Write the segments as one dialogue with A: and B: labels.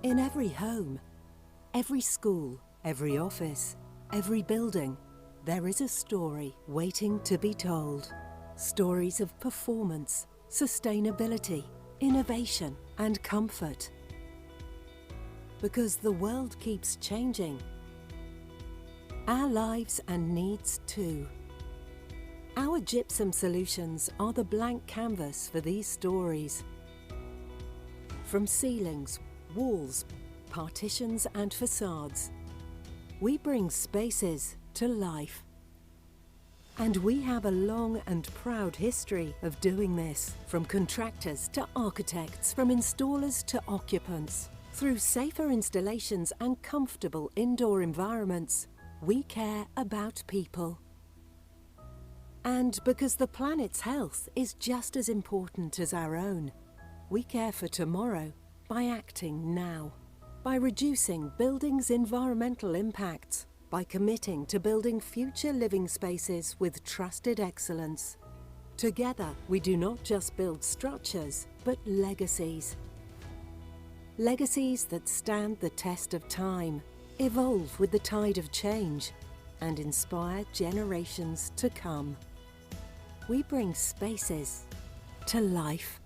A: In every home, every school, every office, every building, there is a story waiting to be told. Stories of performance, sustainability, innovation, and comfort. Because the world keeps changing, our lives and needs too. Our gypsum solutions are the blank canvas for these stories. From ceilings, walls, partitions and facades, we bring spaces to life. And we have a long and proud history of doing this, from contractors to architects, from installers to occupants. Through safer installations and comfortable indoor environments, we care about people. And because the planet's health is just as important as our own, we care for tomorrow by acting now, by reducing buildings' environmental impacts, by committing to building future living spaces with trusted excellence. Together, we do not just build structures, but legacies. Legacies that stand the test of time, evolve with the tide of change, and inspire generations to come. We bring spaces to life.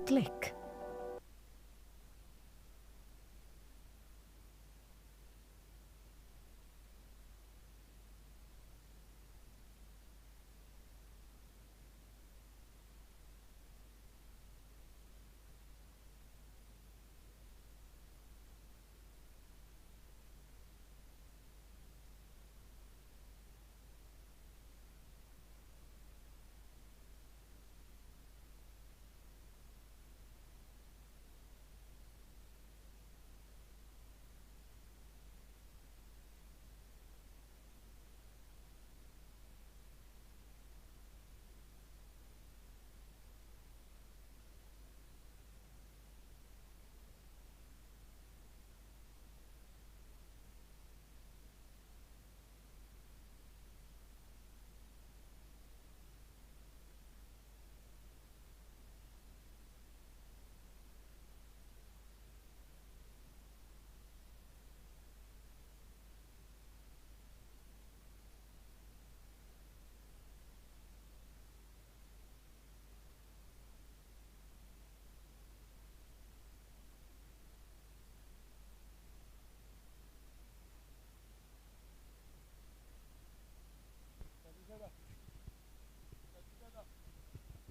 A: Click.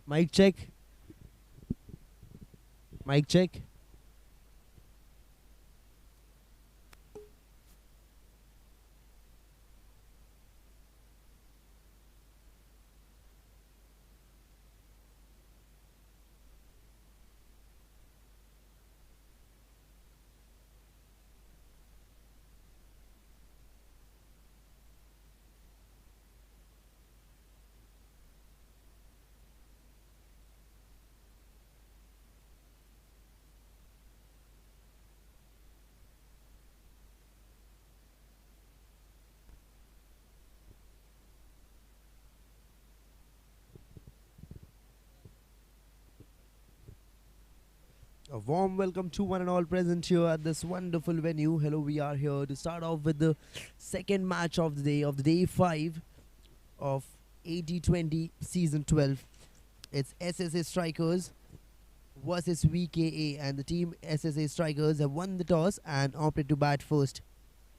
B: Mic check. Mic check. A warm welcome to one and all present here at this wonderful venue. Hello, we are here to start off with the second match of the day 5 of T20 season 12. It's SSA Strikers versus VKA, and the team SSA Strikers have won the toss and opted to bat first.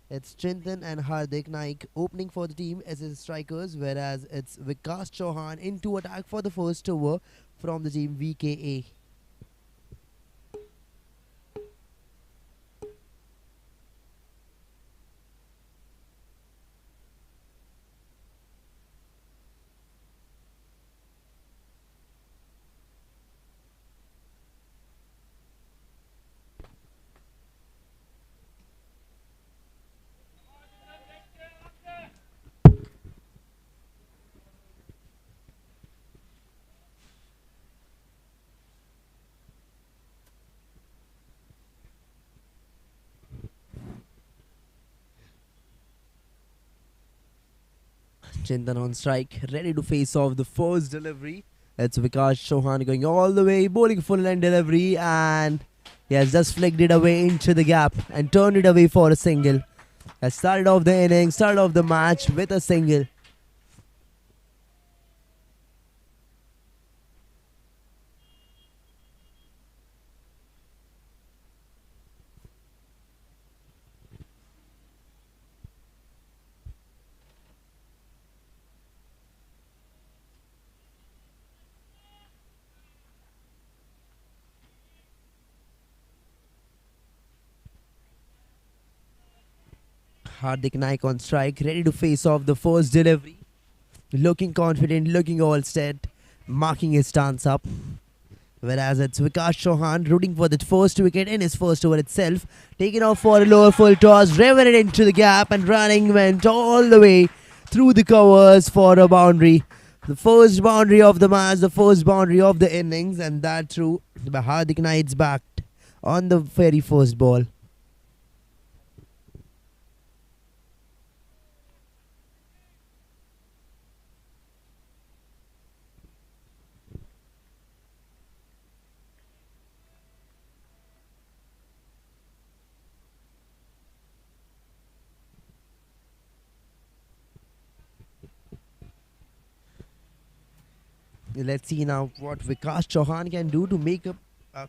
B: It's Chintan and Hardik Naik opening for the team SSA Strikers, whereas it's Vikas Chauhan into attack for the first over from the team VKA. Chintan on strike, ready to face off the first delivery. It's Vikas Chauhan going all the way, bowling full line delivery, and he has just flicked it away into the gap and turned it away for a single. Has started off the inning, started off the match with a single. Hardik Naik on strike, ready to face off the first delivery. Looking confident, looking all set, marking his stance up. Whereas it's Vikas Chauhan rooting for the first wicket in his first over itself. Taking off for a lower full toss, revving it into the gap and running went all the way through the covers for a boundary. The first boundary of the match, the first boundary of the innings, and that through by Hardik Naik's back on the very first ball. Let's see now what Vikas Chauhan can do to make up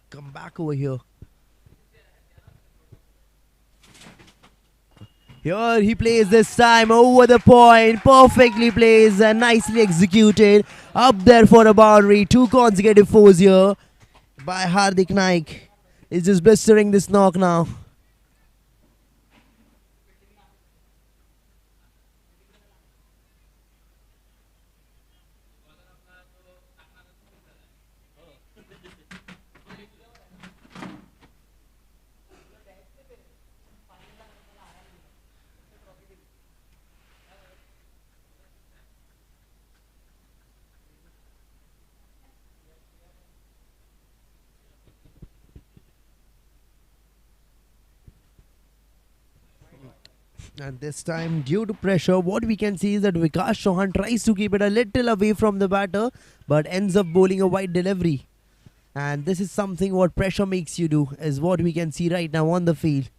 B: come back over here. Here he plays this time over the point. Perfectly plays and nicely executed. Up there for a boundary. Two consecutive fours here by Hardik Naik. He's just blistering this knock now. And this time, due to pressure, what we can see is that Vikas Chauhan tries to keep it a little away from the batter, but ends up bowling a wide delivery. And this is something what pressure makes you do, is what we can see right now on the field.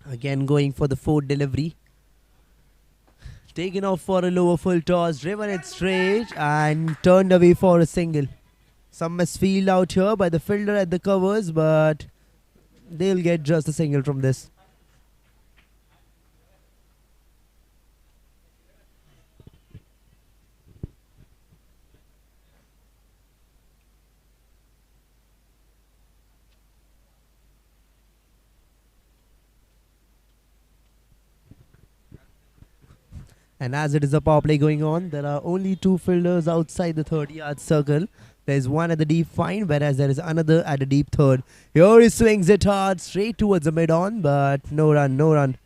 B: Again, going for the fourth delivery. Taken off for a lower full toss, driven it straight, and turned away for a single. Some misfield out here by the fielder at the covers, but they'll get just a single from this. And as it is a power play going on, there are only two fielders outside the 30-yard circle. There's one at the deep fine, whereas there is another at the deep third. Here he swings it hard, straight towards the mid-on, but no run, no run.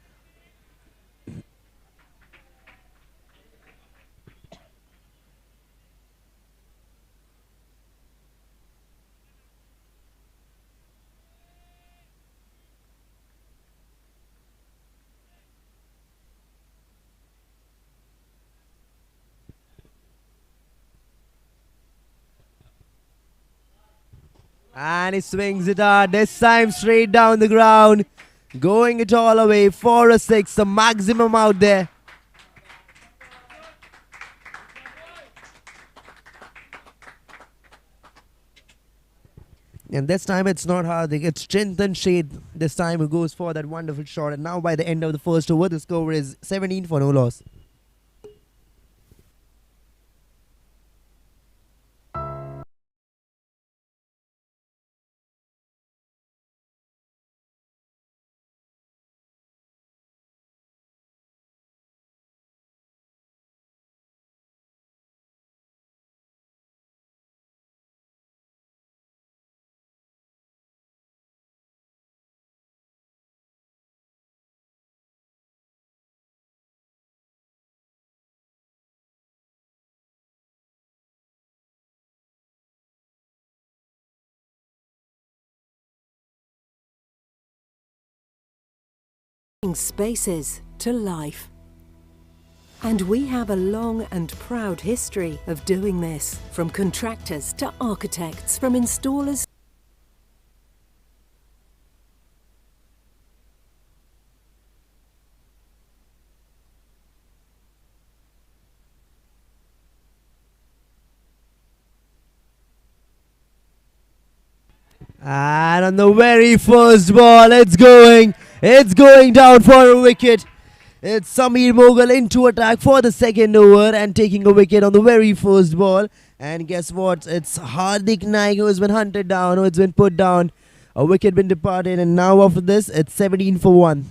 B: And he swings it hard, this time straight down the ground. Going it all away for a six, the maximum out there. And this time it's not Hardik, it's Chintan Shade. This time who goes for that wonderful shot. And now by the end of the first over, the score is 17 for no loss.
A: Spaces to life. And we have a long and proud history of doing this, from contractors to architects, from installers.
B: And on the very first ball, it's going down for a wicket. It's Sameer Mughal into attack for the second over and taking a wicket on the very first ball. And guess what? It's Hardik Naik who has been hunted down, who has been put down. A wicket been departed, and now after this, it's 17 for 1.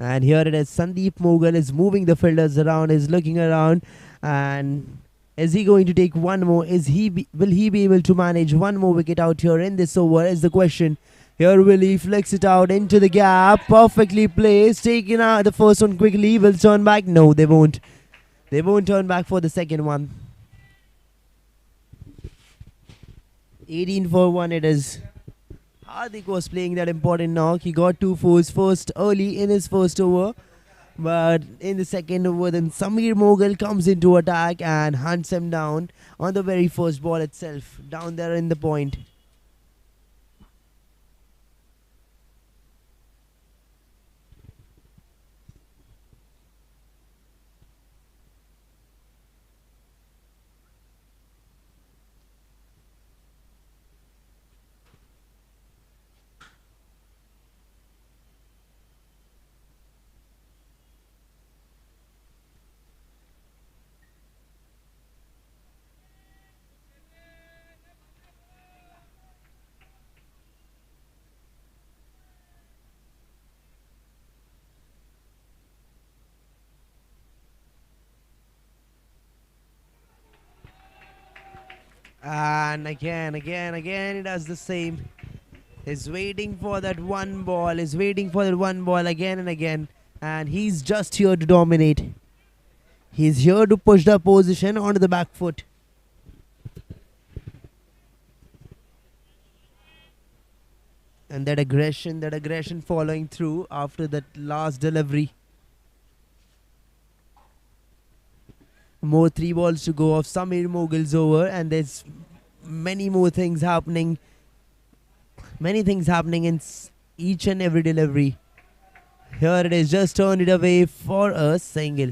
B: And here it is. Sandeep Mughal is moving the fielders around, is looking around, and is he going to take one more? Will he be able to manage one more wicket out here in this over? Is the question. Here will he flicks it out into the gap, perfectly placed, taking out the first one quickly. Will turn back? No, they won't. They won't turn back for the second one. 18 for 1 it is. Hardik was playing that important knock. He got 2 fours first early in his first over. But in the second over, then Samir Mughal comes into attack and hunts him down on the very first ball itself, down there in the point. And again, he does the same. He's waiting for that one ball, he's waiting for that one ball again and again. And he's just here to dominate. He's here to push the opposition onto the back foot. And that aggression following through after that last delivery. More 3 balls to go of Samir Mogul's over, and there's many more things happening. Many things happening in each and every delivery. Here it is, just turned it away for a single.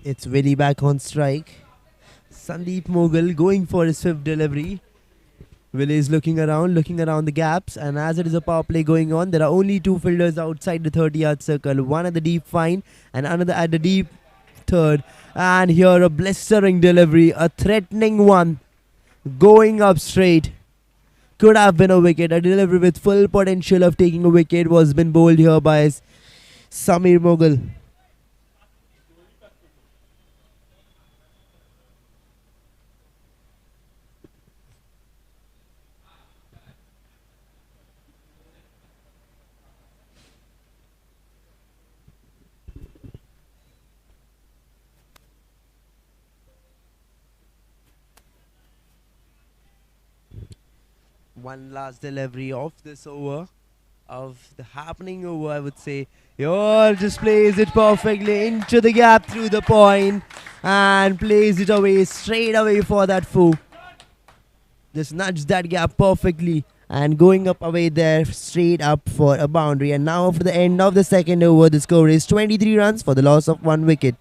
B: It's Willie back on strike. Sandeep Mughal going for his fifth delivery. Willie is looking around the gaps, and as it is a power play going on, there are only 2 fielders outside the 30-yard circle. One at the deep fine and another at the deep third. And here a blistering delivery, a threatening one, going up straight. Could have been a wicket. A delivery with full potential of taking a wicket was been bowled here by Samir Mughal. One last delivery of this over, of the happening over, I would say. Here just plays it perfectly into the gap through the point and plays it away, straight away for that four. Just nudged that gap perfectly and going up away there, straight up for a boundary. And now after the end of the second over, the score is 23 runs for the loss of 1 wicket.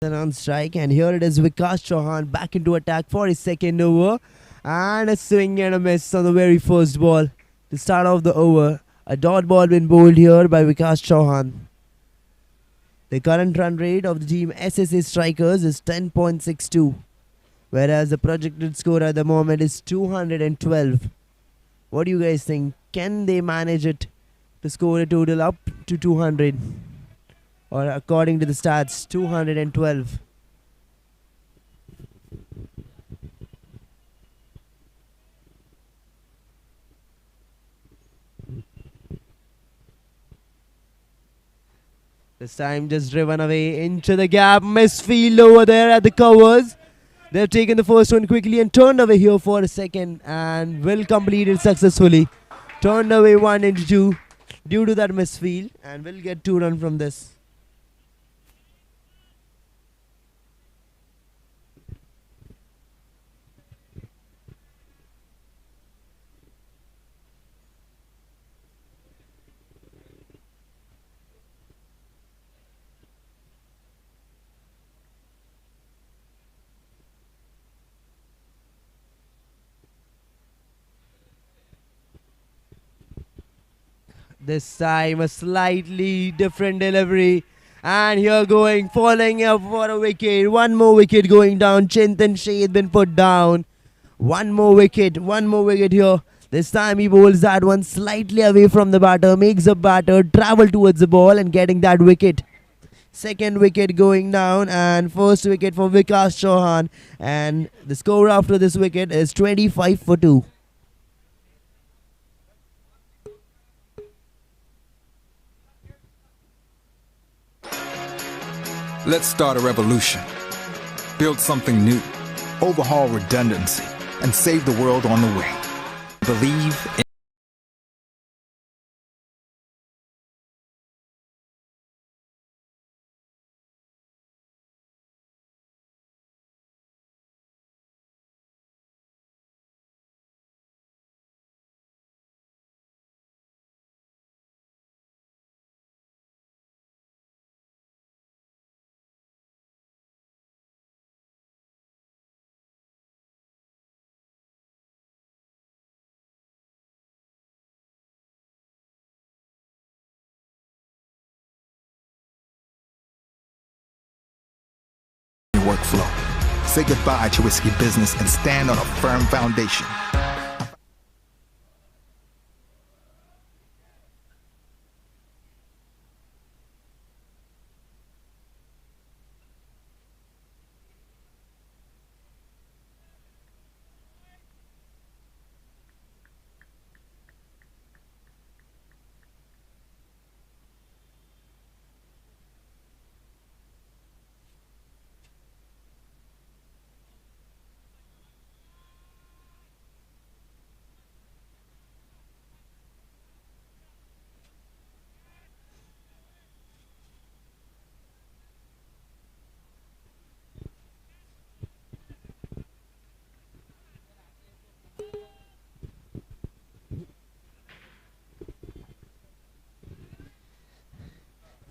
B: On strike, and here it is Vikas Chauhan back into attack for his second over, and a swing and a miss on the very first ball to start off the over. A dot ball been bowled here by Vikas Chauhan. The current run rate of the team SSA strikers is 10.62, whereas the projected score at the moment is 212. What do you guys think? Can they manage it to score a total up to 200? Or according to the stats, 212. This time just driven away into the gap. Misfield over there at the covers. They've taken the first one quickly and turned away here for a second and will complete it successfully. Turned away 1 into 2 due to that misfield and will get 2 runs from this. This time a slightly different delivery. And here going, falling up for a wicket. One more wicket going down. Chintan Shade been put down. One more wicket here. This time he bowls that one slightly away from the batter. Makes the batter travel towards the ball and getting that wicket. Second wicket going down and first wicket for Vikas Chauhan. And the score after this wicket is 25 for 2.
C: Let's start a revolution. Build something new. Overhaul redundancy. And save the world on the way. Believe in your workflow. Say goodbye to risky business and stand on a firm foundation.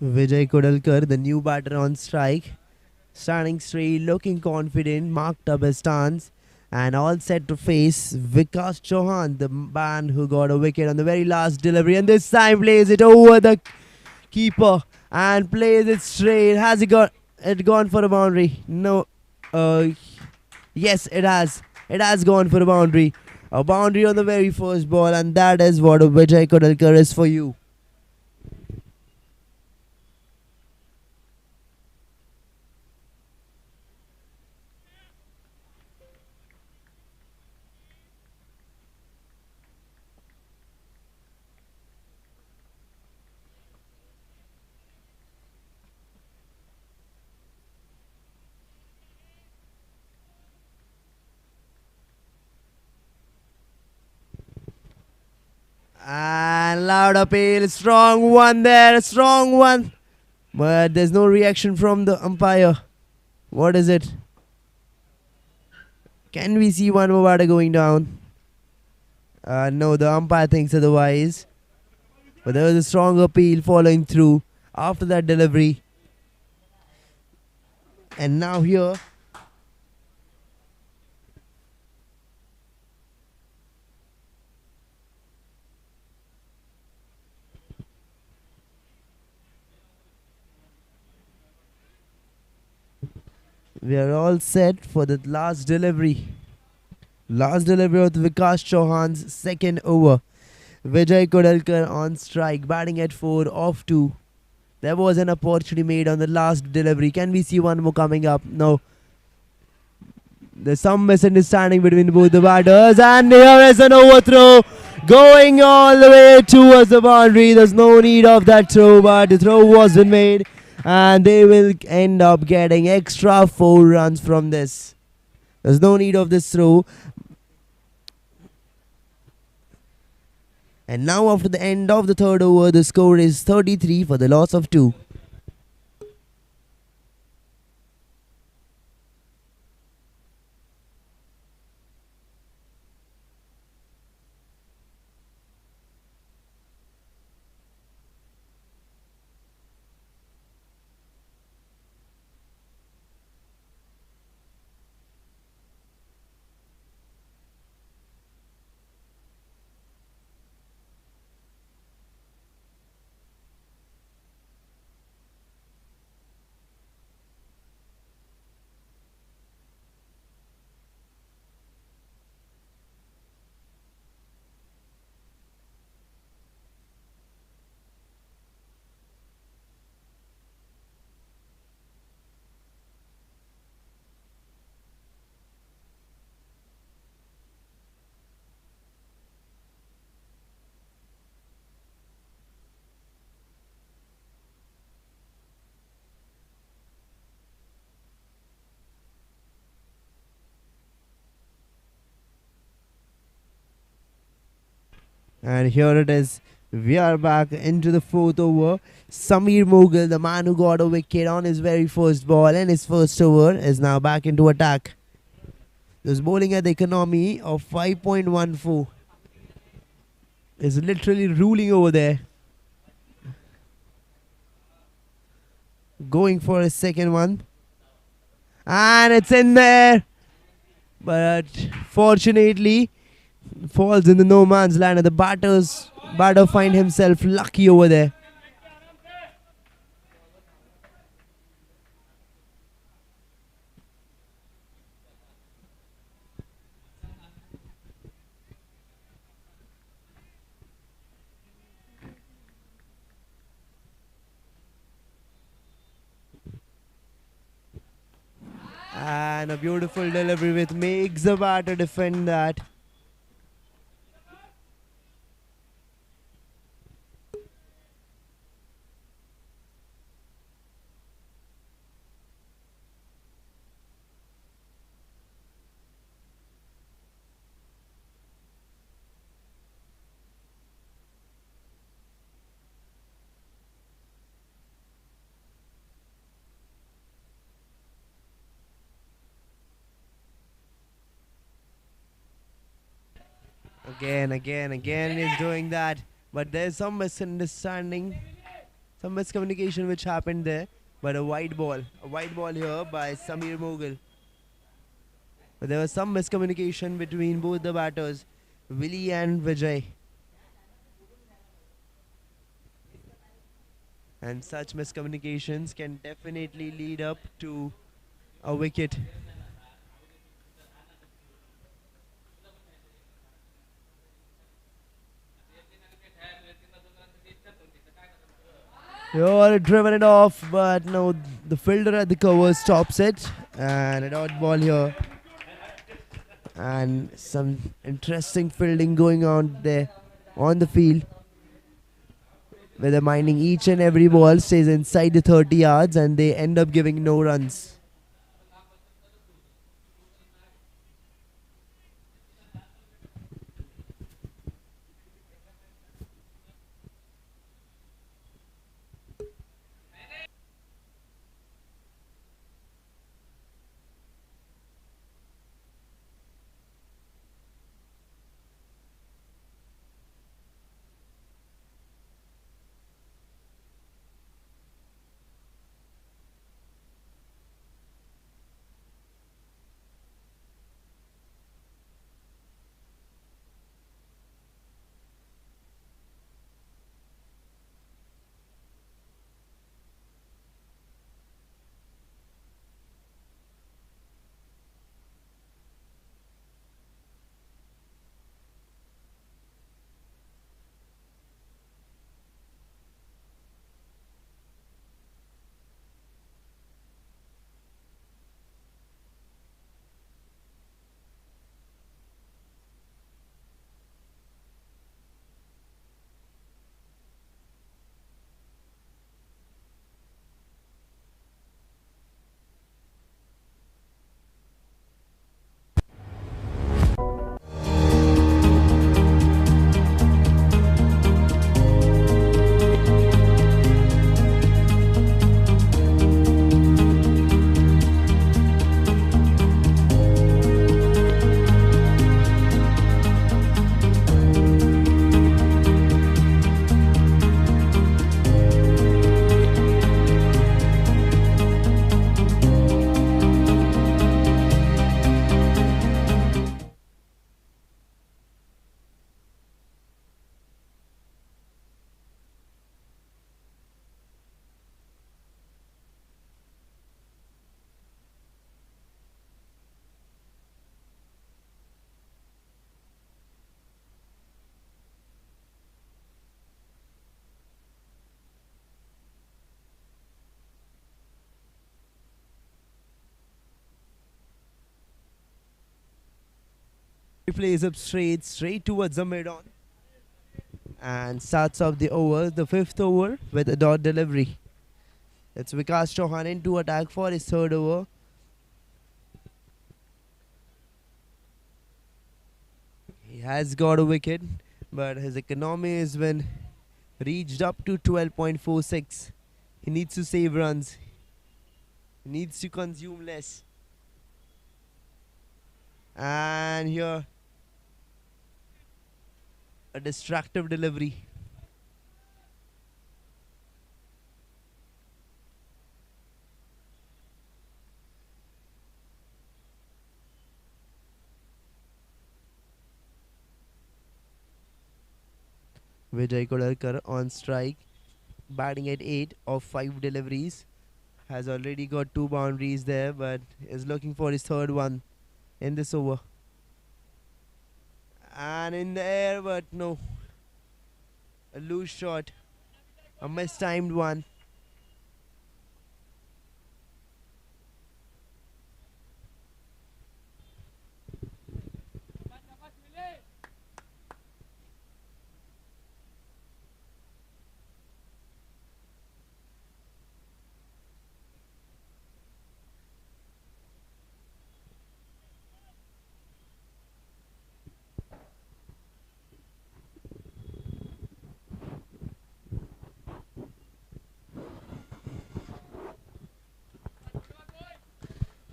B: Vijay Kodalkar, the new batter on strike. Standing straight, looking confident, marked up his stance. And all set to face Vikas Chauhan, the man who got a wicket on the very last delivery. And this time plays it over the keeper and plays it straight. Has it gone for a boundary? No. Yes, it has. It has gone for a boundary. A boundary on the very first ball, and that is what Vijay Kodalkar is for you. And loud appeal, strong one there, strong one. But there's no reaction from the umpire. What is it? Can we see one more batter going down? No, the umpire thinks otherwise. But there was a strong appeal following through after that delivery. And now here, we are all set for the last delivery. Last delivery of Vikas Chauhan's second over. Vijay Kodalkar on strike, batting at 4 off 2. There was an opportunity made on the last delivery. Can we see one more coming up? No. There's some misunderstanding between both the batters, and here is an overthrow going all the way towards the boundary. There's no need of that throw, but the throw wasn't made, and they will end up getting extra 4 runs from this. There's no need of this throw. And now after the end of the third over, the score is 33 for the loss of 2. And here it is. We are back into the fourth over. Samir Mughal, the man who got a wicket on his very first ball and his first over, is now back into attack. He's bowling at the economy of 5.14. Is literally ruling over there. Going for his second one. And it's in there. But fortunately, falls in the no man's land, and the batter find himself lucky over there. And a beautiful delivery with makes the batter defend that. Again, he's doing that. But there's some misunderstanding, some miscommunication which happened there. But a white ball here by Samir Mughal. But there was some miscommunication between both the batters, Willie and Vijay. And such miscommunications can definitely lead up to a wicket. You're driven it off, but no, the fielder at the cover stops it. And a dot ball here. And some interesting fielding going on there on the field, where they're minding each and every ball stays inside the 30 yards and they end up giving no runs. plays up straight towards the mid on, and starts off the over, the fifth over, with a dot delivery. It's Vikas Chauhan into attack for his third over. He has got a wicket, but his economy has been reached up to 12.46. He needs to save runs. He needs to consume less. And here, a destructive delivery. Vijay Kodarkar on strike, batting at 8 of 5 deliveries. Has already got 2 boundaries there, but is looking for his third one in this over. And in the air, but no. A loose shot. A mistimed one.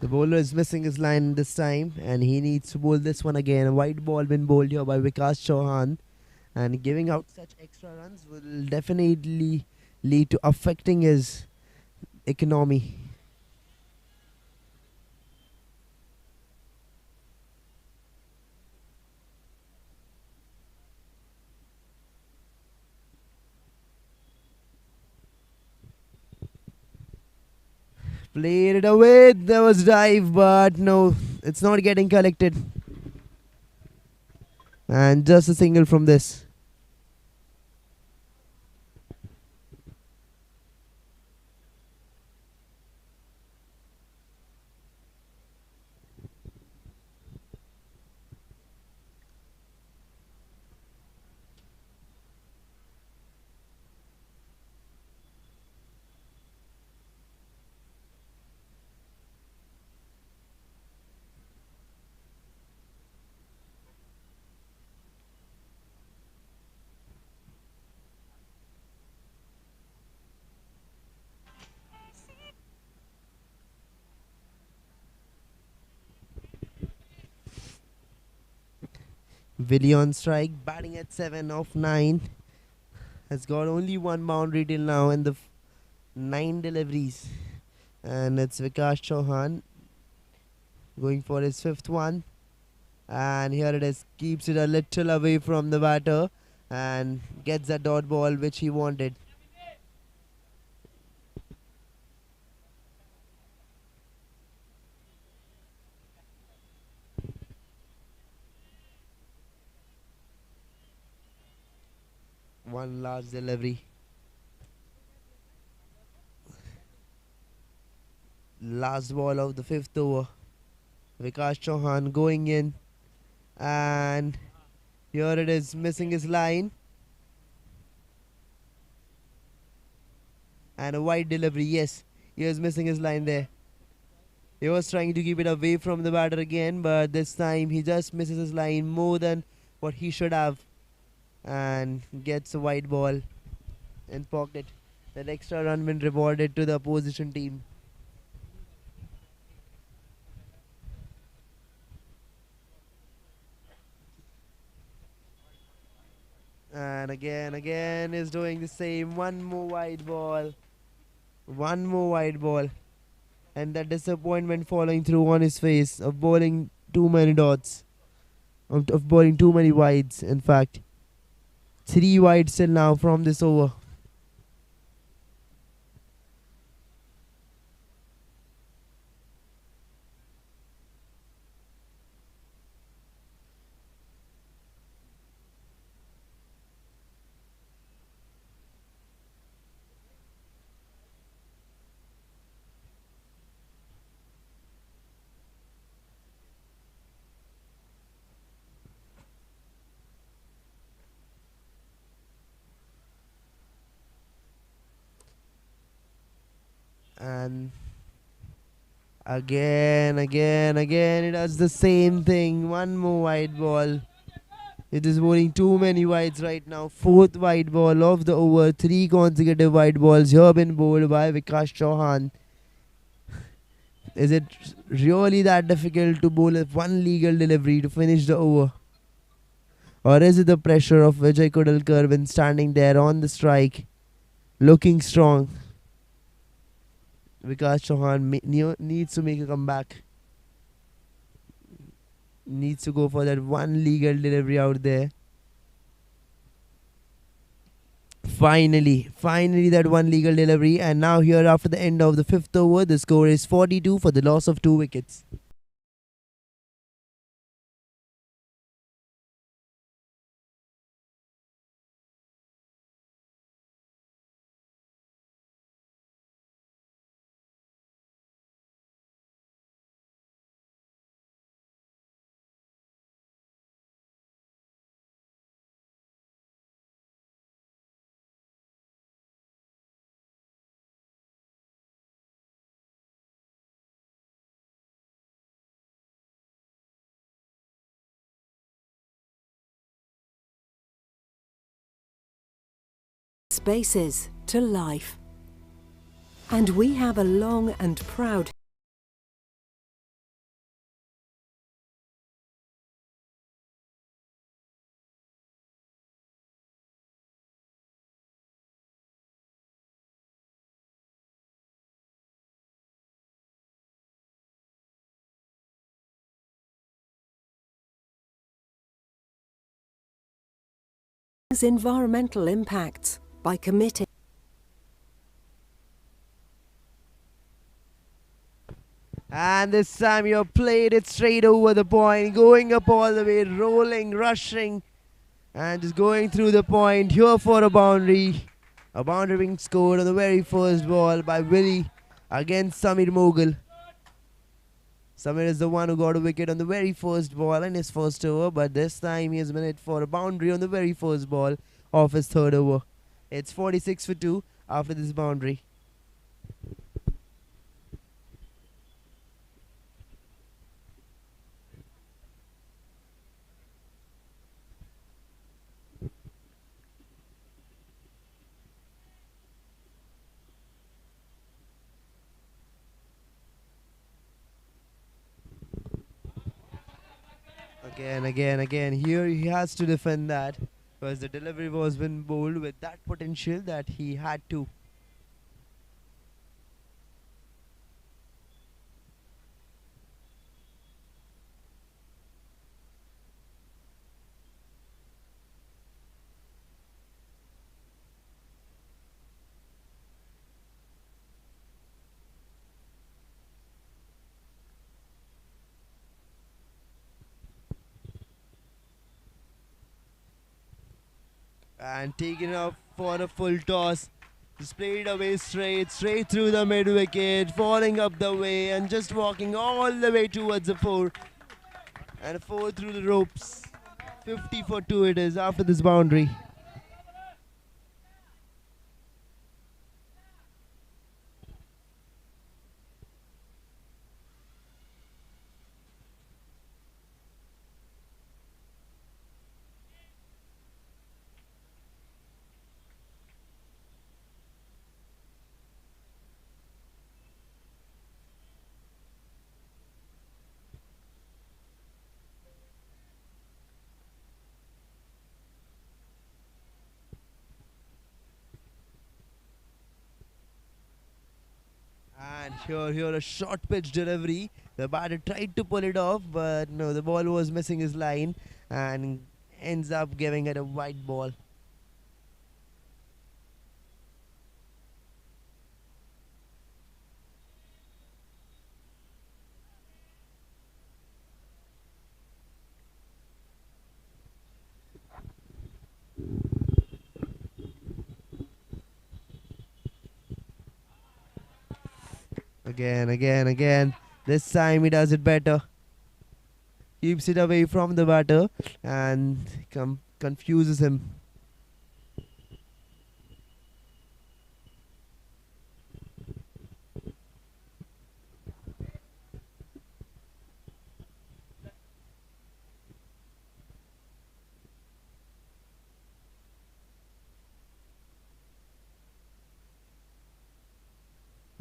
B: The bowler is missing his line this time, and he needs to bowl this one again. A white ball been bowled here by Vikas Chauhan, and giving out such extra runs will definitely lead to affecting his economy. Played it away. There was dive, but no, it's not getting collected. And just a single from this. Willie on strike, batting at 7 of 9. Has got only 1 boundary till now in the 9 deliveries. And it's Vikas Chauhan going for his 5th one. And here it is, keeps it a little away from the batter and gets that dot ball which he wanted. One last delivery. Last ball of the 5th over. Vikas Chauhan going in, and here it is, missing his line. And a wide delivery, yes, he was missing his line there. He was trying to keep it away from the batter again, but this time he just misses his line more than what he should have, and gets a wide ball in pocket. That extra run been rewarded to the opposition team. And again is doing the same. One more wide ball. One more wide ball. And that disappointment following through on his face of bowling too many dots. Of bowling too many wides, in fact. 3 wides till now from this over. And again, it does the same thing. One more white ball. It is bowling too many whites right now. Fourth white ball of the over. 3 consecutive white balls here been bowled by Vikas Chauhan. Is it really that difficult to bowl one legal delivery to finish the over? Or is it the pressure of Vijay Kudalkar when standing there on the strike, looking strong? Vikas Chauhan needs to make a comeback. Needs to go for that one legal delivery out there. Finally that one legal delivery, and now here after the end of the 5th over, the score is 42 for the loss of 2 wickets.
A: Spaces to life. And we have a long and proud environmental impacts by committing.
B: And this time you played it straight over the point, going up all the way, rolling, rushing, and just going through the point here for a boundary. A boundary being scored on the very first ball by Willie against Samir Mughal. Samir is the one who got a wicket on the very first ball in his first over, but this time he has been hit for a boundary on the very first ball of his third over. It's 46 for 2 after this boundary. Again. Here he has to defend that because the delivery was been bowled with that potential that he had to. And taken up for a full toss. Just played away straight through the mid wicket, falling up the way and just walking all the way towards the 4. And a 4 through the ropes. 50 for 2 it is after this boundary. And here a short pitch delivery. The batter tried to pull it off, but no, the ball was missing his line and ends up giving it a wide ball. Again. This time he does it better. Keeps it away from the batter and confuses him.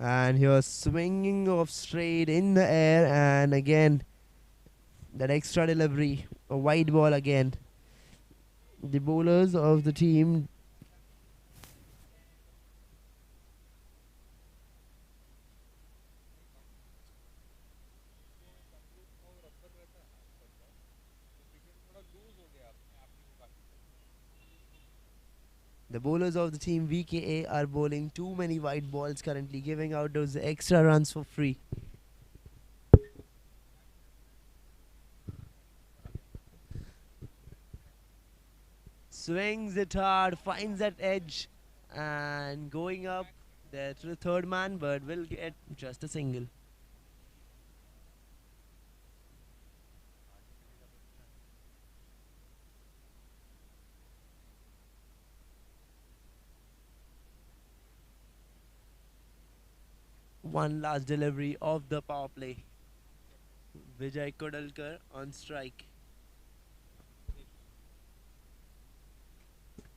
B: And here swinging off straight in the air, and again that extra delivery, a wide ball again. The bowlers of the team. The bowlers of the team VKA are bowling too many wide balls currently, giving out those extra runs for free. Swings it hard, finds that edge, and going up there to the third man, but will get just a single. One last delivery of the power play. Vijay Kodalkar on strike.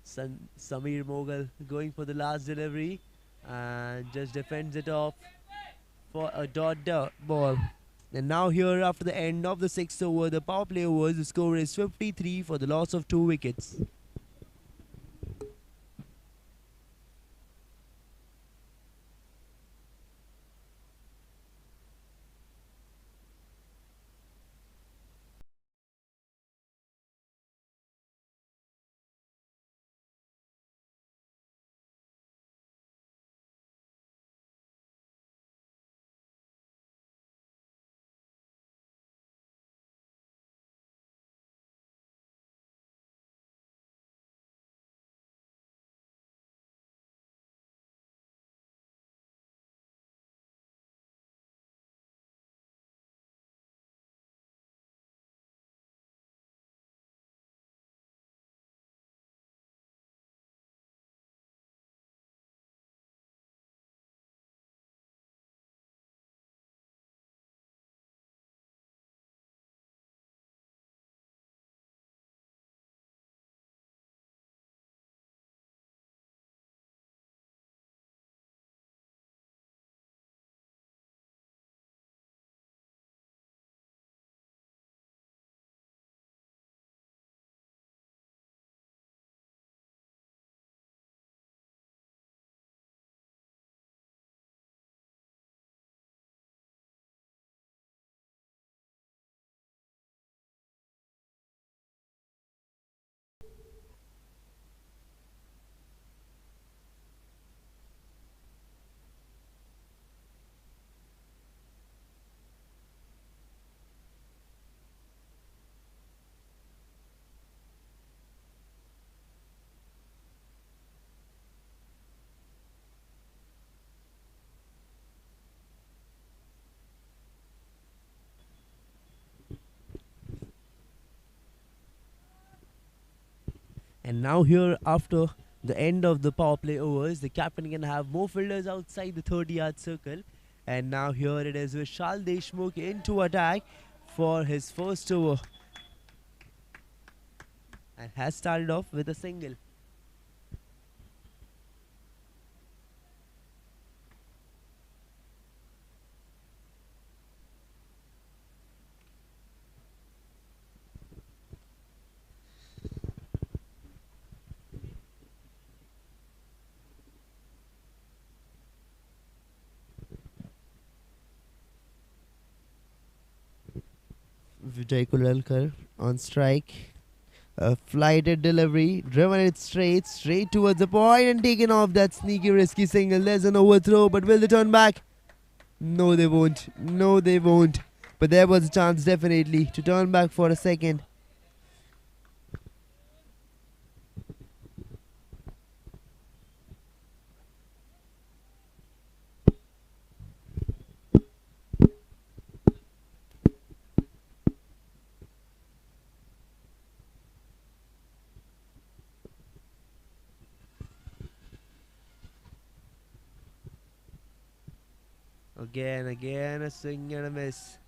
B: Samir Mogal going for the last delivery and just defends it off for a dot ball. And now here after the end of the sixth over, the power play overs, the score is 53 for the loss of 2 wickets. And now here after the end of the power play overs, the captain can have more fielders outside the 30-yard circle. And now here it is Vishal Deshmukh into attack for his first over. And has started off with a single. Vijay Kullalkar on strike. A flighted delivery, driven it straight towards the point and taken off that sneaky risky single. There's an overthrow, but will they turn back? No, they won't. No, they won't. But there was a chance definitely to turn back for a second. Again, a swing and a miss.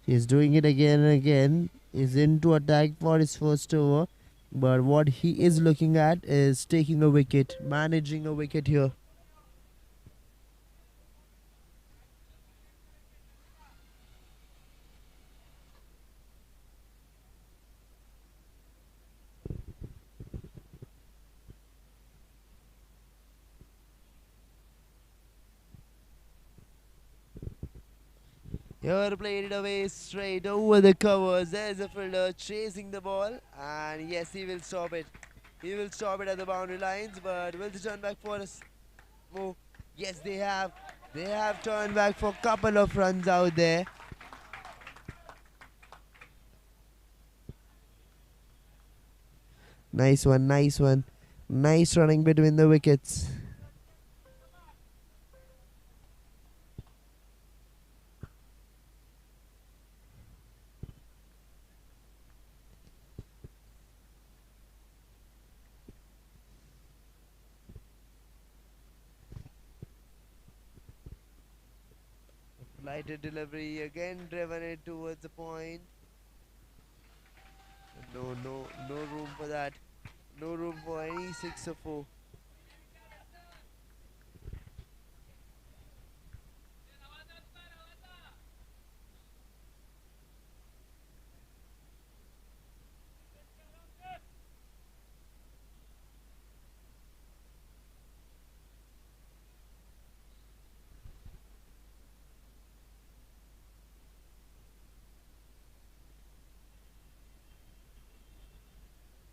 B: He's doing it again and again. He's into attack for his first over. But what he is looking at is taking a wicket, managing a wicket here. Here played it away straight over the covers. There's a fielder chasing the ball, and yes, he will stop it. He will stop it at the boundary lines, but will they turn back for us? Move. Yes, they have. They have turned back for a couple of runs out there. Nice one, nice one. Nice running between the wickets. Lighted delivery again, driven it towards the point. No room for that. No room for any 6 or 4.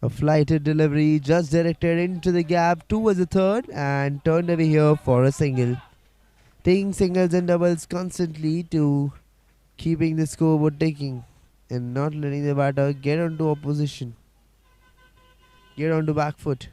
B: A flighted delivery just directed into the gap towards the third and turned away here for a single. Taking singles and doubles constantly to keeping the scoreboard ticking and not letting the batter get onto opposition, get onto back foot.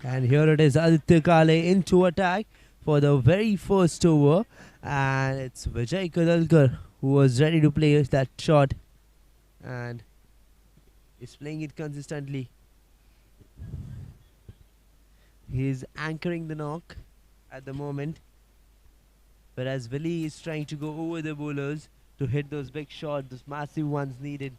B: And here it is, Aditya Kale into attack for the very first over. And it's Vijay Kadalkar who was ready to play that shot and is playing it consistently. He's anchoring the knock at the moment, whereas Willie is trying to go over the bowlers to hit those big shots, those massive ones needed.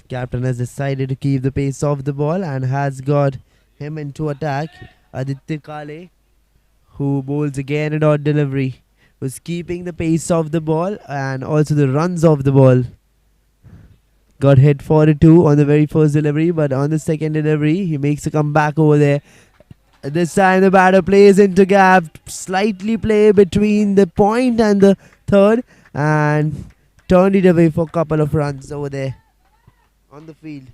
B: Captain has decided to keep the pace of the ball and has got him into attack. Aditya Kale, who bowls again an odd delivery, was keeping the pace of the ball and also the runs of the ball. Got hit 42 on the very first delivery, but on the second delivery, he makes a comeback over there. This time the batter plays into gap, slightly play between the point and the third, and turned it away for a couple of runs over there on the field.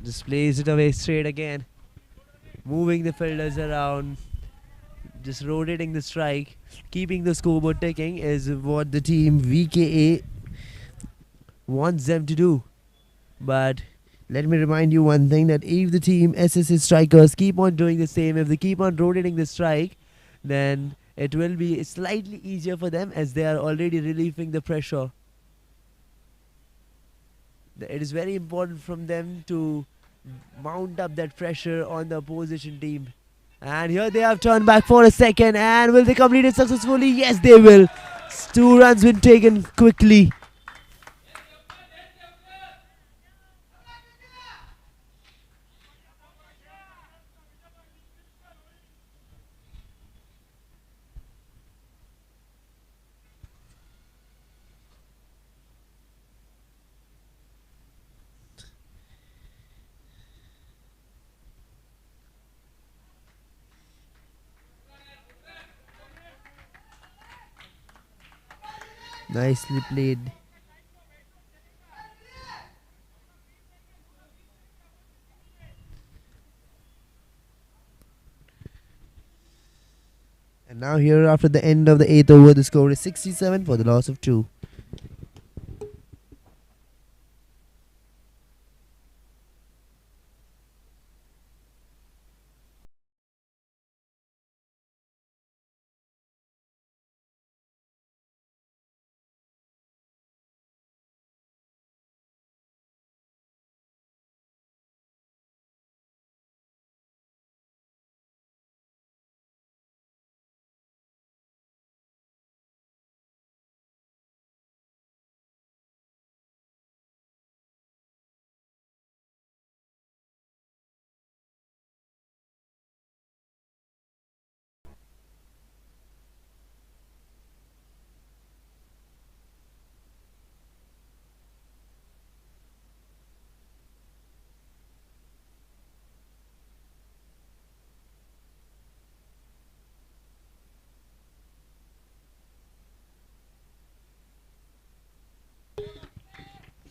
B: Just plays it away straight again. Moving the fielders around. Just rotating the strike. Keeping the scoreboard ticking is what the team VKA wants them to do. But let me remind you one thing, that if the team SSA strikers keep on doing the same, if they keep on rotating the strike, then it will be slightly easier for them, as they are already relieving the pressure. It is very important from them to mount up that pressure on the opposition team. And here they have turned back for a second, and will they complete it successfully? Yes, they will. 2 runs been taken quickly. Nicely played. And now here, after the end of the 8th over, the score is 67 for the loss of 2.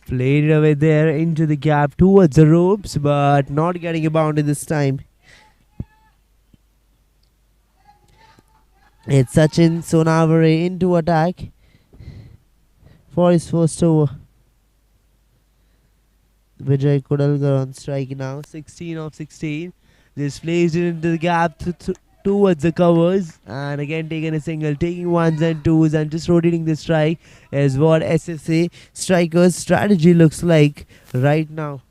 B: Played it away there into the gap towards the ropes, but not getting a boundary this time. It's Sachin Sonavare into attack for his first over. Vijay Kodalkar on strike now, 16 of 16. Just plays it into the gap towards the covers, and again taking a single, taking ones and twos, and just rotating the strike is what SSA strikers' strategy looks like right now.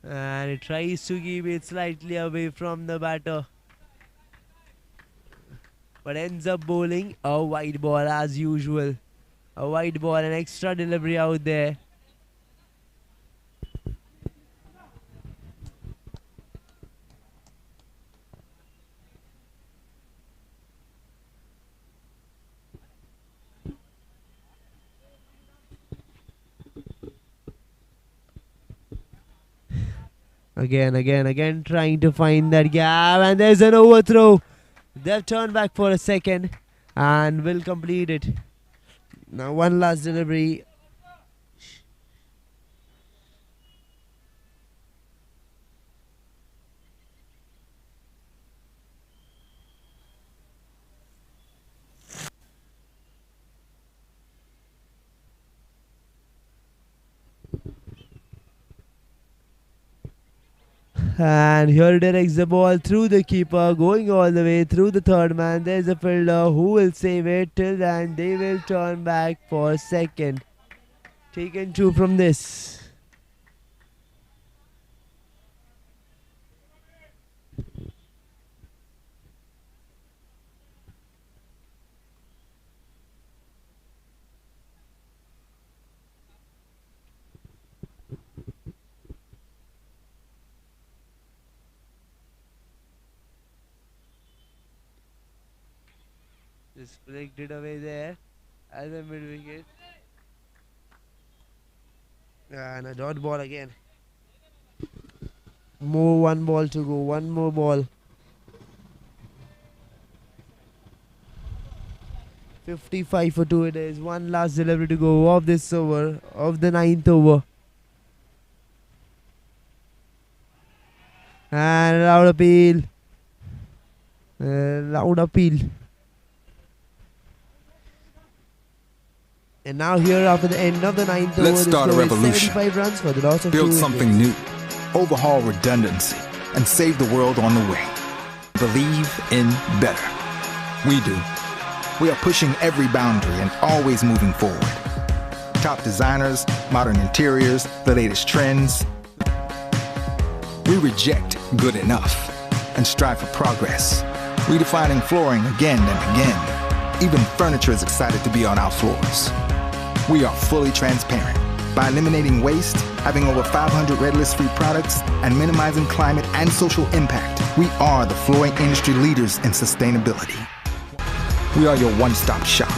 B: And it tries to keep it slightly away from the batter, but ends up bowling a wide ball as usual. A wide ball, an extra delivery out there. Again, trying to find that gap, and there's an overthrow. They've turned back for a second and will complete it. Now one last delivery. And here directs the ball through the keeper, going all the way through the third man. There's a fielder who will save it. Till then, they will turn back for a second. Taken 2 from this. Just flicked it away there as a mid wicket. And a dot ball again. One ball to go. One more ball. 55 for 2 it is. One last delivery to go of this over, of the ninth over. And loud appeal. Loud appeal. And now here after the end of the ninth over,
C: Let's start a
B: the score is
C: revolution.
B: 75 runs for the loss of
C: Build
B: 2
C: something
B: wickets.
C: new, overhaul redundancy, and save the world on the way. Believe in better. We do. We are pushing every boundary and always moving forward. Top designers, modern interiors, the latest trends. We reject good enough and strive for progress, redefining flooring again and again. Even furniture is excited to be on our floors. We are fully transparent. By eliminating waste, having over 500 red list-free products, and minimizing climate and social impact, we are the flooring industry leaders in sustainability. We are your one-stop shop.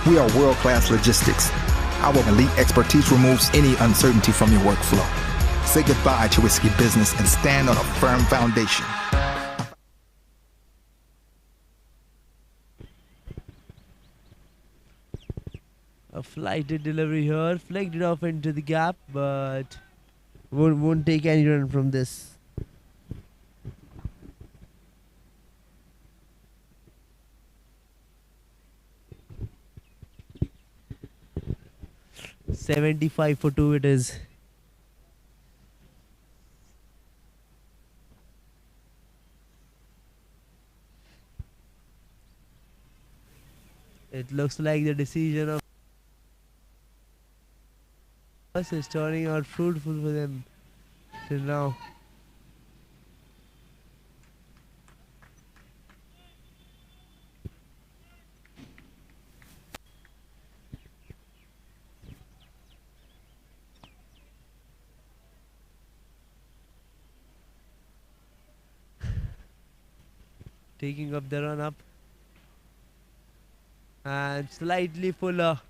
C: We are world-class logistics. Our elite expertise removes any uncertainty from your workflow. Say goodbye to risky business and stand on a firm foundation.
B: A flighted delivery here, flicked it off into the gap, but won't take any run from this. $75 for 2 it is. It looks like the decision of us is turning out fruitful for them till now. Taking up the run up and slightly fuller.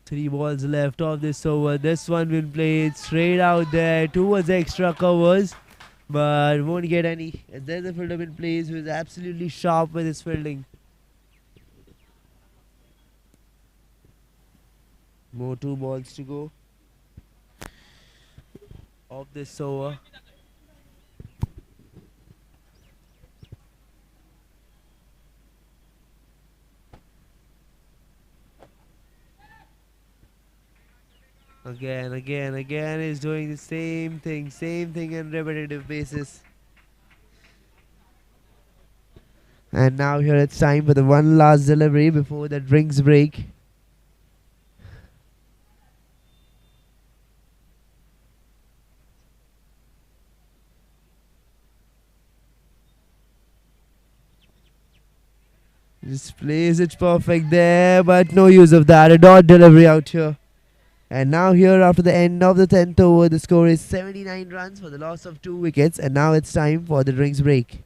B: Three balls left of this over. This one will play it straight out there towards extra covers, but won't get any. As there's a fielder in place who is absolutely sharp with his fielding. More 2 balls to go of this over. Again is doing the same thing on repetitive basis. And now here it's time for the one last delivery before the drinks break. Just plays it perfect there, but no use of that. A dot delivery out here. And now here after the end of the 10th over, the score is 79 runs for the loss of 2 wickets. And now it's time for the drinks break.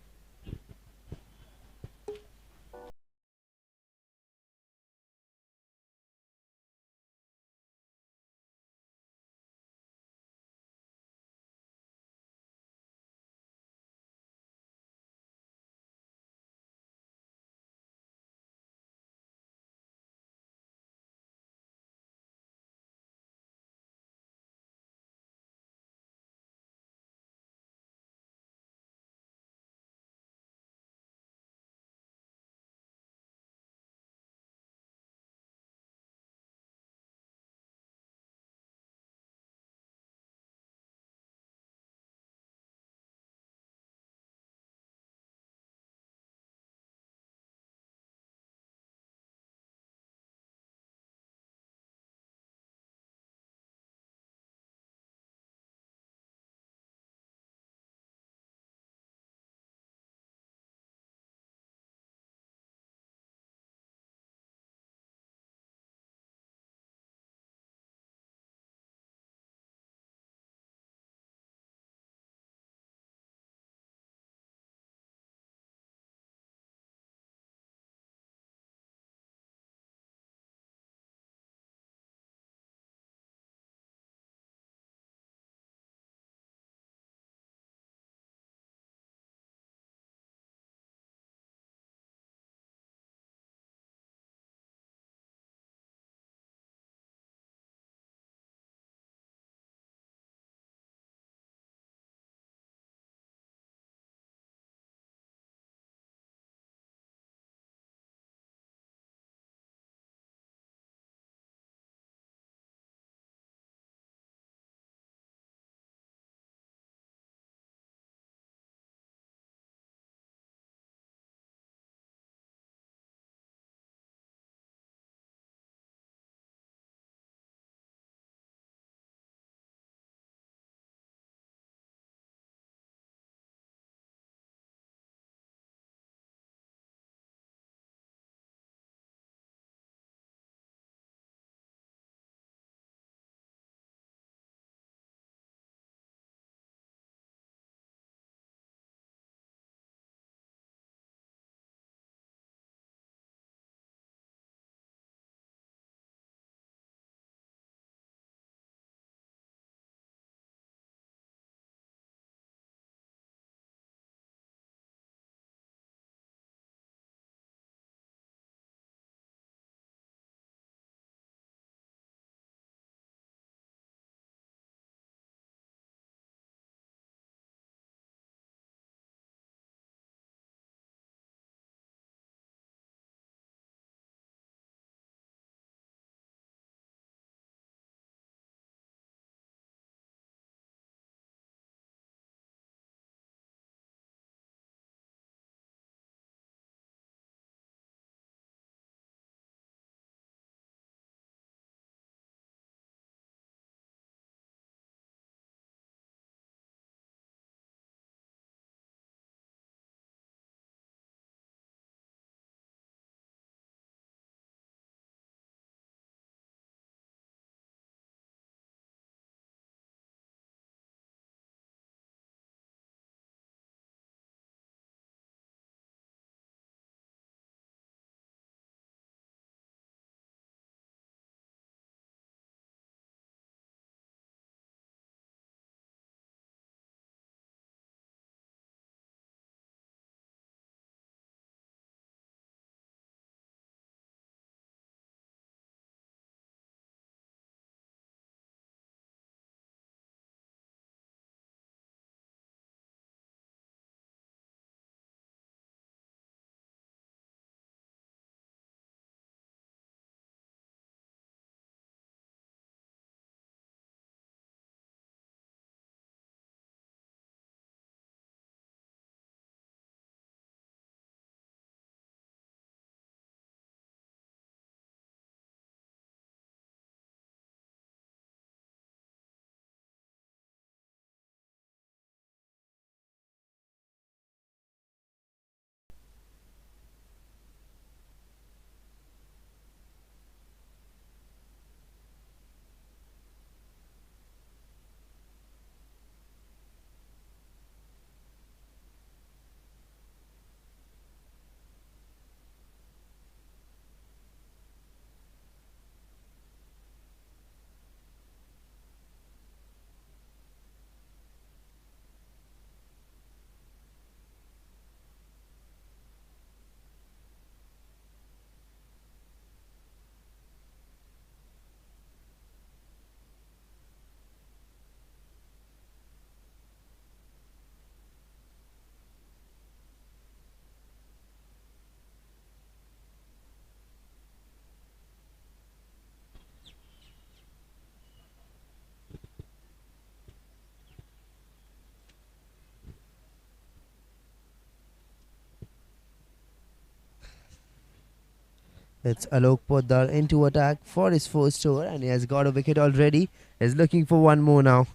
B: It's Alok Poddar into attack for his first over, and he has got a wicket already. He's looking for one more now.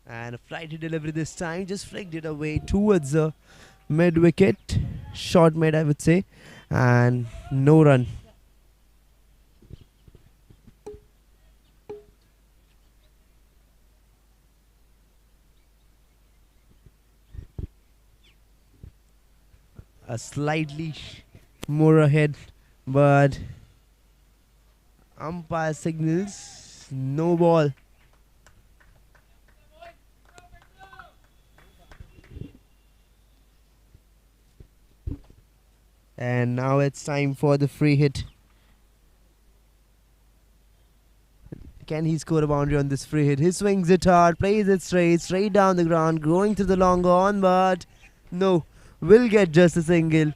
B: And a flighty delivery this time, just flicked it away towards the mid wicket, short mid I would say, and no run. A slightly more ahead, but umpire signals no ball. And now it's time for the free hit. Can he score a boundary on this free hit? He swings it hard, plays it straight down the ground, going through the long on, but no, will get just a single.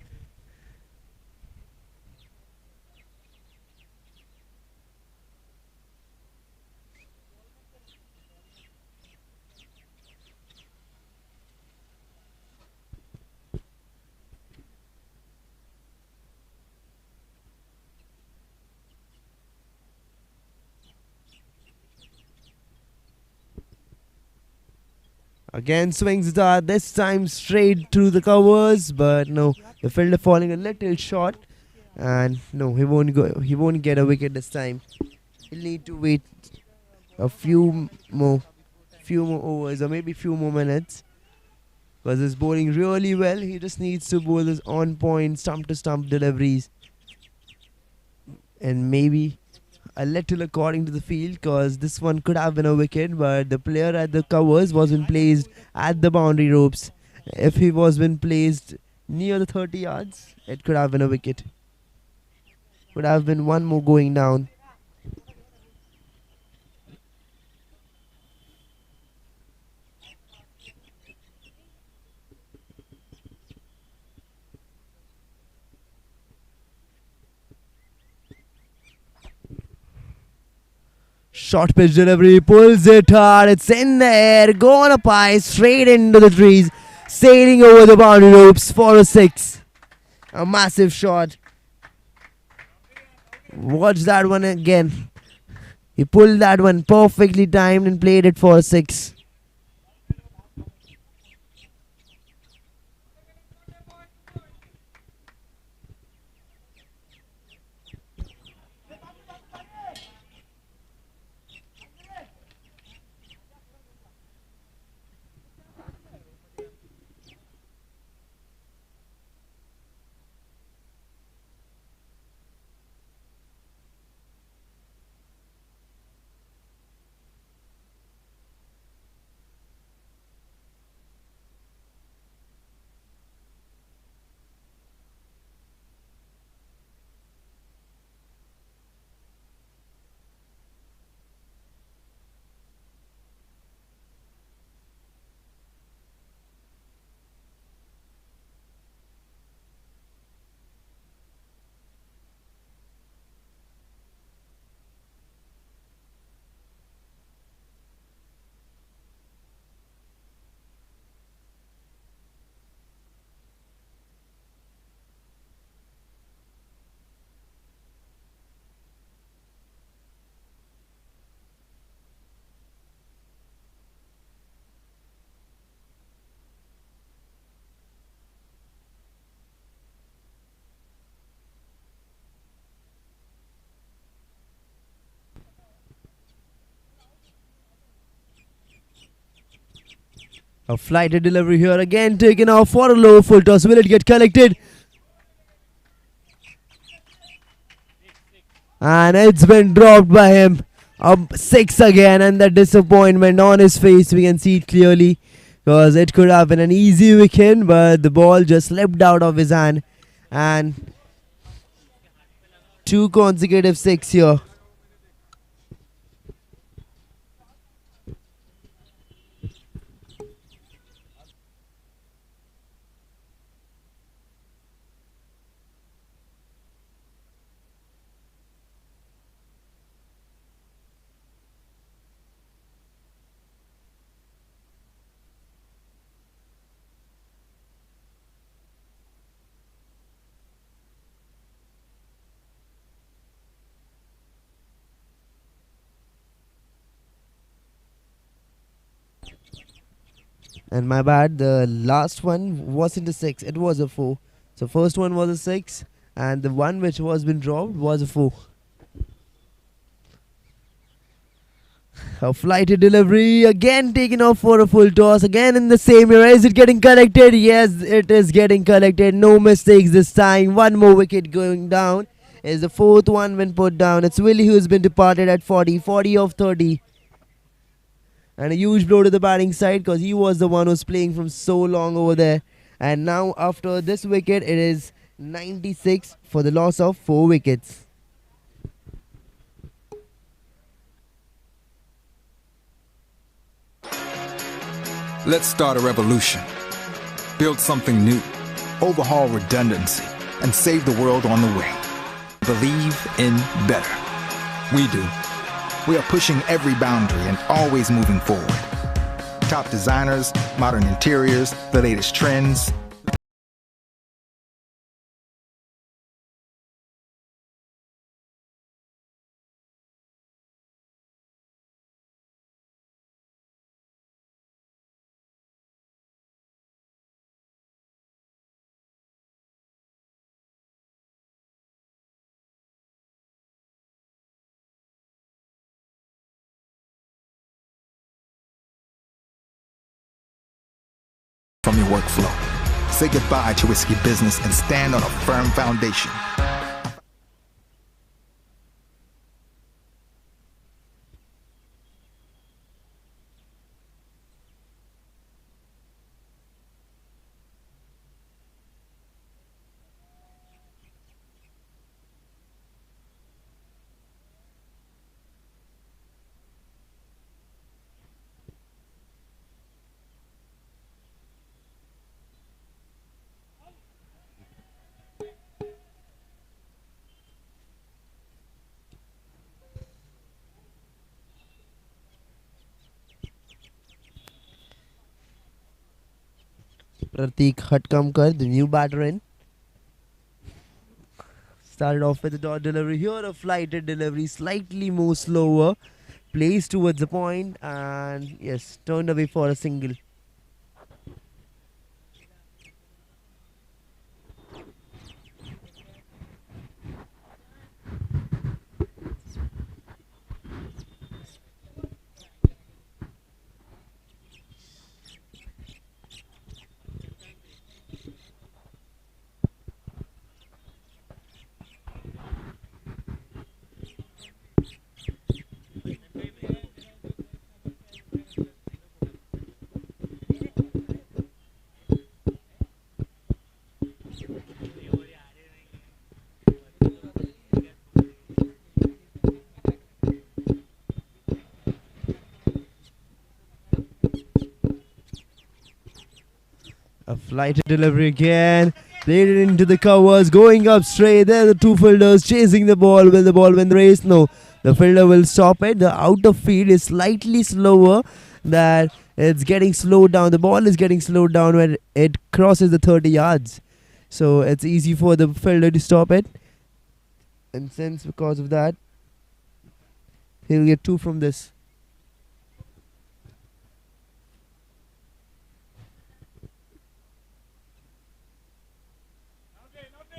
B: Again swings it hard, this time straight through the covers, but no, the fielder falling a little short, and no, he won't go. He won't get a wicket this time. He'll need to wait a few more overs, or maybe few more minutes, because he's bowling really well. He just needs to bowl his on point stump to stump deliveries, and maybe a little according to the field, because this one could have been a wicket, but the player at the covers wasn't placed at the boundary ropes. If he was been placed near the 30 yards, it could have been a wicket. Could have been one more going down. Short pitch delivery, pulls it hard, it's in the air, gone up high, straight into the trees, sailing over the boundary ropes for a 6. A massive shot. Watch that one again. He pulled that one perfectly timed and played it for a 6. A flighted delivery here again, taken off for a low full toss. Will it get collected? And it's been dropped by him. 6 again, and the disappointment on his face, we can see it clearly, because it could have been an easy wicket, but the ball just slipped out of his hand, and 2 consecutive 6 here. And my bad, the last one wasn't a 6, it was a 4. So first one was a 6 and the one which was been dropped was a 4. A flighted delivery again taken off for a full toss again in the same area. Is it getting collected? Yes, it is getting collected. No mistakes this time. One more wicket going down. Is the fourth one been put down. It's Willie who's been departed at 40 of 30. And a huge blow to the batting side because he was the one who's playing from so long over there. And now after this wicket, it is 96 for the loss of 4 wickets.
C: Let's start a revolution. Build something new. Overhaul redundancy. And save the world on the way. Believe in better. We do. We are pushing every boundary and always moving forward. Top designers, modern interiors, the latest trends. From your workflow. Say goodbye to risky business and stand on a firm foundation.
B: Pratik Hatkamkar, the new batter in. Started off with a dot delivery. Here a flighted delivery, slightly more slower. Placed towards the point and yes, turned away for a single. A flighted delivery again. Played it into the covers. Going up straight. There are the two fielders chasing the ball. Will the ball win the race? No. The fielder will stop it. The out of field is slightly slower. That it's getting slowed down. The ball is getting slowed down when it crosses the 30 yards. So it's easy for the fielder to stop it. And since because of that, he'll get 2 from this.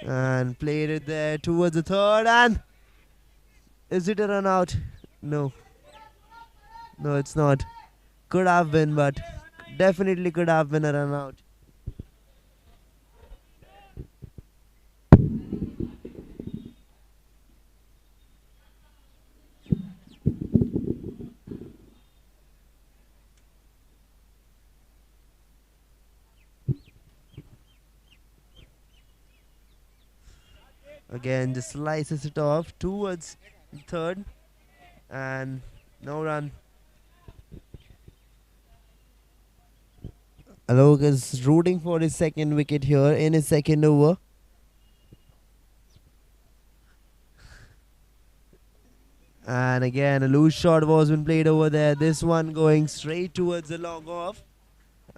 B: And played it there towards the third. And is it a run out? No. No, it's not. Could have been, but definitely could have been a run out. Again, just slices it off towards the third. And no run. Alok is rooting for his second wicket here in his second over. And again, a loose shot was been played over there. This one going straight towards the long off,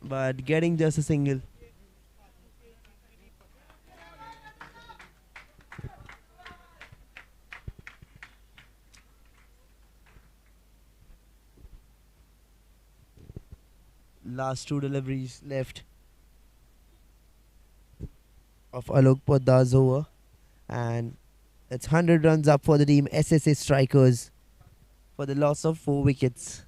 B: but getting just a single. Last two deliveries left of Alok Poddar's over, and it's 100 runs up for the team SSA Strikers for the loss of 4 wickets.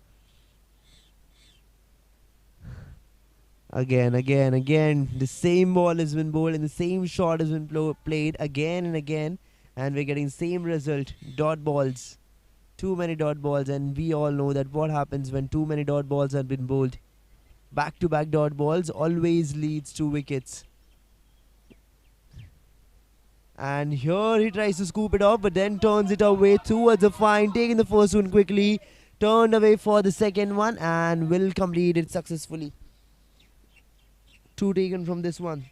B: Again, the same ball has been bowled and the same shot has been played again and again, and we're getting same result. Dot balls, too many dot balls, and we all know that what happens when too many dot balls have been bowled. Back-to-back dot balls always leads to wickets. And here he tries to scoop it off, but then turns it away towards the fine, taking the first one quickly, turned away for the second one, and will complete it successfully. 2 taken from this one.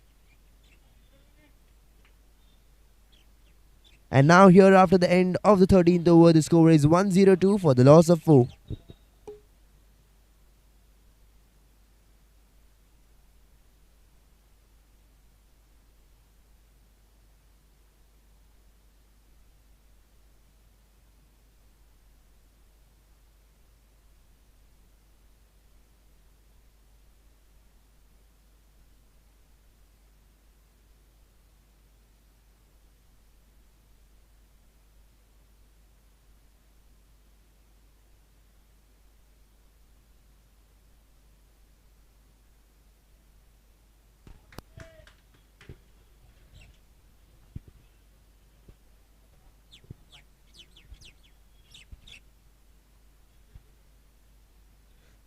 B: And now here after the end of the 13th over, the score is 102 for the loss of 4.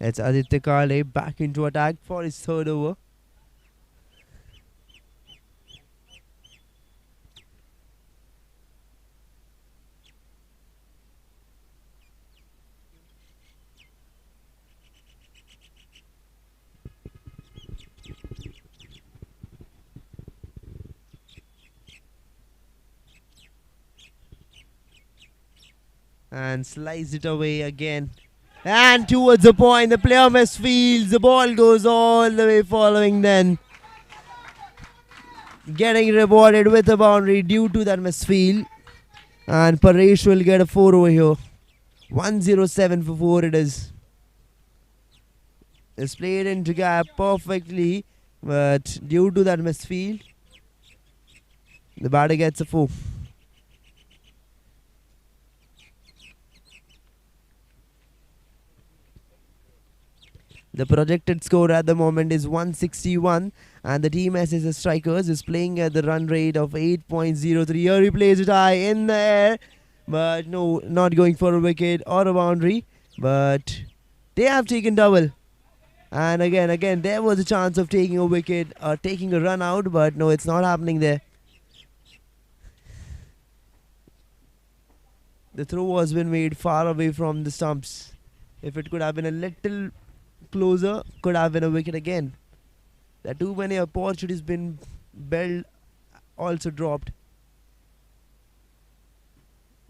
B: It's Aditya Kale back into attack for his third over. And sliced it away again. And towards the point, the player misfields. The ball goes all the way following then. Getting rewarded with a boundary due to that misfield. And Paresh will get a 4 over here. 107 for 4 it is. It's played into gap perfectly. But due to that misfield, the batter gets a 4. The projected score at the moment is 161, and the team SSA Strikers is playing at the run rate of 8.03. Here he plays it high in the air, but no, not going for a wicket or a boundary. But they have taken double, and again, there was a chance of taking a wicket or taking a run out, but no, it's not happening there. The throw has been made far away from the stumps. If it could have been a little closer, could have been a wicket again. There are too many opportunities been built, also dropped.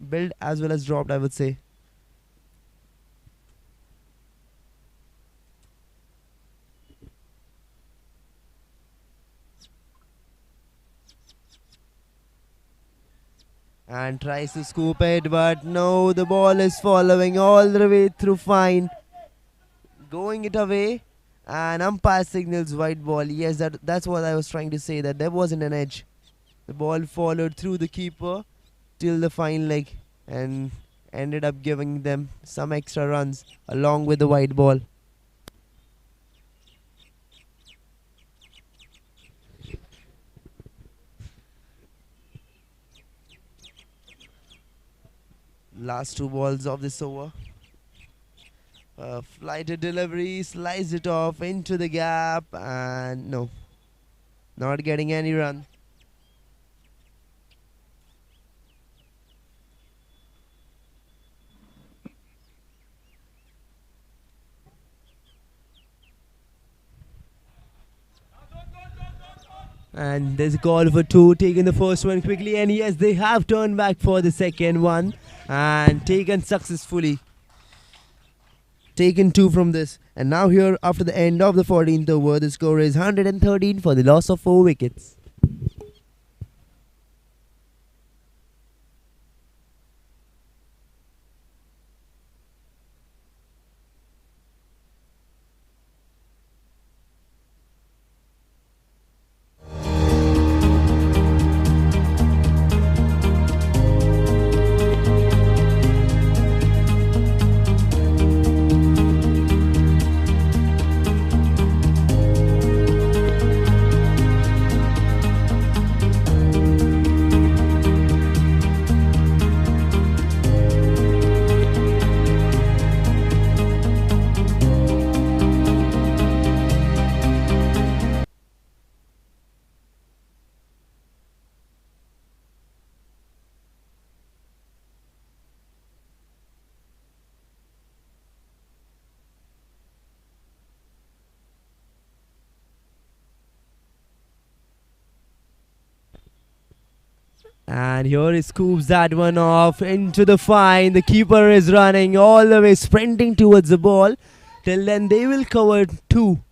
B: Built as well as dropped, I would say. And tries to scoop it, but no, the ball is following all the way through fine. Going it away, and umpire signals white ball. Yes, that's what I was trying to say, that there wasn't an edge. The ball followed through the keeper till the fine leg and ended up giving them some extra runs along with the white ball. Last 2 balls of this over. Flighted delivery, sliced it off into the gap, and no, not getting any run. And there's a call for 2, taking the first one quickly, and yes, they have turned back for the second one and taken successfully. Taken 2 from this, and now here after the end of the 14th over, the score is 113 for the loss of 4 wickets. And here he scoops that one off into the fine. The keeper is running all the way, sprinting towards the ball. Till then, they will cover two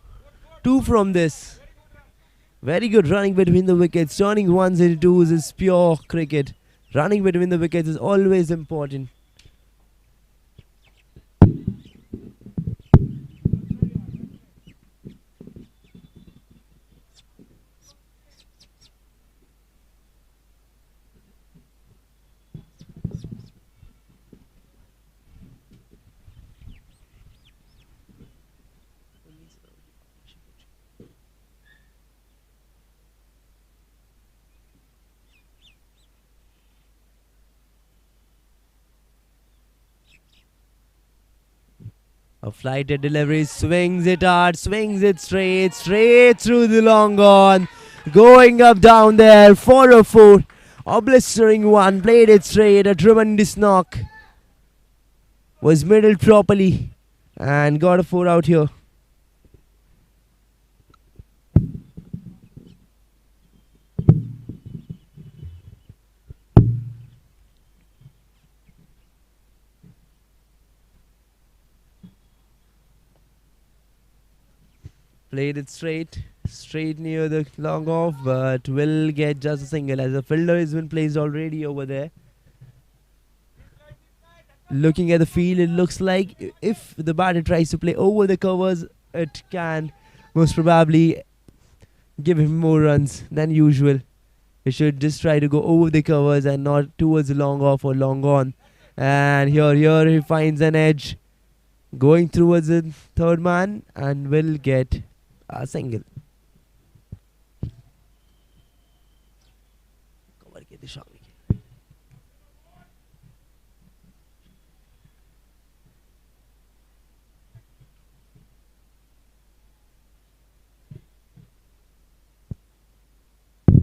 B: from this. Very good running between the wickets. Turning ones into twos is pure cricket. Running between the wickets is always important. A flighted delivery, swings it hard, swings it straight through the long on. Going up down there for a 4. A blistering one, played it straight, a tremendous knock. Was middled properly and got a 4 out here. Played it straight near the long off, but will get just a single as a fielder has been placed already over there. Looking at the field, it looks like if the batter tries to play over the covers, it can most probably give him more runs than usual. He should just try to go over the covers and not towards the long off or long on. And here he finds an edge, going towards the third man and will get a single.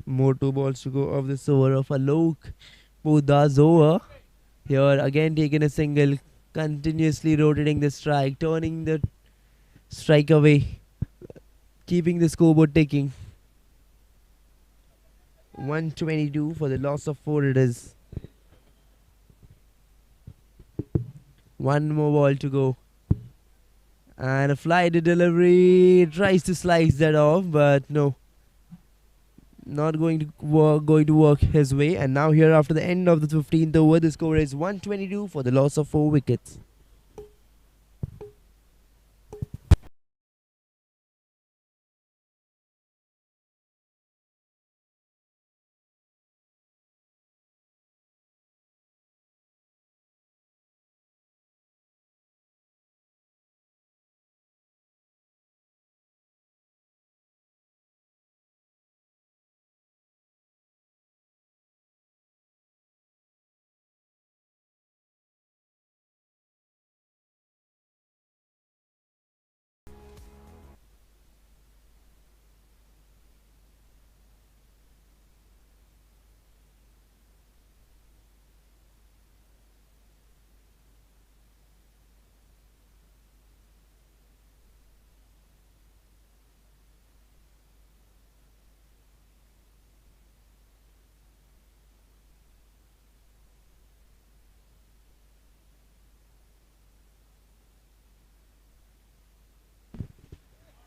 B: More 2 balls to go of this over of Alok Buddha's over. Here again taking a single, continuously rotating the strike, turning the strike away, keeping the scoreboard ticking. 122 for the loss of 4 it is. 1 more ball to go. And a flighted delivery, tries to slice that off, but no. Not going to work his way. And now here after the end of the 15th over, the score is 122 for the loss of 4 wickets.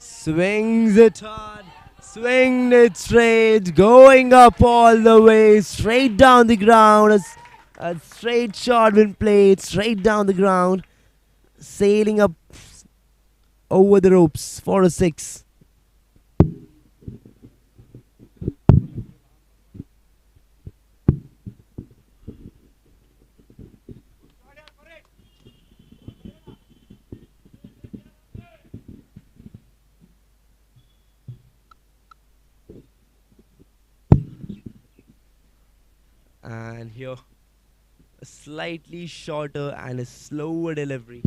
B: Swings it hard, swinged it straight, going up all the way, straight down the ground. A straight shot been played, straight down the ground, sailing up over the ropes for a 6. And here a slightly shorter and a slower delivery.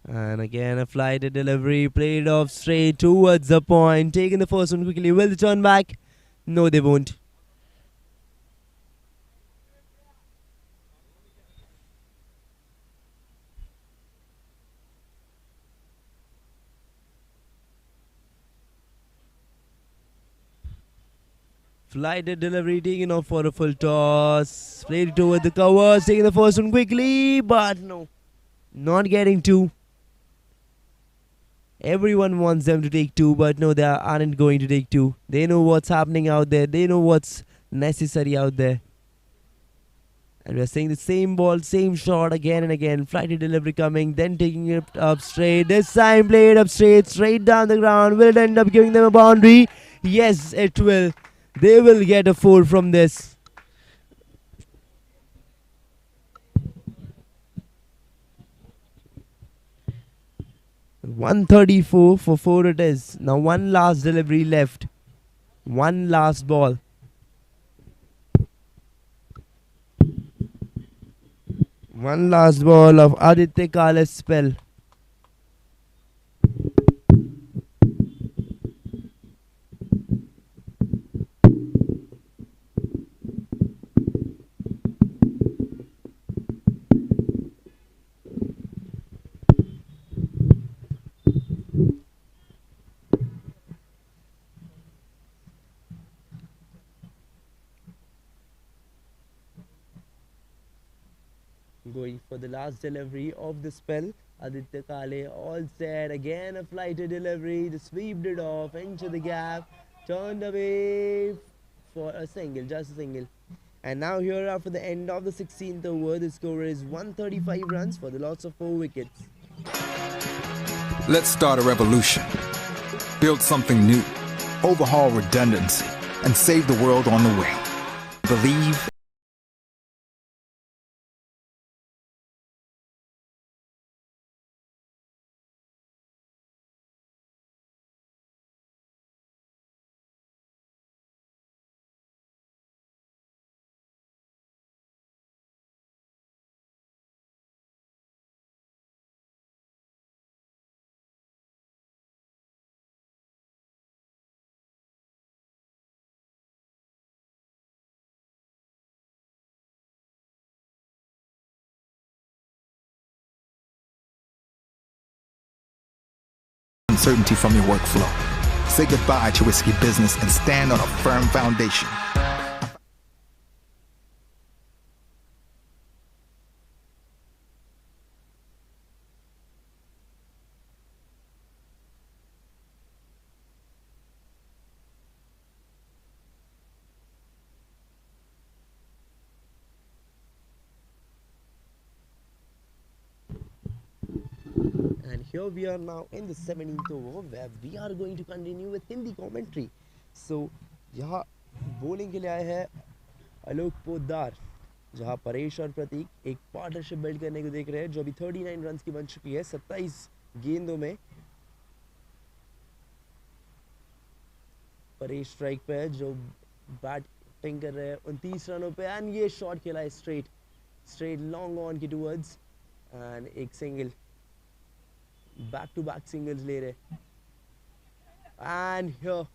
B: And again a flighted delivery, played off straight towards the point, taking the first one quickly. Will they turn back? No, they won't. Flighted delivery taking off for a full toss. Played it over the covers, taking the first one quickly, but no, not getting two. Everyone wants them to take two, but no, they aren't going to take two. They know what's happening out there. They know what's necessary out there. And we're seeing the same ball, same shot again and again. Flighted delivery coming, then taking it up straight. This time played up straight down the ground. Will it end up giving them a boundary? Yes, it will. They will get a 4 from this. .134 for 4 it is. Now one last delivery left. One last ball. One last ball of Aditya Kale's spell. Going for the last delivery of the spell. Aditya Kale all set. Again a flighted delivery. Just sweeped it off into the gap. Turned away for a single. Just a single. And now here after the end of the 16th over, the score is 135 runs for the loss of 4 wickets.
C: Let's start a revolution. Build something new. Overhaul redundancy. And save the world on the way. Believe uncertainty from your workflow. Say goodbye to risky business and stand on a firm foundation.
B: And here we are now in the 17th over where we are going to continue with Hindi commentary. So यहाँ bowling के लिए आए हैं आलोक पोद्दार, जहाँ परेश और प्रतीक एक partnership build करने को देख रहे हैं, जो अभी 39 रन्स की बन चुकी है 27 गेंदों में. परेश स्ट्राइक पे है जो बैटिंग कर रहे हैं 29 रनों पे. एंड ये शॉट खेला है स्ट्रेट लॉन्ग ऑन की टूवर्ड्स एंड एक single. Back to back singles ले रहे. एंड हियर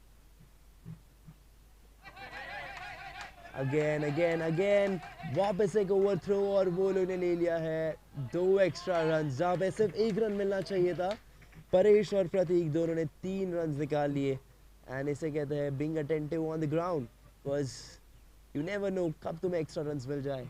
B: अगेन वापस एक ओवर थ्रो और वो लोग ने ले लिया है 2 एक्स्ट्रा रन, जहाँ पे सिर्फ 1 रन मिलना चाहिए था. परेश और प्रतीक दोनों ने 3 रन निकाल लिए. एंड इसे कहते हैं being attentive on the ground, because you never know कब तुम्हें एक्स्ट्रा रन मिल जाए.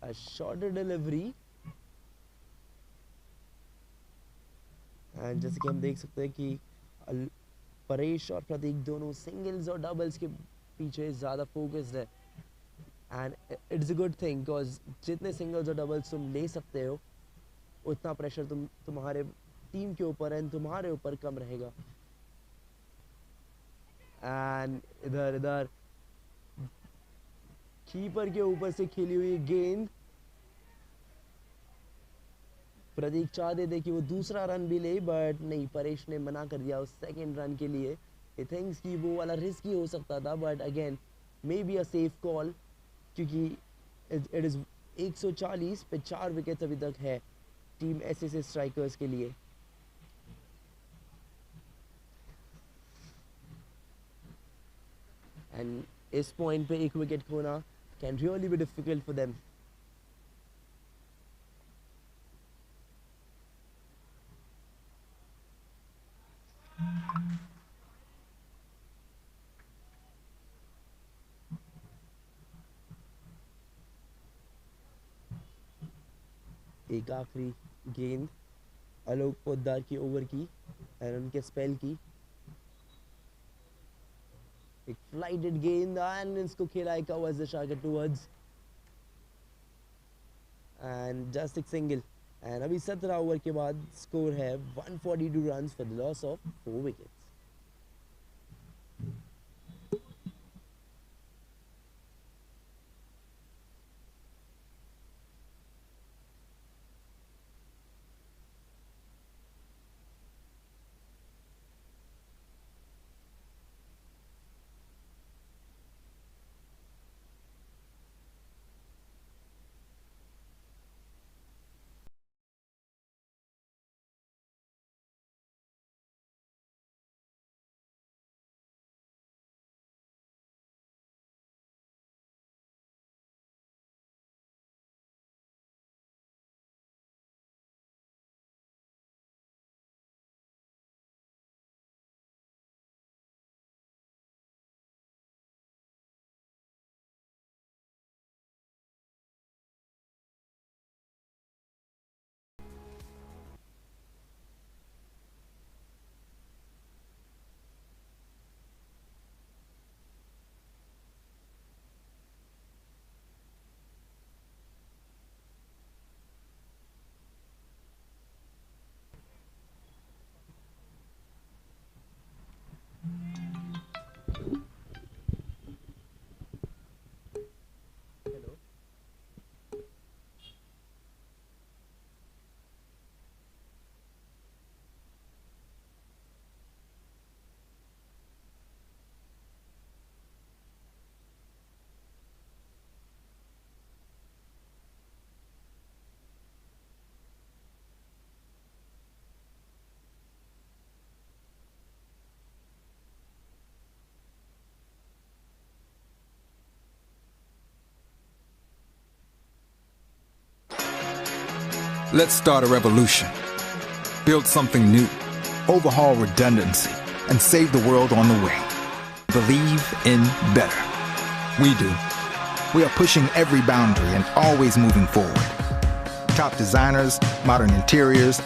B: A shorter delivery. एंड जैसे कि हम देख सकते हैं कि परेश और प्रतीक दोनों सिंगल्स और डबल्स के पीछे ज़्यादा फोकस्ड है. And it's a good thing, because जितने सिंगल्स और डबल्स तुम ले सकते हो उतना प्रेशर तुम्हारे टीम के ऊपर एंड तुम्हारे ऊपर कम रहेगा. एंड इधर कीपर के ऊपर से खेली हुई गेंद. प्रतीक चाहते थे कि वो दूसरा रन भी ले, बट नहीं, परेश ने मना कर दिया उस सेकंड रन के लिए. ही थिंक्स कि वो वाला रिस्की हो सकता था, but again may be a safe call, क्योंकि इट इज़ 140 पे 4 विकेट्स अभी तक है टीम एसएसए स्ट्राइकर्स के लिए। एंड इस पॉइंट पे एक विकेट खोना can really be difficult for them. एक आखिरी गेंद आलोक पोद्दार की ओवर की और उनके स्पेल की, एक फ्लाइटेड गेंद एंड इसको खेला एक आवाज टारगेट टुवर्ड्स एंड जस्ट एक सिंगल। एंड अभी 17 ओवर के बाद स्कोर है 142 runs for the loss of 4 wickets.
C: Let's start a revolution. Build something new. Overhaul redundancy and save the world on the way. Believe in better. We do. We are pushing every boundary and always moving forward. Top designers, modern interiors,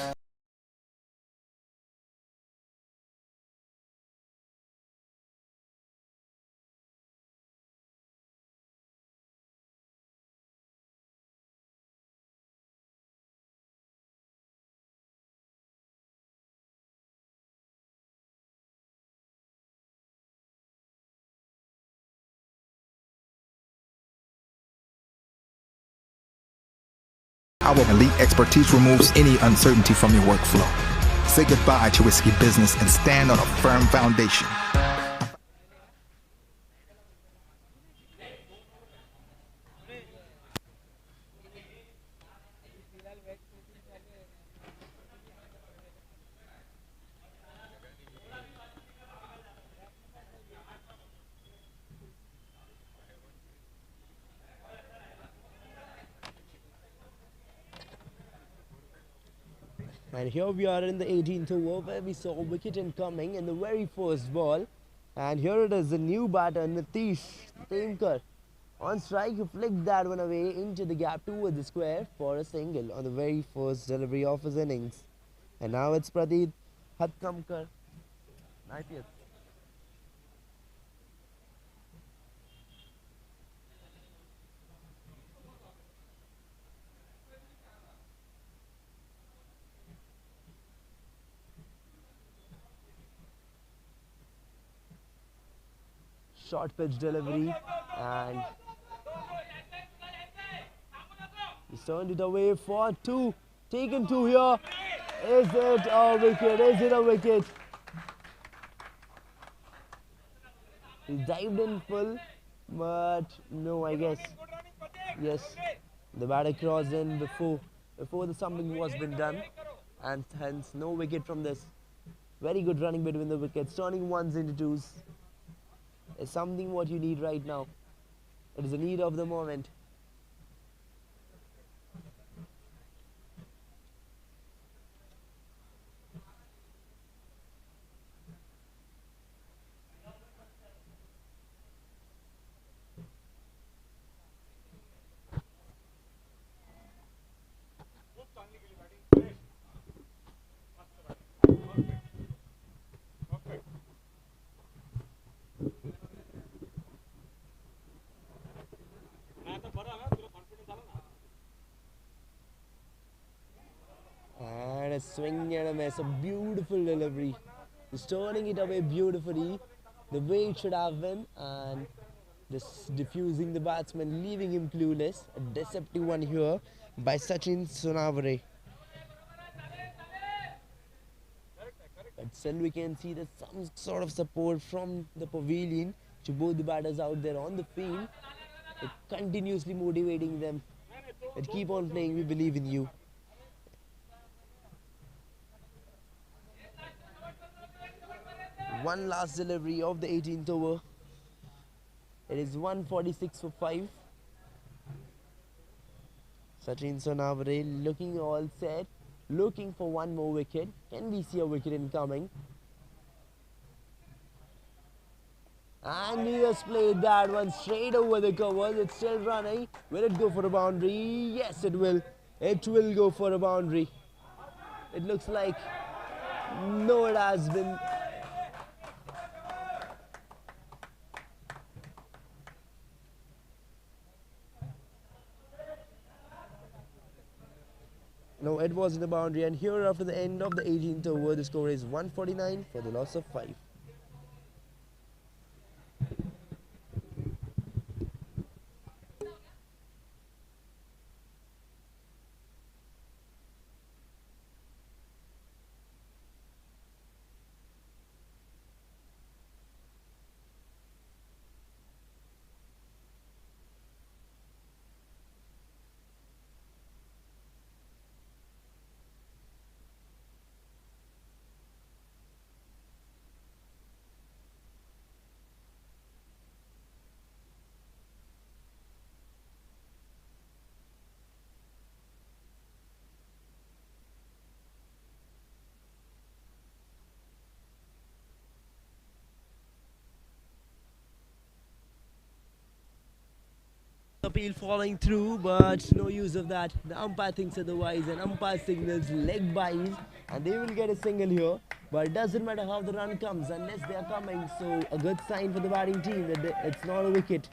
C: our elite expertise removes any uncertainty from your workflow. Say goodbye to risky business and stand on a firm foundation.
B: And here we are in the 18th over where we saw a wicket incoming in the very first ball. And here it is, the new batter Satish on strike. He flicked that one away into the gap towards the square for a single on the very first delivery of his innings. And now it's Pradeep Hatkamkar. 90th. Short pitch delivery and he's turned it away for 2. Taken 2 here. Is it a wicket? Is it a wicket? He dived in full, but no, I guess. Yes, The batter crossed in before the something was been done, and hence no wicket from this. Very good running between the wickets, turning ones into twos is something what you need right now. It is a need of the moment. And a swing and a miss, a beautiful delivery. He's turning it away beautifully, the way it should have been, and just diffusing the batsman, leaving him clueless. A deceptive one here by Sachin Sonavare. But still we can see that some sort of support from the pavilion to both the batters out there on the field. It continuously motivating them. But keep on playing, we believe in you. One last delivery of the 18th over. It is 146 for 5. Sachin Sonavare looking all set, looking for one more wicket. Can we see a wicket incoming? And he has played that one straight over the covers. It's still running. Will it go for a boundary? Yes, it will. It will go for a boundary. It looks like no, it has been. No, it wasn't a boundary. And here after the end of the 18th over, the score is 149 for the loss of 5. Appeal falling through, but no use of that. The umpire thinks otherwise, and umpire signals leg byes, and they will get a single here. But it doesn't matter how the run comes unless they are coming. So a good sign for the batting team that it's not a wicket.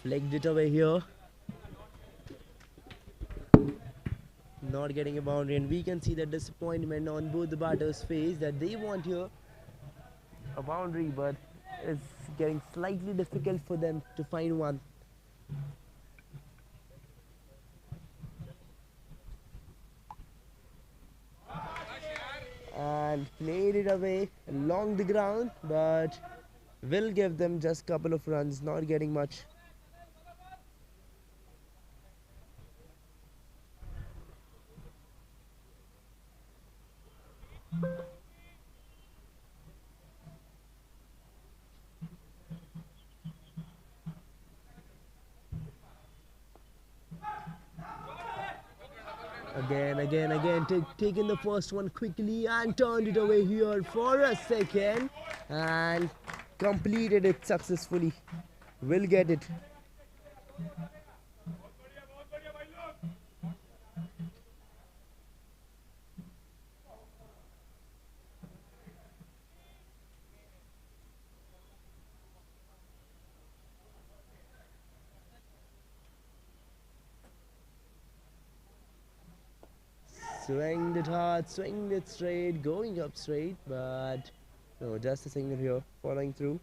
B: Flicked it away here. Not getting a boundary, and we can see the disappointment on both the batters' face that they want here a boundary, but it's getting slightly difficult for them to find one. And played it away along the ground, but will give them just a couple of runs, not getting much. Again, taking the first one quickly and turned it away here for a second and completed it successfully. Will get it. swinged it hard, swinged it straight, going up straight, but no, just a single here, following through.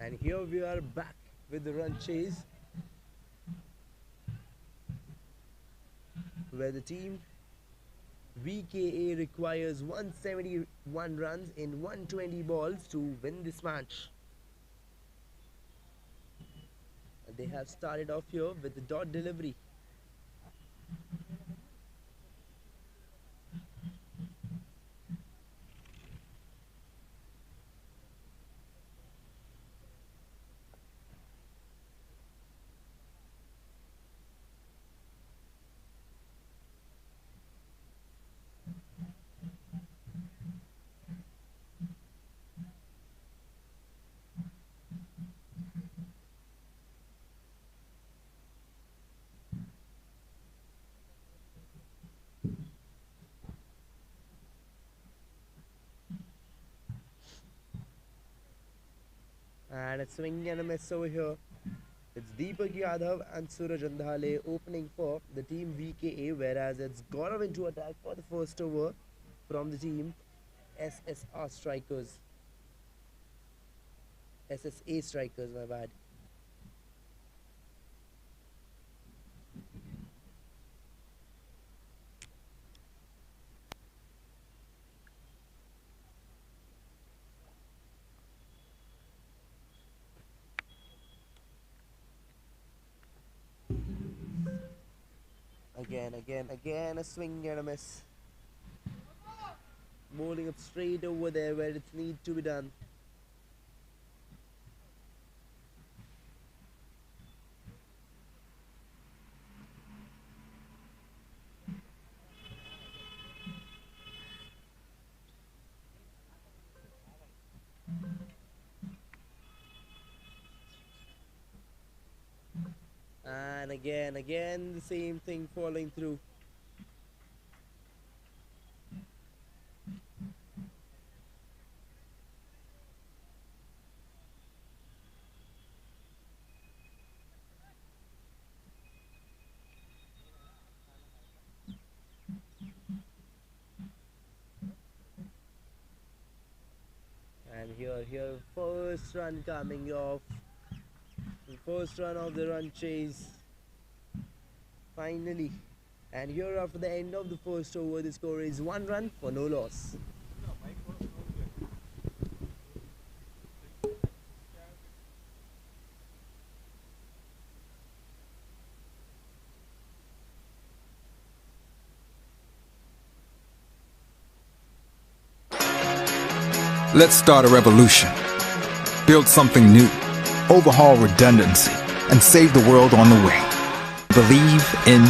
B: And here we are back with the run chase, where the team VKA requires 171 runs in 120 balls to win this match. And they have started off here with the dot delivery. And a swing and a miss over here. It's Deepak Yadav and Suraj Andhale opening for the team VKA, whereas it's Gaurav into attack for the first over from the team SSR strikers. SSA strikers, my bad. Again, a swing and a miss. Bowling up straight over there where it needs to be done. And again, the same thing falling through. And here, first run coming off. The first run of the run chase. Finally. And here after the end of the first over, the score is 1 run for no loss.
C: Let's start a revolution. Build something new. Overhaul redundancy and save the world on the way. Believe in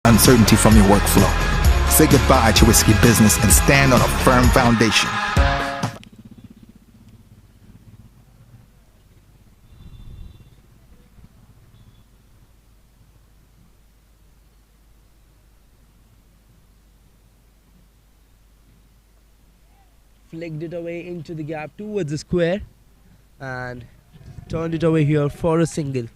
C: uncertainty from your workflow. Say goodbye to risky business and stand on a firm foundation.
B: Flicked it away into the gap towards the square and turned it away here for a single.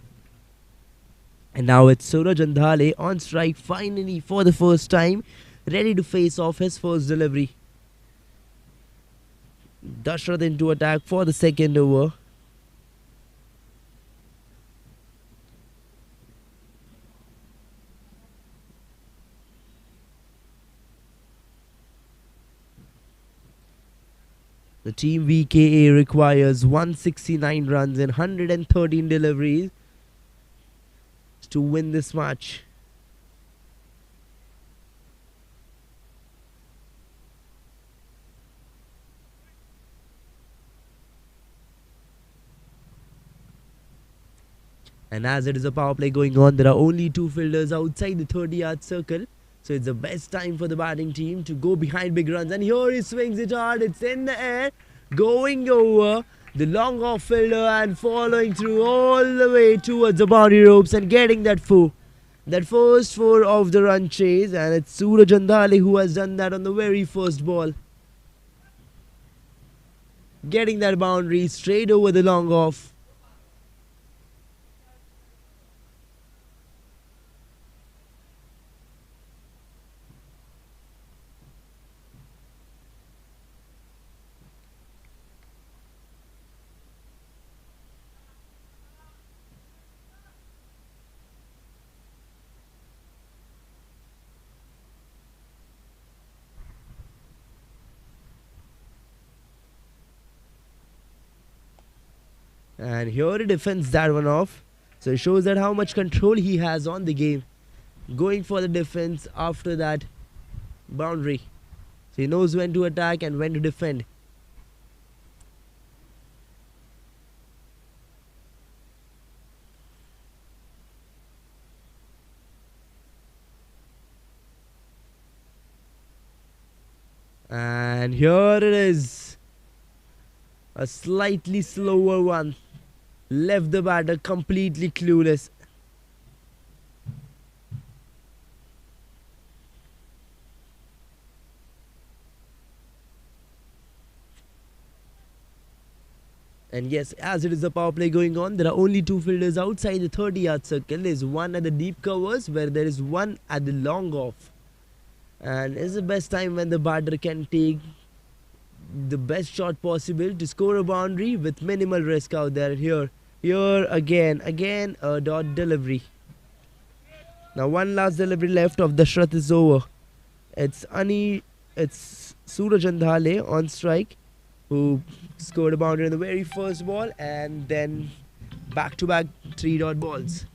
B: And now it's Suraj Andhale on strike finally for the first time, ready to face off his first delivery. Dashrath into attack for the second over. The team VKA requires 169 runs and 113 deliveries to win this match. And as it is a power play going on, there are only 2 fielders outside the 30-yard circle. So it's the best time for the batting team to go behind big runs. And here he swings it hard. It's in the air, going over the long off fielder and following through all the way towards the boundary ropes and getting that four. That first four of the run chase, and it's Suraj Andhale who has done that on the very first ball. Getting that boundary straight over the long off. And here he defends that one off. So it shows that how much control he has on the game. Going for the defense after that boundary. So he knows when to attack and when to defend. And here it is. A slightly slower one. Left the batter completely clueless. And yes, as it is a power play going on, there are only two fielders outside the 30-yard circle. There's one at the deep covers where there is one at the long off. And it's the best time when the batter can take the best shot possible to score a boundary with minimal risk out there. Here again a dot delivery. Now one last delivery left of the shot is over. It's Suraj Andhale on strike, who scored a boundary in the very first ball, and then back-to-back 3-dot balls.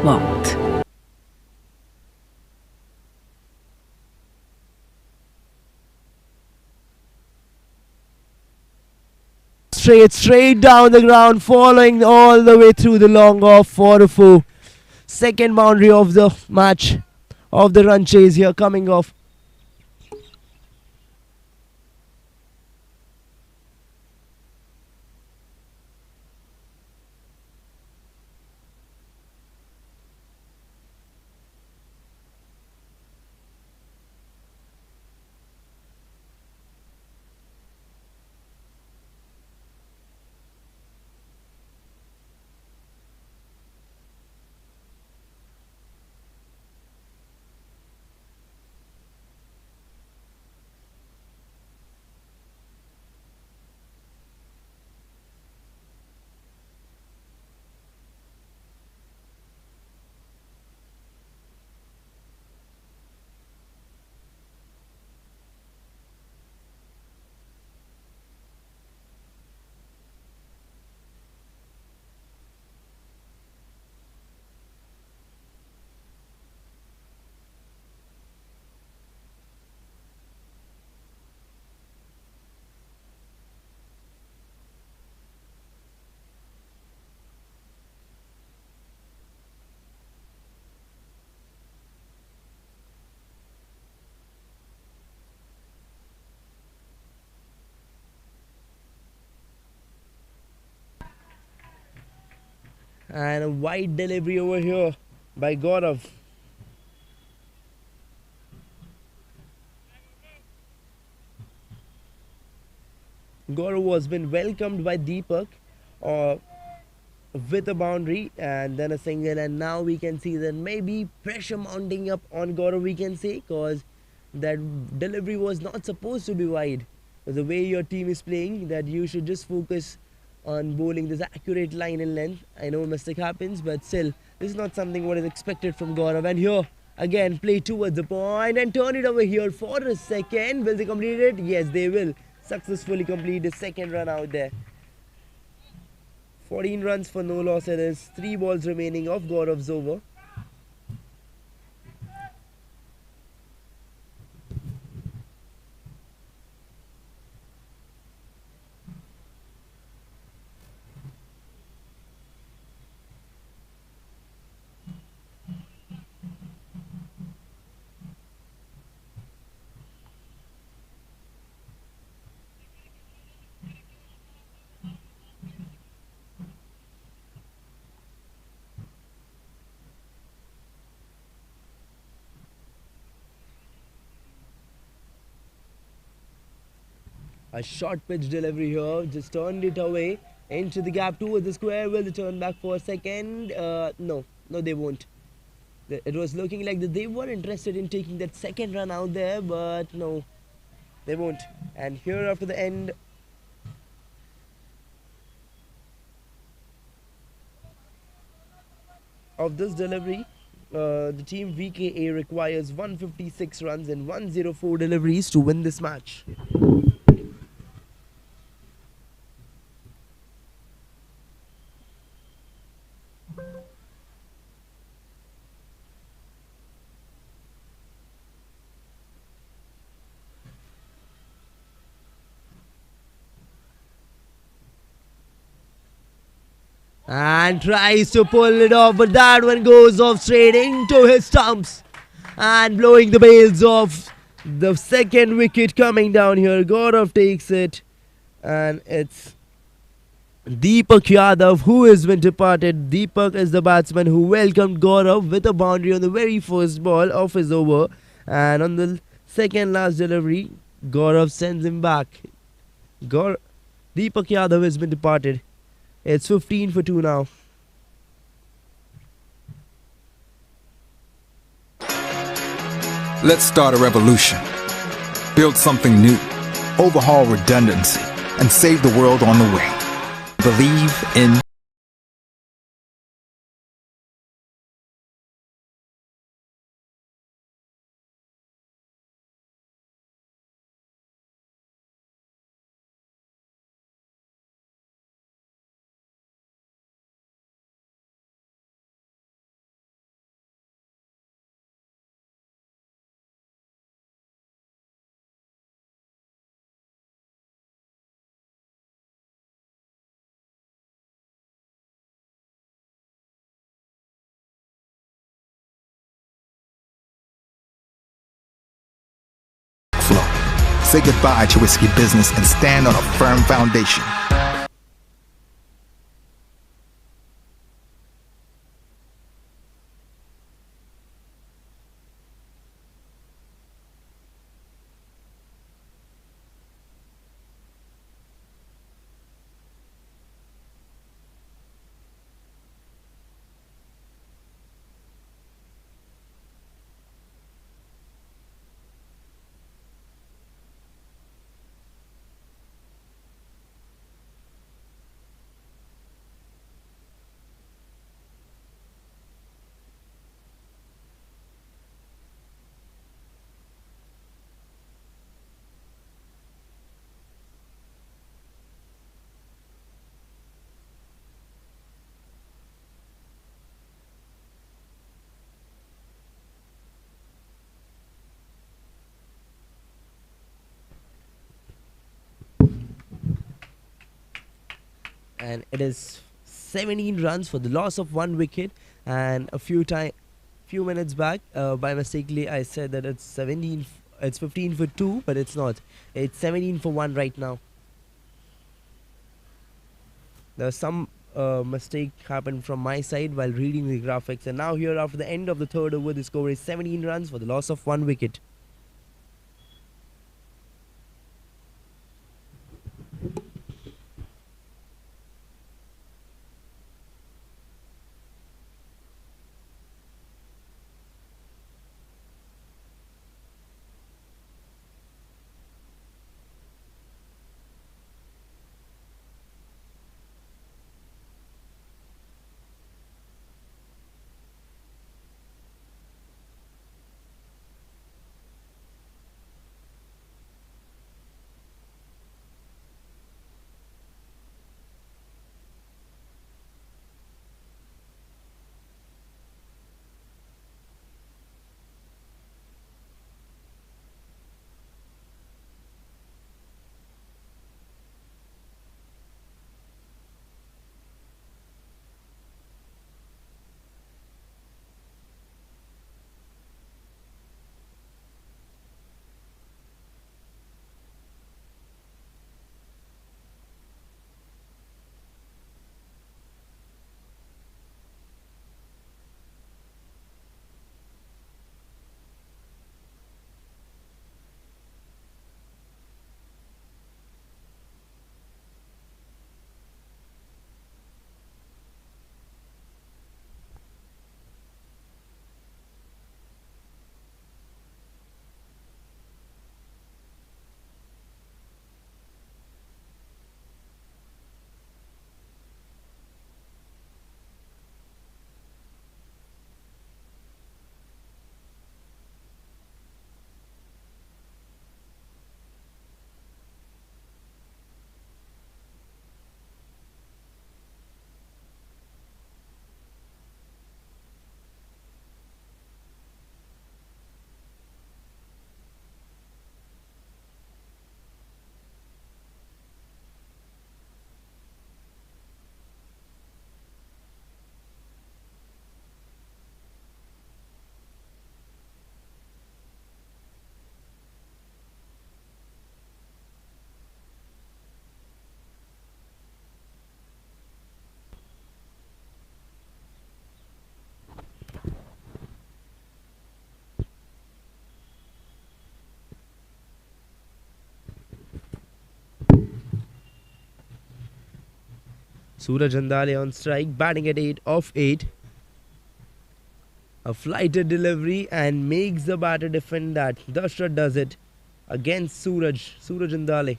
A: What?
B: Straight down the ground, following all the way through the long off for a four. Second boundary of the match, of the run chase here coming off. And a wide delivery over here by Gaurav. Gaurav has been welcomed by Deepak uh, with a boundary and then a single, and now we can see that maybe pressure mounting up on Gaurav, we can say, because that delivery was not supposed to be wide. The way your team is playing, that you should just focus on bowling this accurate line and length. I know mistake happens, but still, this is not something what is expected from Gaurav. And here, again, play towards the point and turn it over here for a second. Will they complete it? Yes, they will successfully complete the second run out there. 14 runs for no loss. It is 3 balls remaining of Gaurav's over. A short pitch delivery here, just turned it away into the gap towards the square. Will they turn back for a second? No, they won't. It was looking like that they were interested in taking that second run out there, but no, they won't. And here after the end of this delivery, the team VKA requires 156 runs and 104 deliveries to win this match. And tries to pull it off, but that one goes off straight into his stumps and blowing the bails off. The second wicket coming down here. Gaurav takes it, and it's Deepak Yadav who has been departed. Deepak is the batsman who welcomed Gaurav with a boundary on the very first ball of his over, and on the second last delivery, Gaurav sends him back. Deepak Yadav has been departed. It's 15 for 2 now.
C: Let's start a revolution. Build something new. Overhaul redundancy and save the world on the way. Believe in flow. Say goodbye to risky business and stand on a firm foundation.
B: And it is 17 runs for the loss of 1 wicket. And a few minutes back, by mistakenly, I said that it's 17. It's 15 for 2, but it's not. It's 17 for 1 right now. There was some mistake happened from my side while reading the graphics. And now here after the end of the third over, the score is 17 runs for the loss of 1 wicket. Suraj Andale on strike, batting at 8 off 8. A flighted delivery and makes the batter defend that. Dashrath does it against Suraj Andale.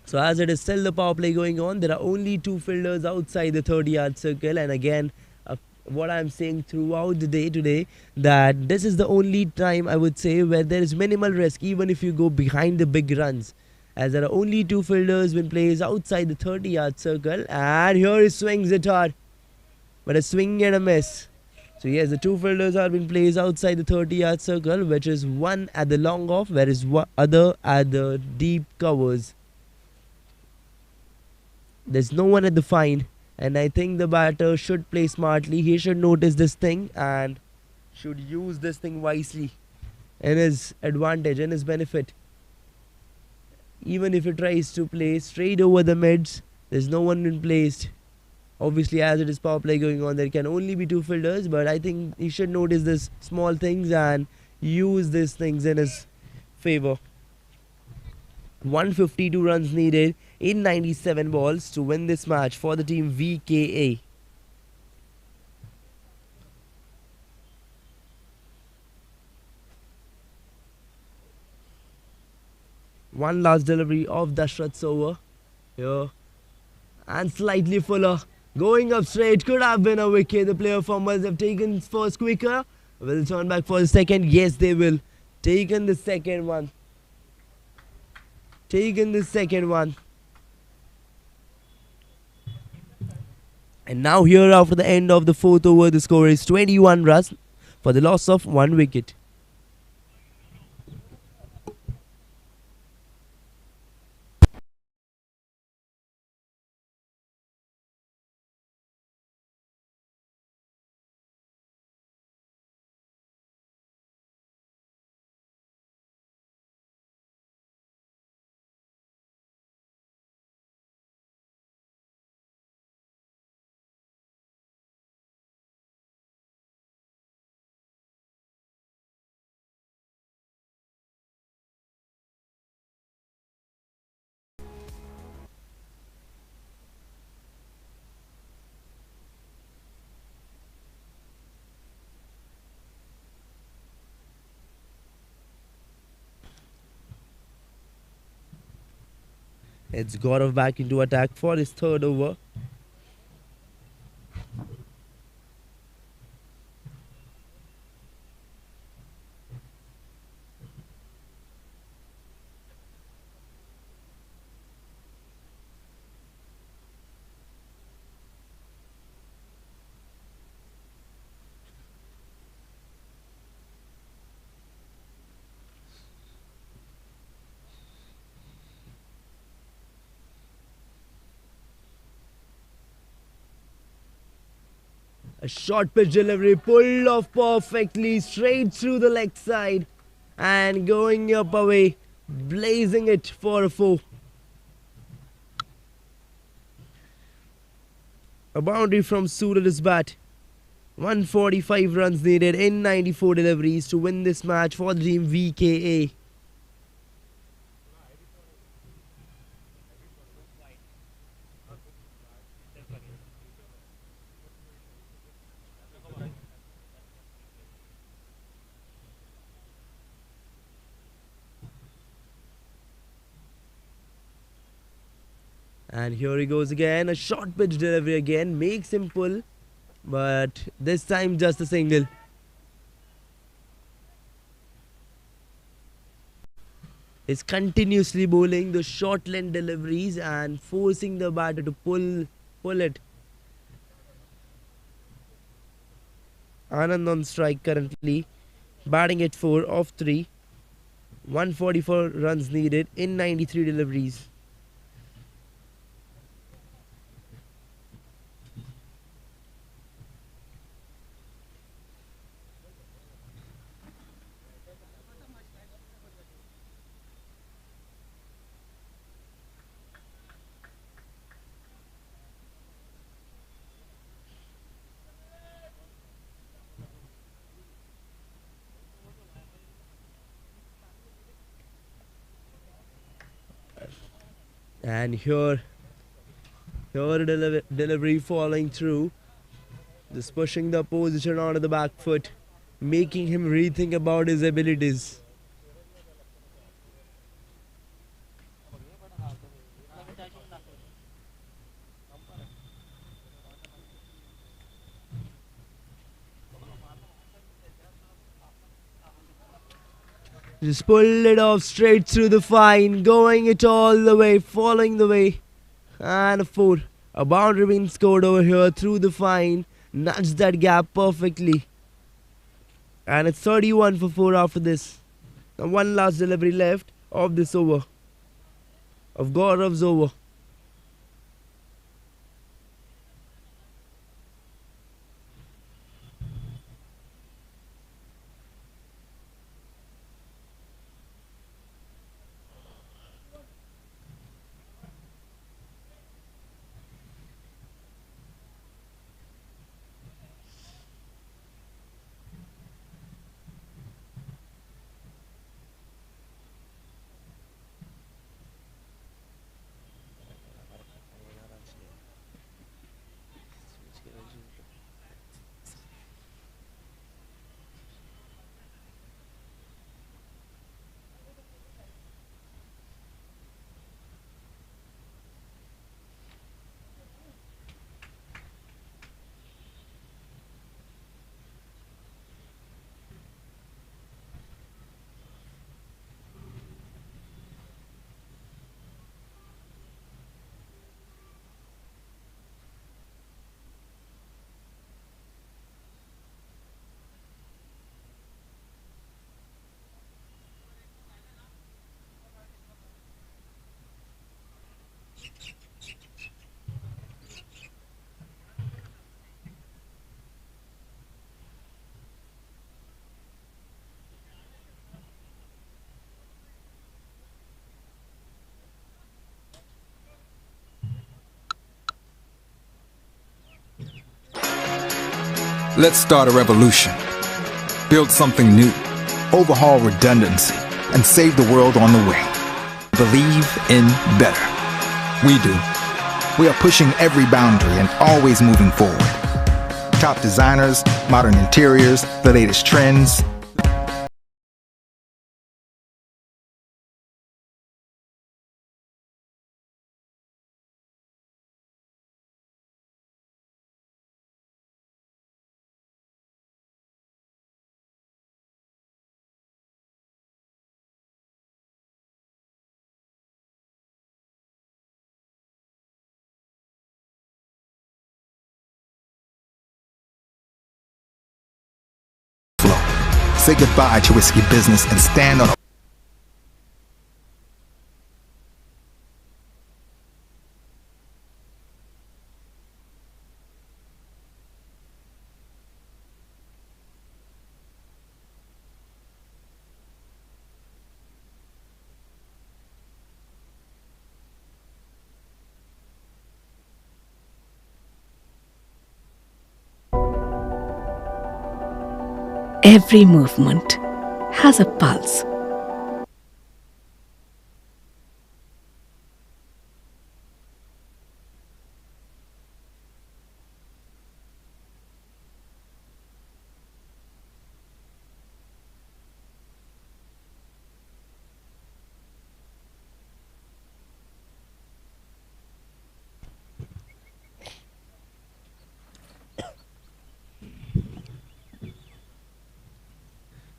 B: So as it is still the power play going on, there are only 2 fielders outside the 30-yard circle. And again, what I'm saying throughout the day today, that this is the only time I would say where there is minimal risk even if you go behind the big runs, as there are only 2 fielders when plays outside the 30-yard circle. And here he swings it hard, but a swing and a miss. So yes, the 2 fielders are being placed outside the 30-yard circle, which is one at the long off, whereas other at the deep covers. There's no one at the fine, and I think the batter should play smartly. He should notice this thing and should use this thing wisely in his advantage, in his benefit. Even if he tries to play straight over the mids, there's no one in place. Obviously, as it is power play going on, there can only be 2 fielders, but I think he should notice this small things and use these things in his favor. 152 runs needed in 97 balls to win this match for the team VKA. One last delivery of Dashrath's over here, and slightly fuller, going up straight, could have been a wicket. The player for must have taken first quicker, will turn back for the second. Yes, they will. Taken the second one. And now here after the end of the 4th over, the score is 21 runs for the loss of 1 wicket. It's Gaurav back into attack for his third over. A short pitch delivery pulled off perfectly straight through the leg side and going up away, blazing it for a 4. A boundary from Suraj's bat. 145 runs needed in 94 deliveries to win this match for the team VKA. And here he goes again, a short pitch delivery again, makes him pull, but this time just a single. Is continuously bowling the short length deliveries and forcing the batter to pull it. Anand on strike currently, batting at 4 off 3. 144 runs needed in 93 deliveries. And here delivery falling through, just pushing the opposition onto the back foot, making him rethink about his abilities. Just pulled it off straight through the fine, going it all the way, following the way. And a 4. A boundary being scored over here through the fine, nudged that gap perfectly. And it's 31 for 4 after this. And one last delivery left of this over, of Gaurav's over.
C: Let's start a revolution. Build something new. Overhaul redundancy and save the world on the way. Believe in better. We do. We are pushing every boundary and always moving forward. Top designers, modern interiors, the latest trends. Say goodbye to risky business and stand on
A: Every movement has a pulse.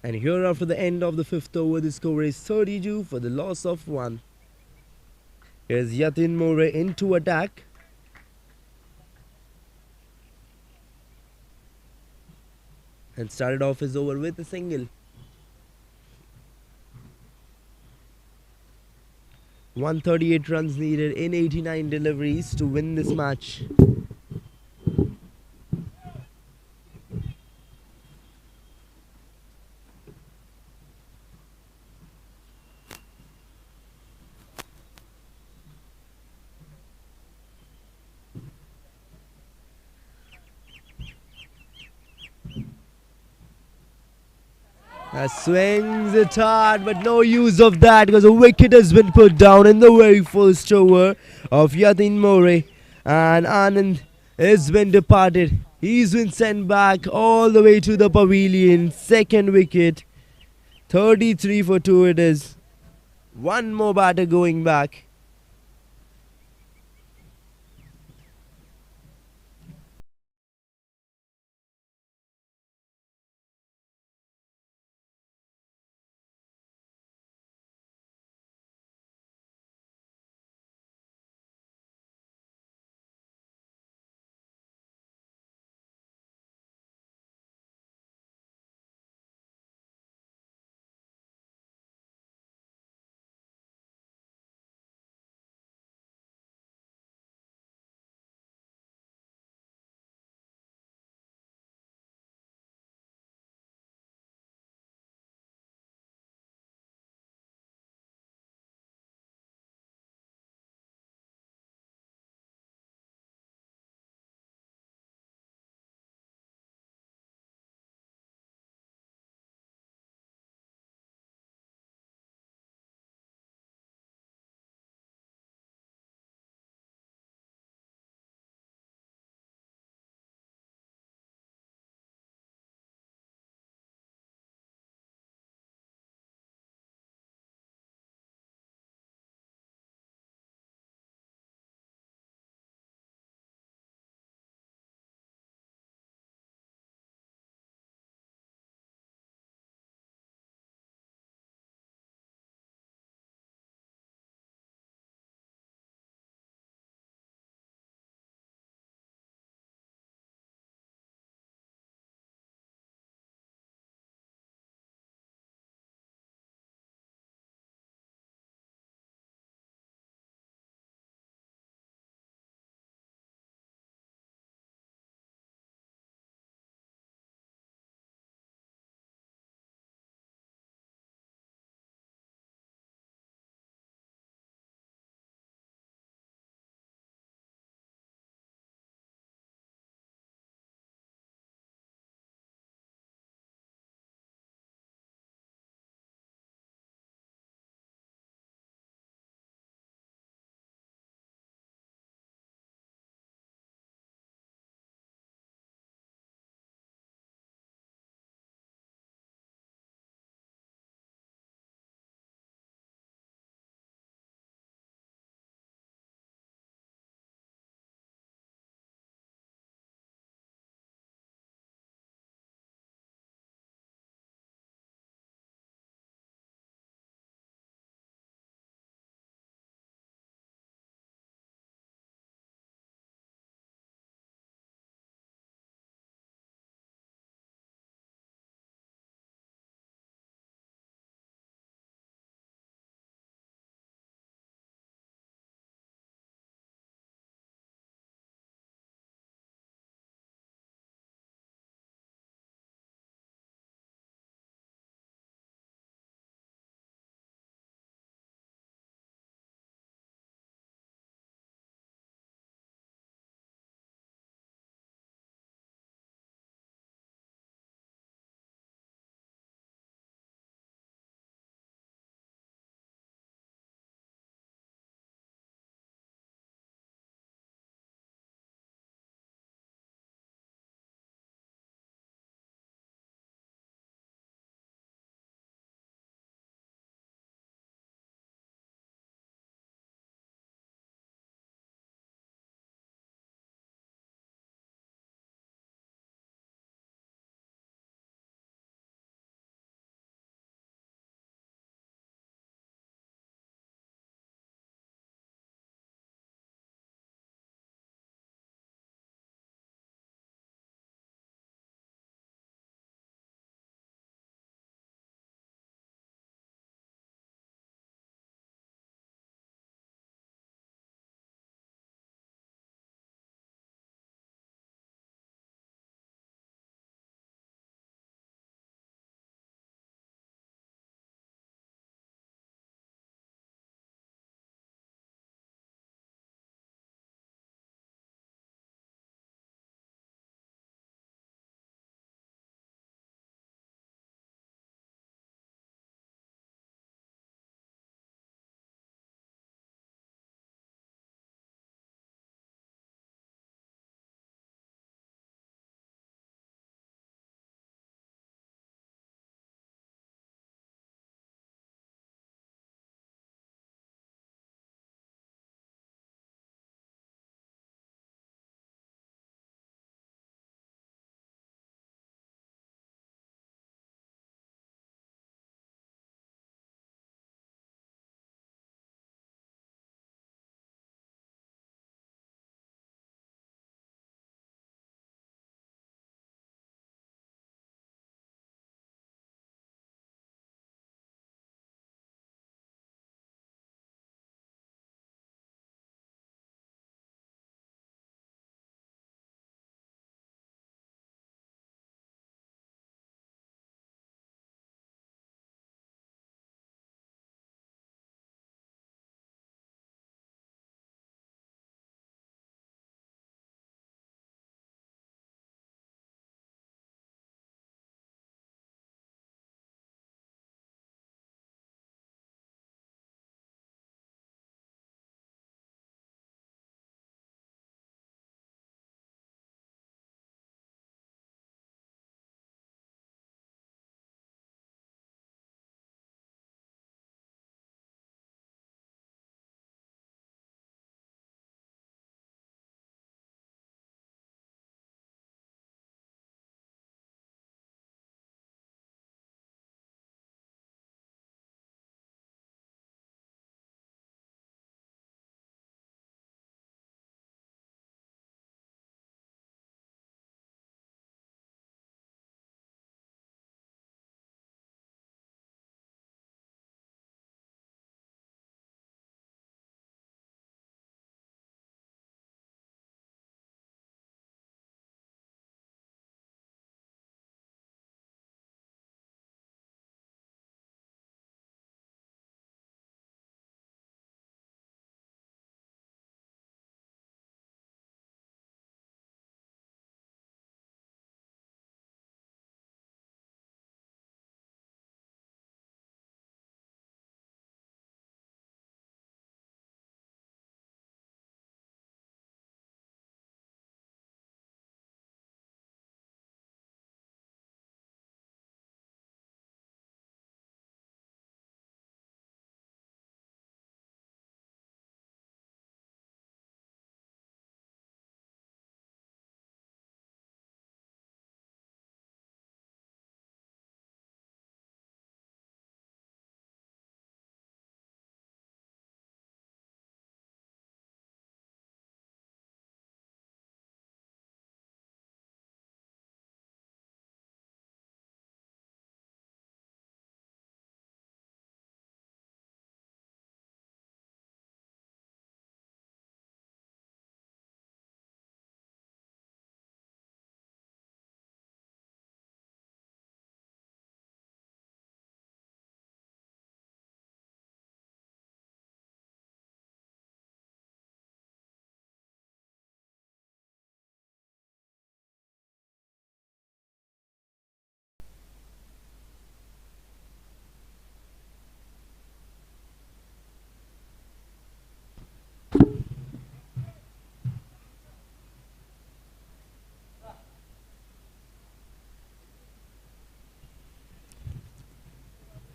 B: And here after the end of the 5th over, the score is 32 for the loss of 1. Here's Yatin More into attack. And started off his over with a single. 138 runs needed in 89 deliveries to win this match. Swings it hard, but no use of that because a wicket has been put down in the very first over of Yatin More. And Anand has been departed. He's been sent back all the way to the pavilion. Second wicket. 33 for 2 it is. One more batter going back.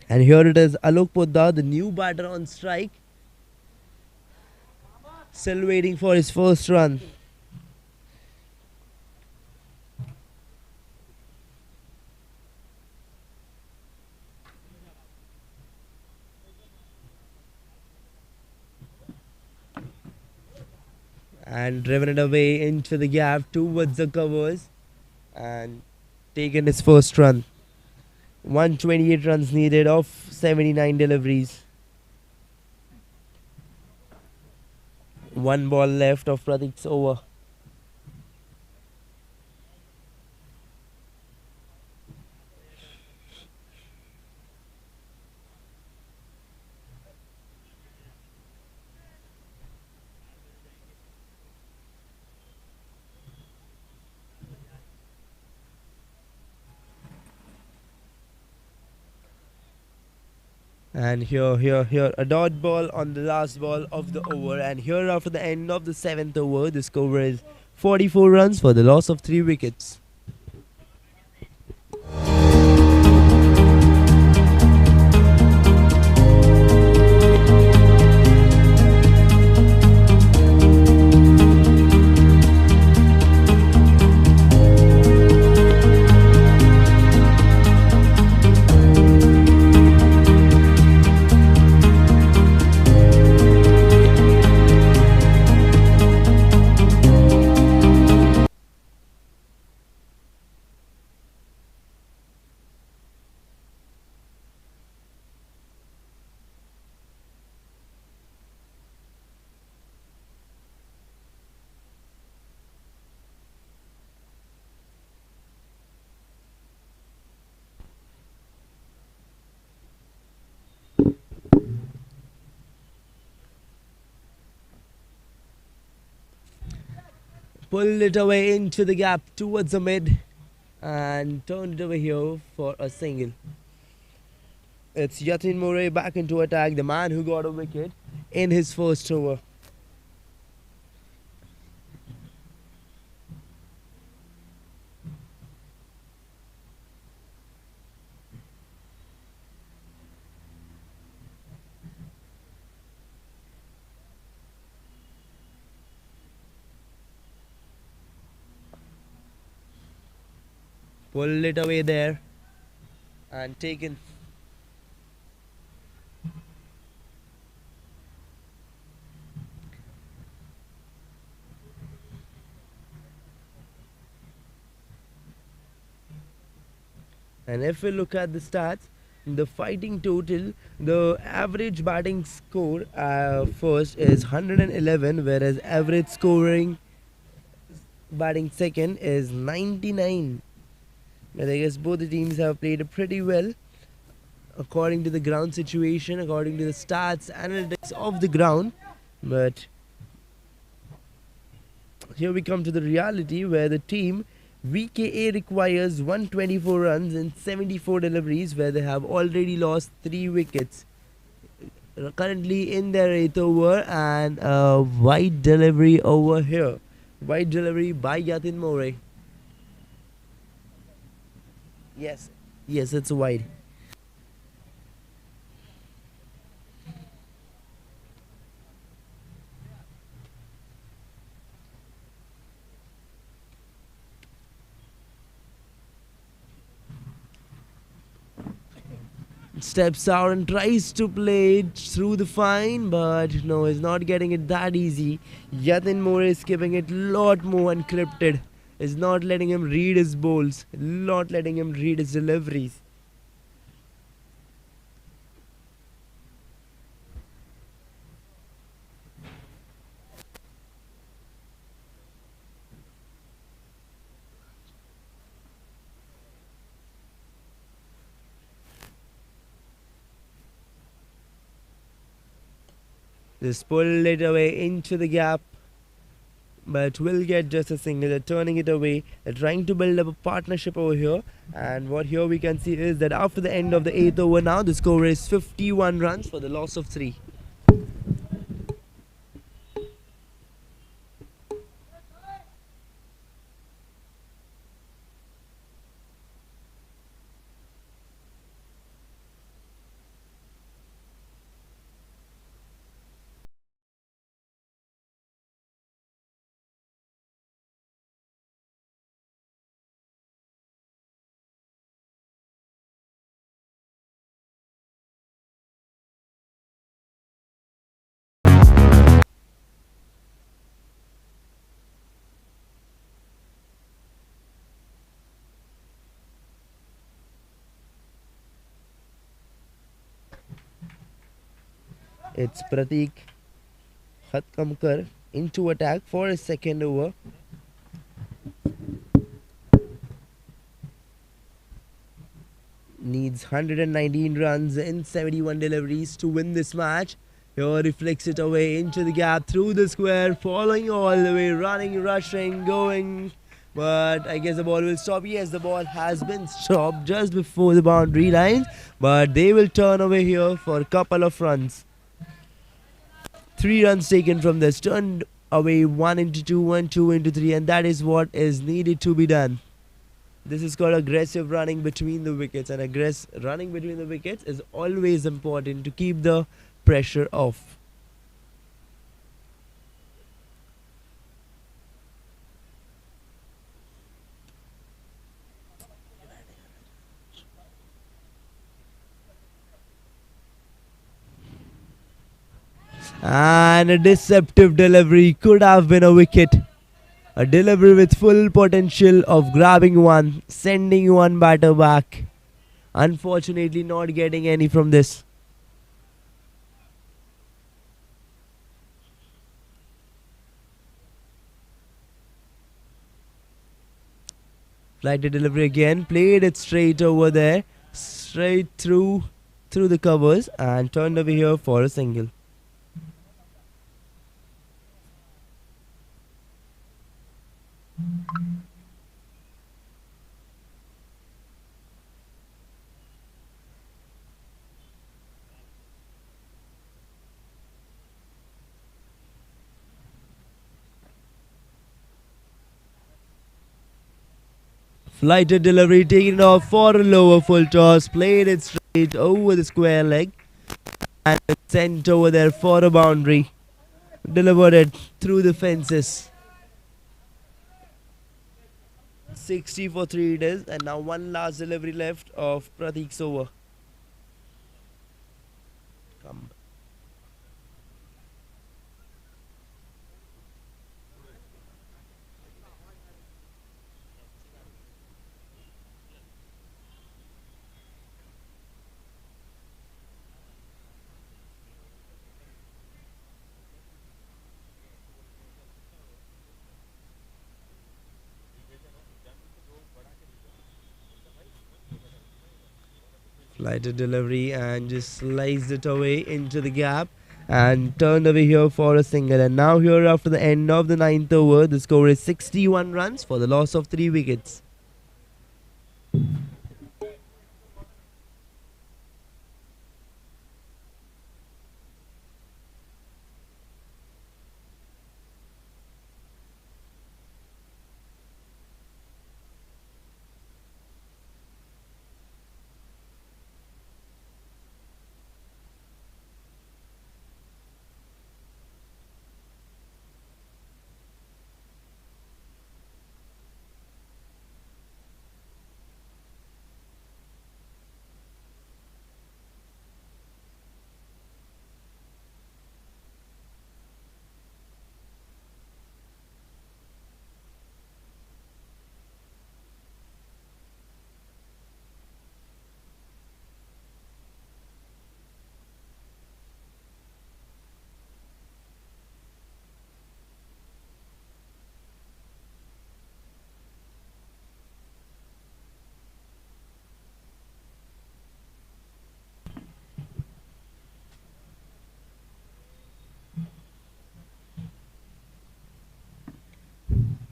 B: And here it is, Alok Poddar, the new batter on strike, still waiting for his first run. And driven it away into the gap towards the covers and taken his first run. 128 runs needed of 79 deliveries. One ball left of Pratik's over. And here, a dot ball on the last ball of the over. And here, after the end of the 7th over, the score is 44 runs for the loss of 3 wickets. Pulled it away into the gap towards the mid and turned it over here for a single. It's Yatin Murray back into attack, the man who got a wicket in his first over. Pulled it away there and taken. And if we look at the stats, the fighting total, the average batting score first is 111, whereas average scoring batting second is 99. But I guess both the teams have played pretty well according to the ground situation, according to the stats, analytics of the ground. But here we come to the reality where the team VKA requires 124 runs in 74 deliveries, where they have already lost 3 wickets. Currently in their 8th over, and a wide delivery over here. Wide delivery by Yatin Murray. Yes, it's wide. Steps out and tries to play it through the fine, but no, he's not getting it that easy. Yatin Murray is keeping it lot more encrypted. Is not letting him read his bowls, not letting him read his deliveries. Just pull it away into the gap, but will get just a single. They're turning it away. They're trying to build up a partnership over here. And what here we can see is that after the end of the 8th over now, the score is 51 runs for the loss of 3. It's Pratik Khatkamkar into attack for his second over. Needs 119 runs in 71 deliveries to win this match. Here he flicks it away into the gap through the square, following all the way, running, rushing, going. But I guess the ball will stop. Yes, the ball has been stopped just before the boundary line. But they will turn away here for a couple of runs. 3 runs taken from this. Turned away 1 into 2, 1, 2 into 3. And that is what is needed to be done. This is called aggressive running between the wickets, and running between the wickets is always important to keep the pressure off. And a deceptive delivery, could have been a wicket. A delivery with full potential of grabbing one, sending one batter back. Unfortunately, not getting any from this. Flighted delivery again, played it straight over there, straight through the covers, and turned away here for a single. Flighted delivery, taken off for a lower full toss, played it straight over the square leg, and sent over there for a boundary. Delivered it through the fences. 60 for 3 it is, and now one last delivery left of Pratik's over. Come. Flighted delivery and just sliced it away into the gap and turned away here for a single. And now here after the end of the 9th over, the score is 61 runs for the loss of 3 wickets.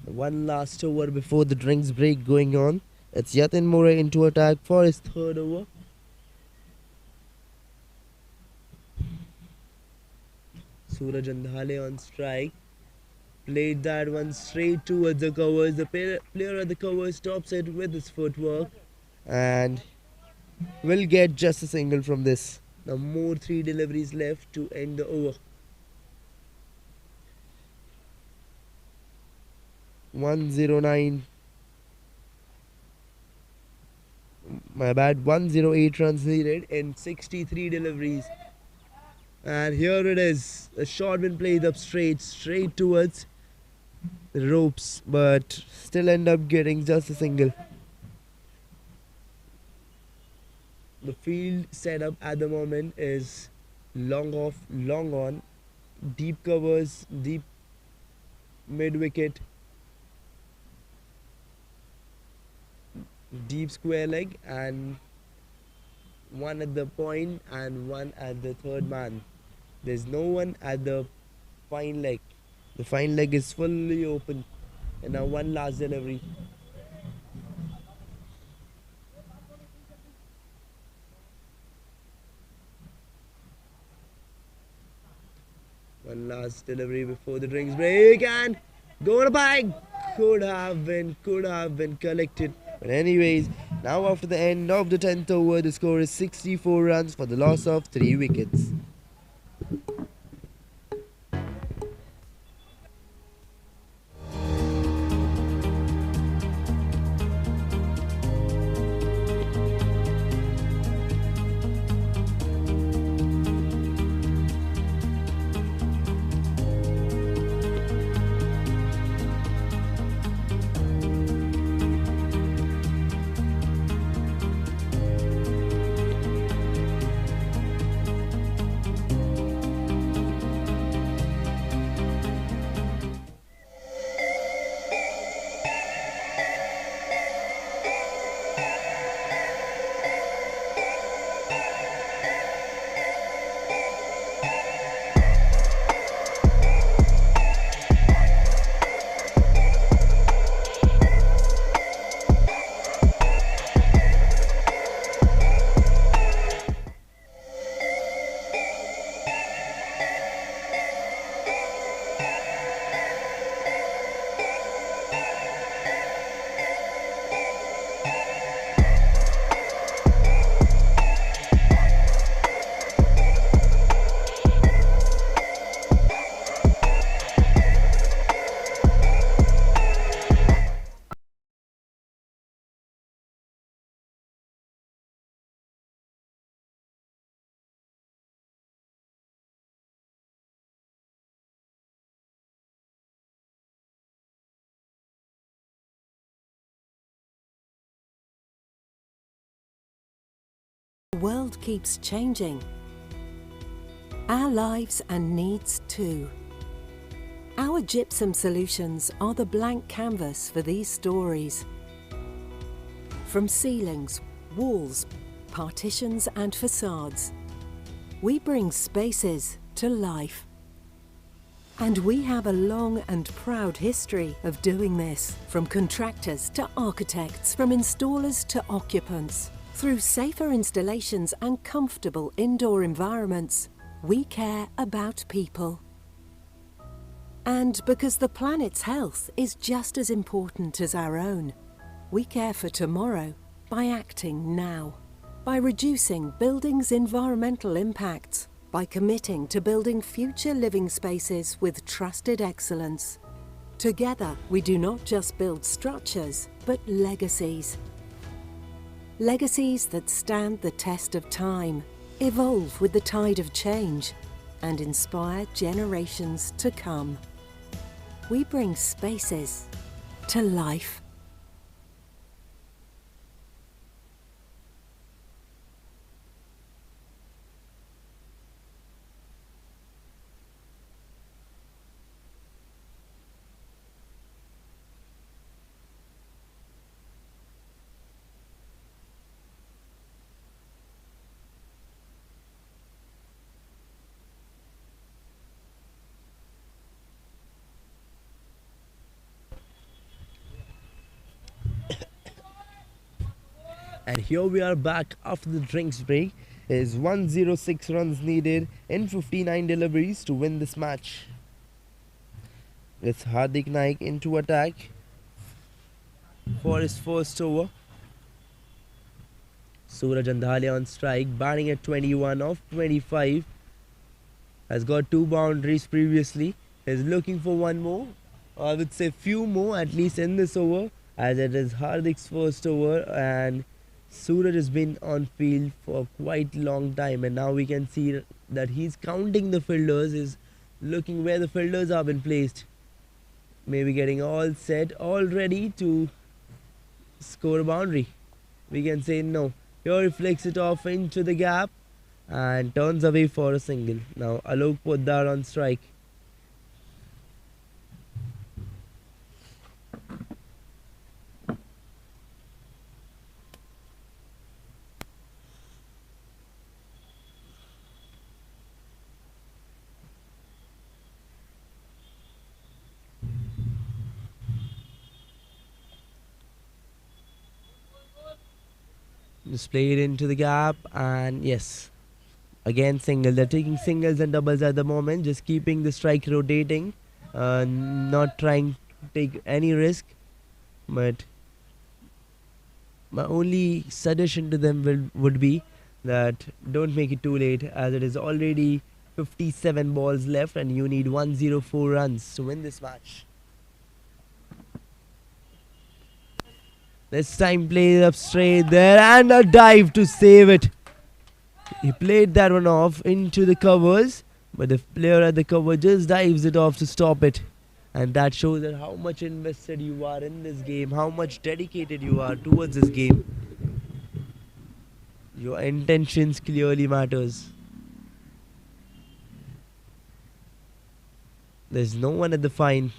B: One last over before the drinks break going on. It's Yatin Murray into attack for his 3rd over. Suraj Andhale on strike. Played that one straight towards the covers. The player at the covers stops it with his footwork and will get just a single from this. Now more 3 deliveries left to end the over. 109. My bad. 108 runs needed in 63 deliveries. And here it is. A shot been played up straight towards the ropes, but still end up getting just a single. The field setup at the moment is Long off, long on, deep covers, deep mid wicket, deep square leg, and one at the point and one at the third man. There's no one at the fine leg. The fine leg is fully open. And now one last delivery. One last delivery before the drinks break and go to bag. Could have been collected. But anyways, now after the end of the 10th over, the score is 64 runs for the loss of 3 wickets.
A: The world keeps changing. Our lives and needs too. Our gypsum solutions are the blank canvas for these stories. From ceilings, walls, partitions and facades, we bring spaces to life. And we have a long and proud history of doing this, from contractors to architects, from installers to occupants. Through safer installations and comfortable indoor environments, we care about people. And because the planet's health is just as important as our own, we care for tomorrow by acting now, by reducing buildings' environmental impacts, by committing to building future living spaces with trusted excellence. Together, we do not just build structures, but legacies. Legacies that stand the test of time, evolve with the tide of change, and inspire generations to come. We bring spaces to life.
B: And here we are back after the drinks break. It is 106 runs needed in 59 deliveries to win this match. With Hardik Naik into attack for his first over. Suraj Andhalia on strike, batting at 21 of 25. Has got 2 boundaries previously. Is looking for one more. I would say few more at least in this over, as it is Hardik's first over and Suraj has been on field for quite long time, and now we can see that he's counting the fielders, is looking where the fielders have been placed. Maybe getting all set, all ready to score a boundary. We can say no. Here he flicks it off into the gap and turns away for a single. Now Alok Poddar on strike. Just play it into the gap, and yes, again single. They're taking singles and doubles at the moment, just keeping the strike rotating, not trying to take any risk. But my only suggestion to them would be that don't make it too late, as it is already 57 balls left and you need 104 runs to win this match. This time play it up straight there and a dive to save it. He played that one off into the covers, but the player at the cover just dives it off to stop it. And that shows that how much invested you are in this game, how much dedicated you are towards this game. Your intentions clearly matters. There's no one at the fine.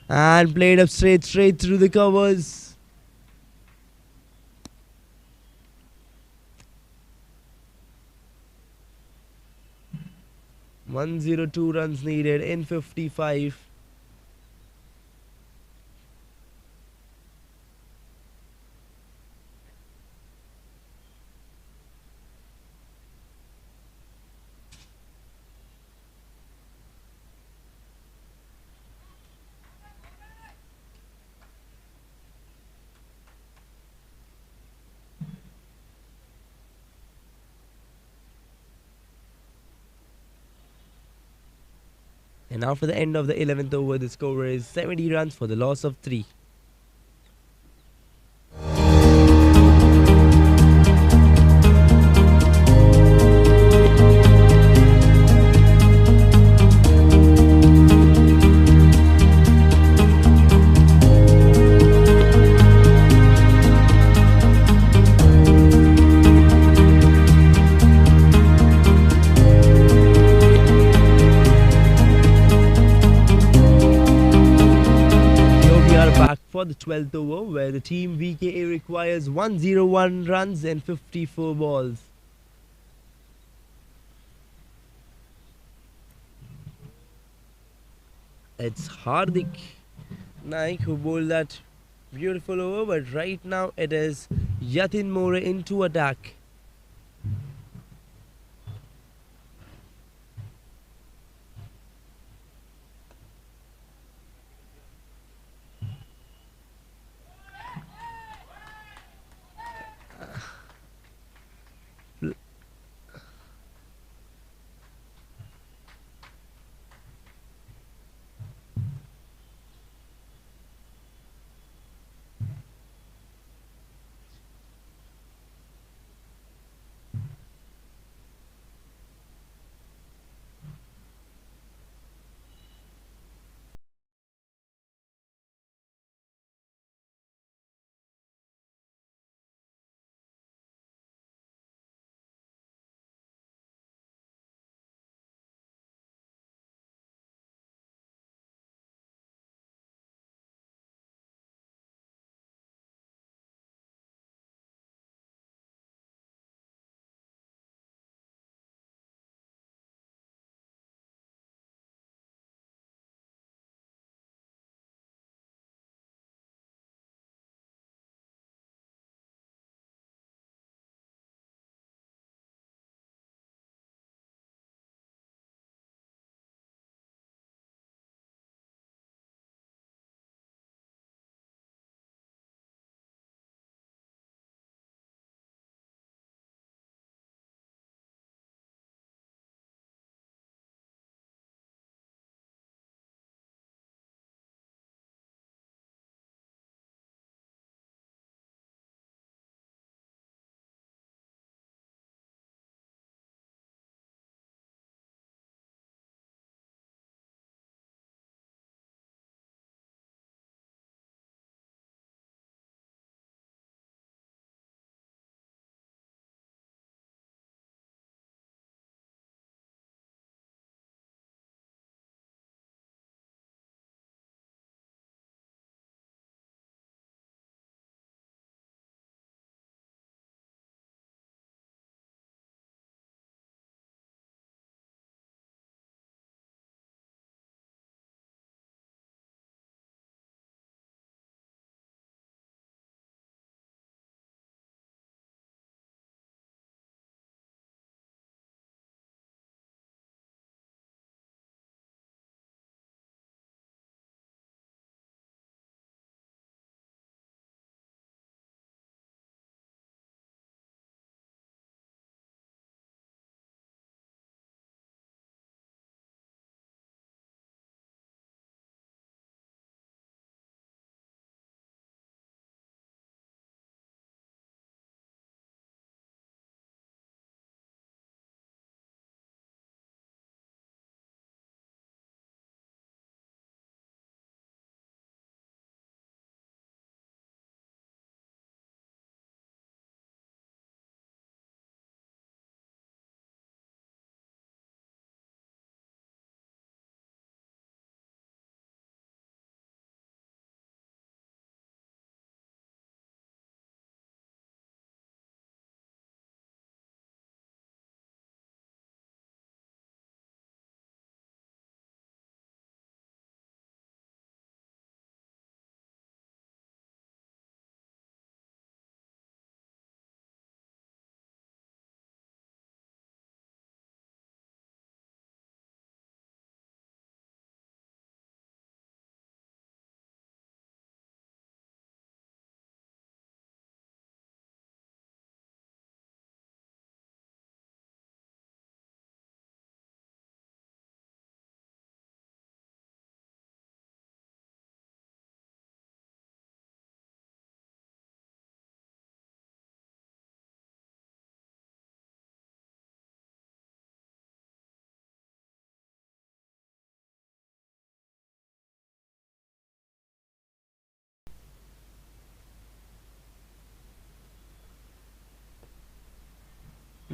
B: And played up straight through the covers. (102) runs needed in 55. And now for the end of the 11th over, the score is 70 runs for the loss of 3. For the 12th over, where the team VKA requires 101 runs and 54 balls. It's Hardik Naik who bowled that beautiful over, but right now it is Yatin More into attack.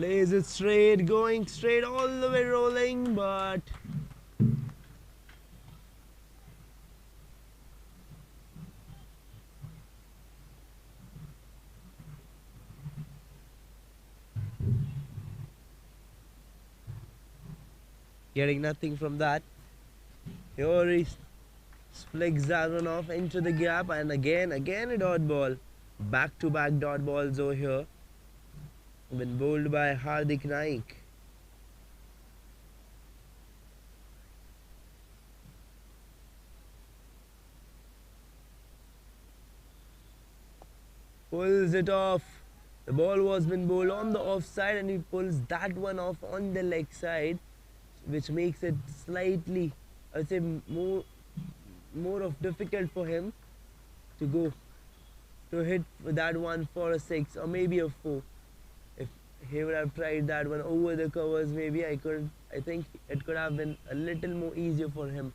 B: Plays it straight, going straight all the way rolling, but getting nothing from that. Here he flicks that one off into the gap, and again a dot ball. Back to back dot balls over here. Been bowled by Hardik Naik. Pulls it off. The ball was been bowled on the offside, and he pulls that one off on the leg side, which makes it slightly, I would say, more of difficult for him to go to hit that one for a 6 or maybe a 4. If he would have tried that one over the covers, maybe I think it could have been a little more easier for him.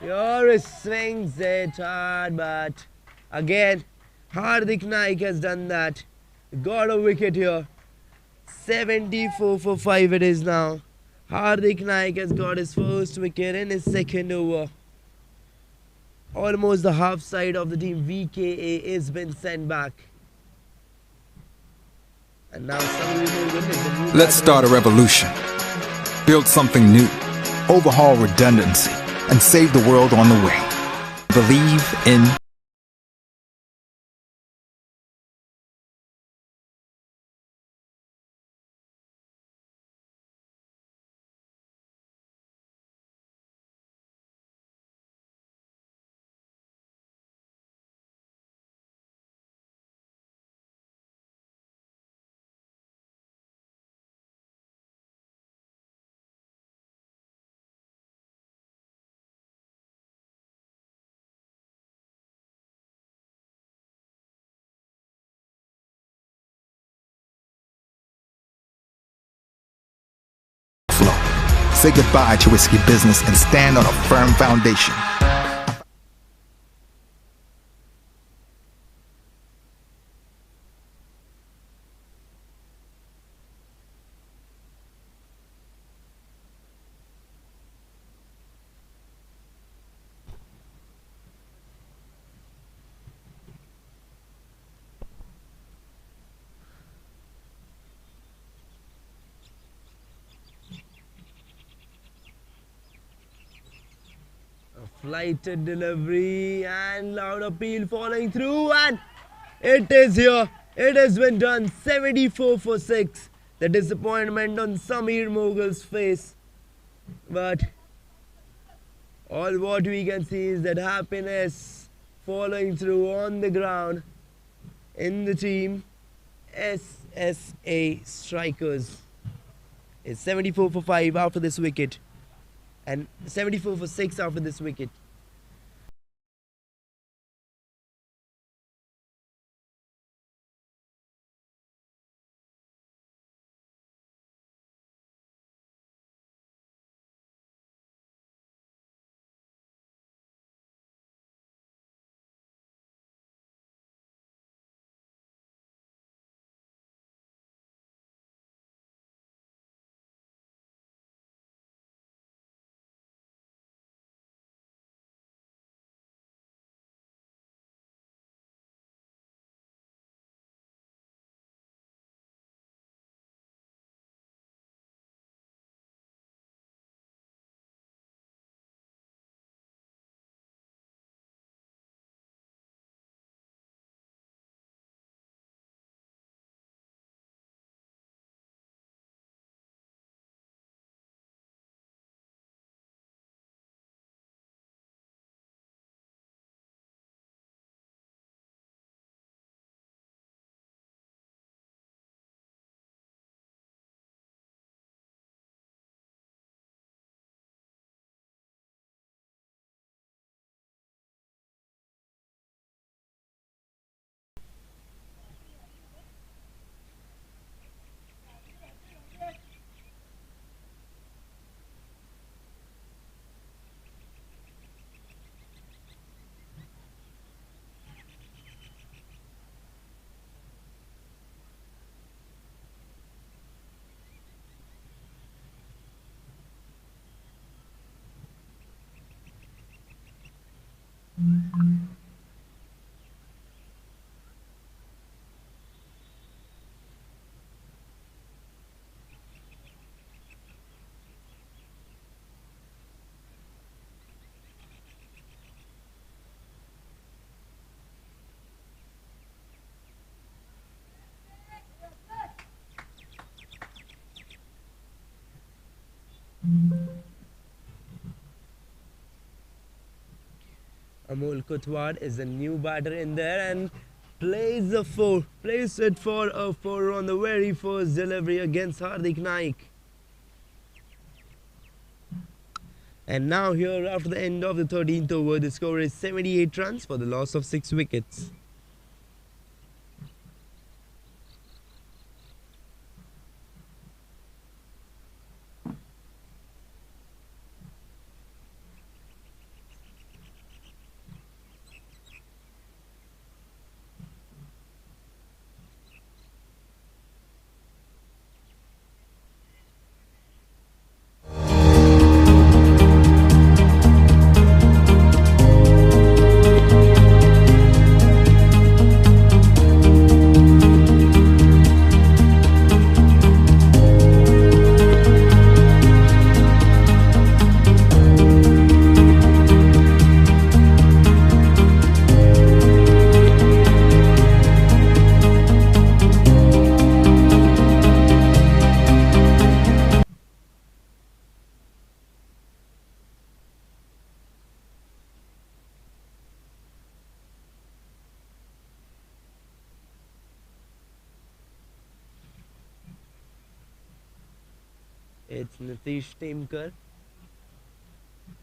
B: Here he swings it hard, but again Hardik Naik has done that. Got a wicket here. 74 for 5 it is now. Hardik Naik has got his first wicket in his second over. Almost the half side of the team VKA is been sent back. And now
C: let's start a revolution. Build something new. Overhaul redundancy and save the world on the way. Believe in flow. Say goodbye to risky business and stand on a firm foundation.
B: flighted delivery and loud appeal falling through, and it is here. It has been done. 74 for 6. The disappointment on Sameer Mogul's face, but all what we can see is that happiness following through on the ground in the team SSA strikers. It's 74 for 5 after this wicket and 74 for 6 after this wicket. Amol Kotwad is a new batter in there and plays it for a 4 on the very first delivery against Hardik Naik. And now here after the end of the 13th over, the score is 78 runs for the loss of 6 wickets. It's Nitish Temkar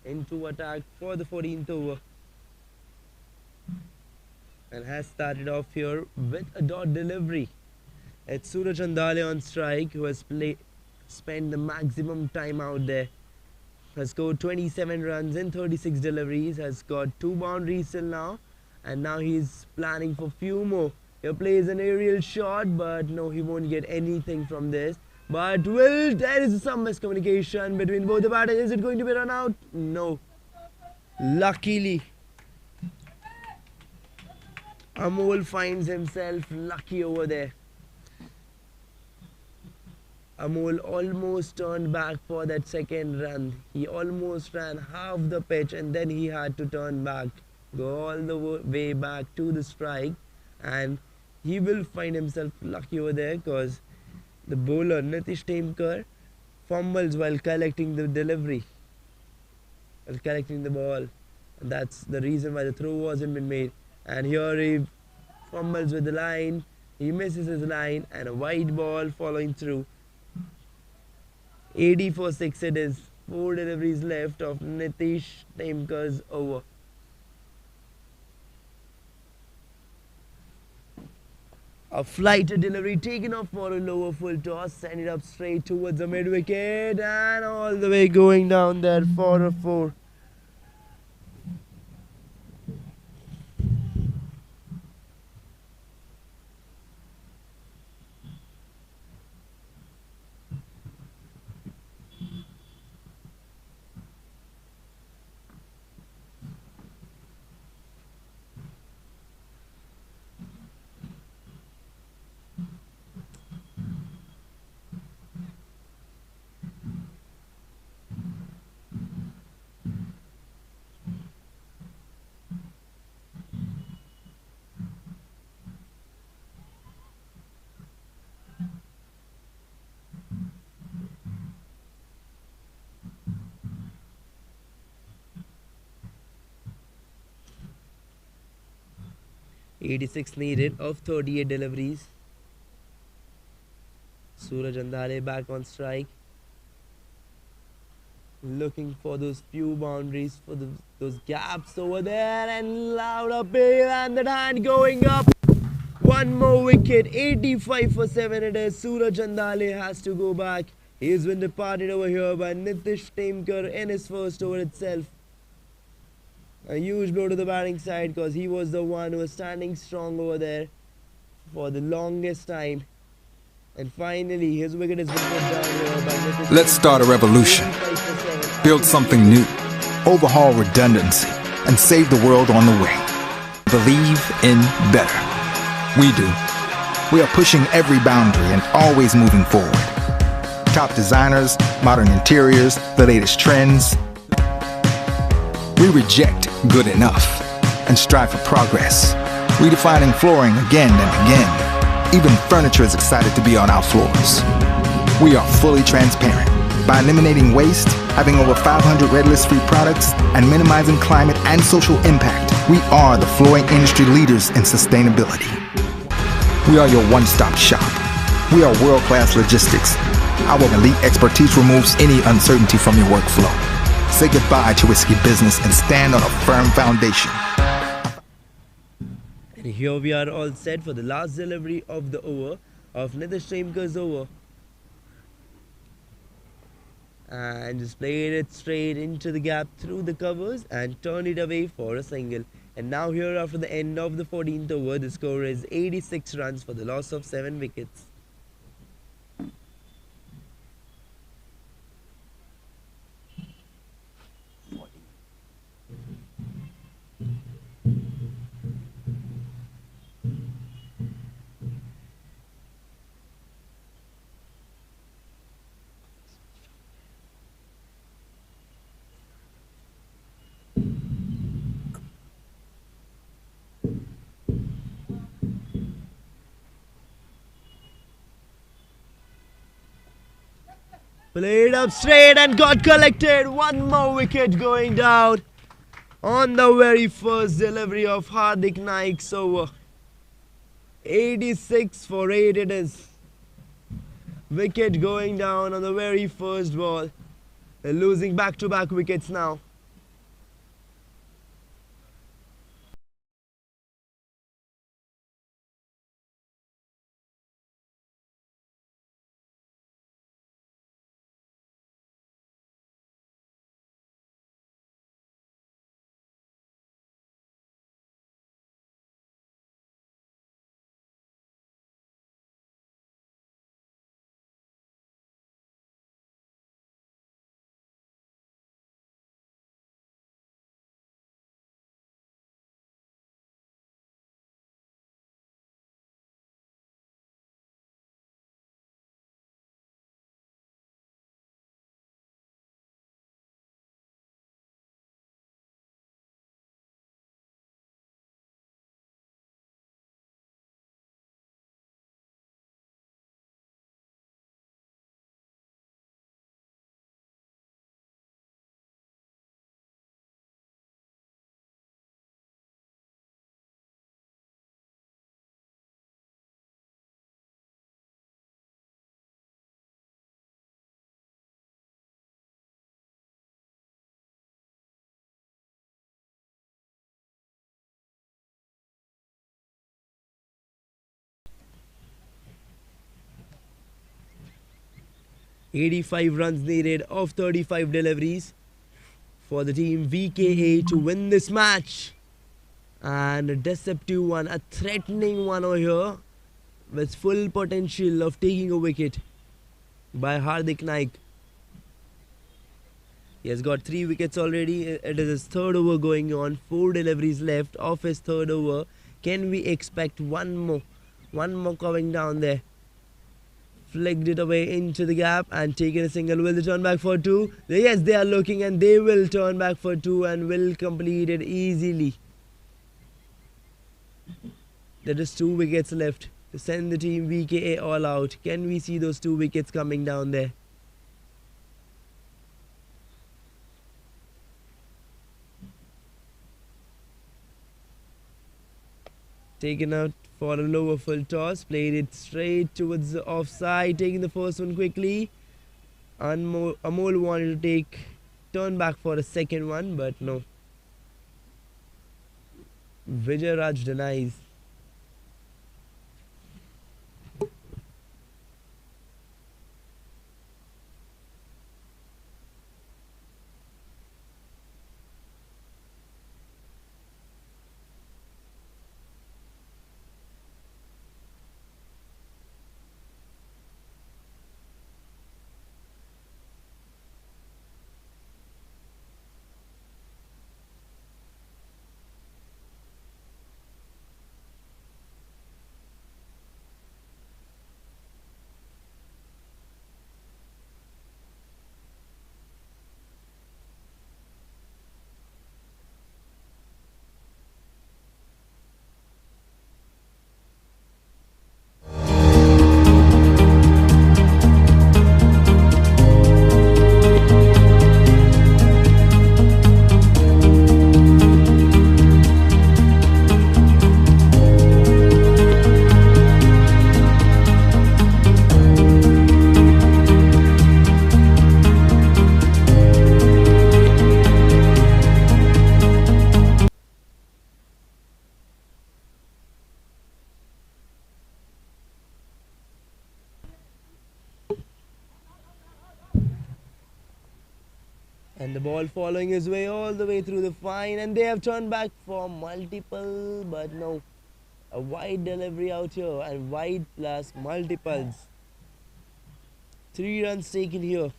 B: into attack for the 14th over and has started off here with a dot delivery. It's Suraj Andale on strike, who has spent the maximum time out there. Has scored 27 runs in 36 deliveries, has got 2 boundaries till now, and now he's planning for few more. He plays an aerial shot, but no, he won't get anything from this. But there is some miscommunication between both the batters. Is it going to be run out? No. Luckily, Amol finds himself lucky over there. Amol almost turned back for that second run. He almost ran half the pitch and then he had to turn back, go all the way back to the strike, and he will find himself lucky over there because the bowler Nitish Temkar fumbles while collecting the delivery, while collecting the ball. And that's the reason why the throw wasn't been made. And here he fumbles with the line, he misses his line, and a wide ball following through. 80 for 6 it is. 4 deliveries left of Nitish Temkar's over. A flight delivery taken off for a lower full toss, send it up straight towards the mid wicket and all the way going down there for a 4. .86 needed of 38 deliveries. Suraj Andale back on strike, looking for those few boundaries, for those gaps over there, and loud appeal and that hand going up. One more wicket. 85 for 7 it is. Suraj Andale has to go back. He's been departed over here by Nitish Temkar in his first over itself. A huge blow to the batting side because he was the one who was standing strong over there for the longest time. And finally, his wicket has been put down here by Nitish.
C: Let's start a revolution. Build something new. Overhaul redundancy. And save the world on the way. Believe in better. We do. We are pushing every boundary and always moving forward. Top designers, modern interiors, the latest trends. We reject good enough and strive for progress, redefining flooring again and again. Even furniture is excited to be on our floors. We are fully transparent by eliminating waste, having over 500 red list free products, and minimizing climate and social impact. We are the flooring industry leaders in sustainability. We are your one-stop shop. We are world-class logistics. Our elite expertise removes any uncertainty from your workflow. Say goodbye to risky business and stand on a firm foundation.
B: And here we are all set for the last delivery of the over of Nitish Remkar's over. And just played it straight into the gap through the covers and turned it away for a single. And now here after the end of the 14th over, the score is 86 runs for the loss of 7 wickets. Played up straight and got collected. One more wicket going down on the very first delivery of Hardik Naik's over. 86 for 8 it is. Wicket going down on the very first ball. They're losing back-to-back wickets now. .85 runs needed of 35 deliveries for the team VKA to win this match. And a deceptive one, a threatening one over here with full potential of taking a wicket by Hardik Naik. He has got 3 wickets already. It is his third over going on. 4 deliveries left of his third over. Can we expect one more? One more coming down there. Flicked it away into the gap and taken a single. Will they turn back for 2? Yes, they are looking and they will turn back for 2 and will complete it easily. There is 2 wickets left to send the team VKA all out. Can we see those 2 wickets coming down there? Taken out for a lower full toss, played it straight towards the offside, taking the first one quickly. Amol wanted to turn back for a second one, but no. Vijay Raj denies. And the ball following his way all the way through the fine, and they have turned back for multiple, but no. A wide delivery out here, and wide plus multiples. 3 runs taken here.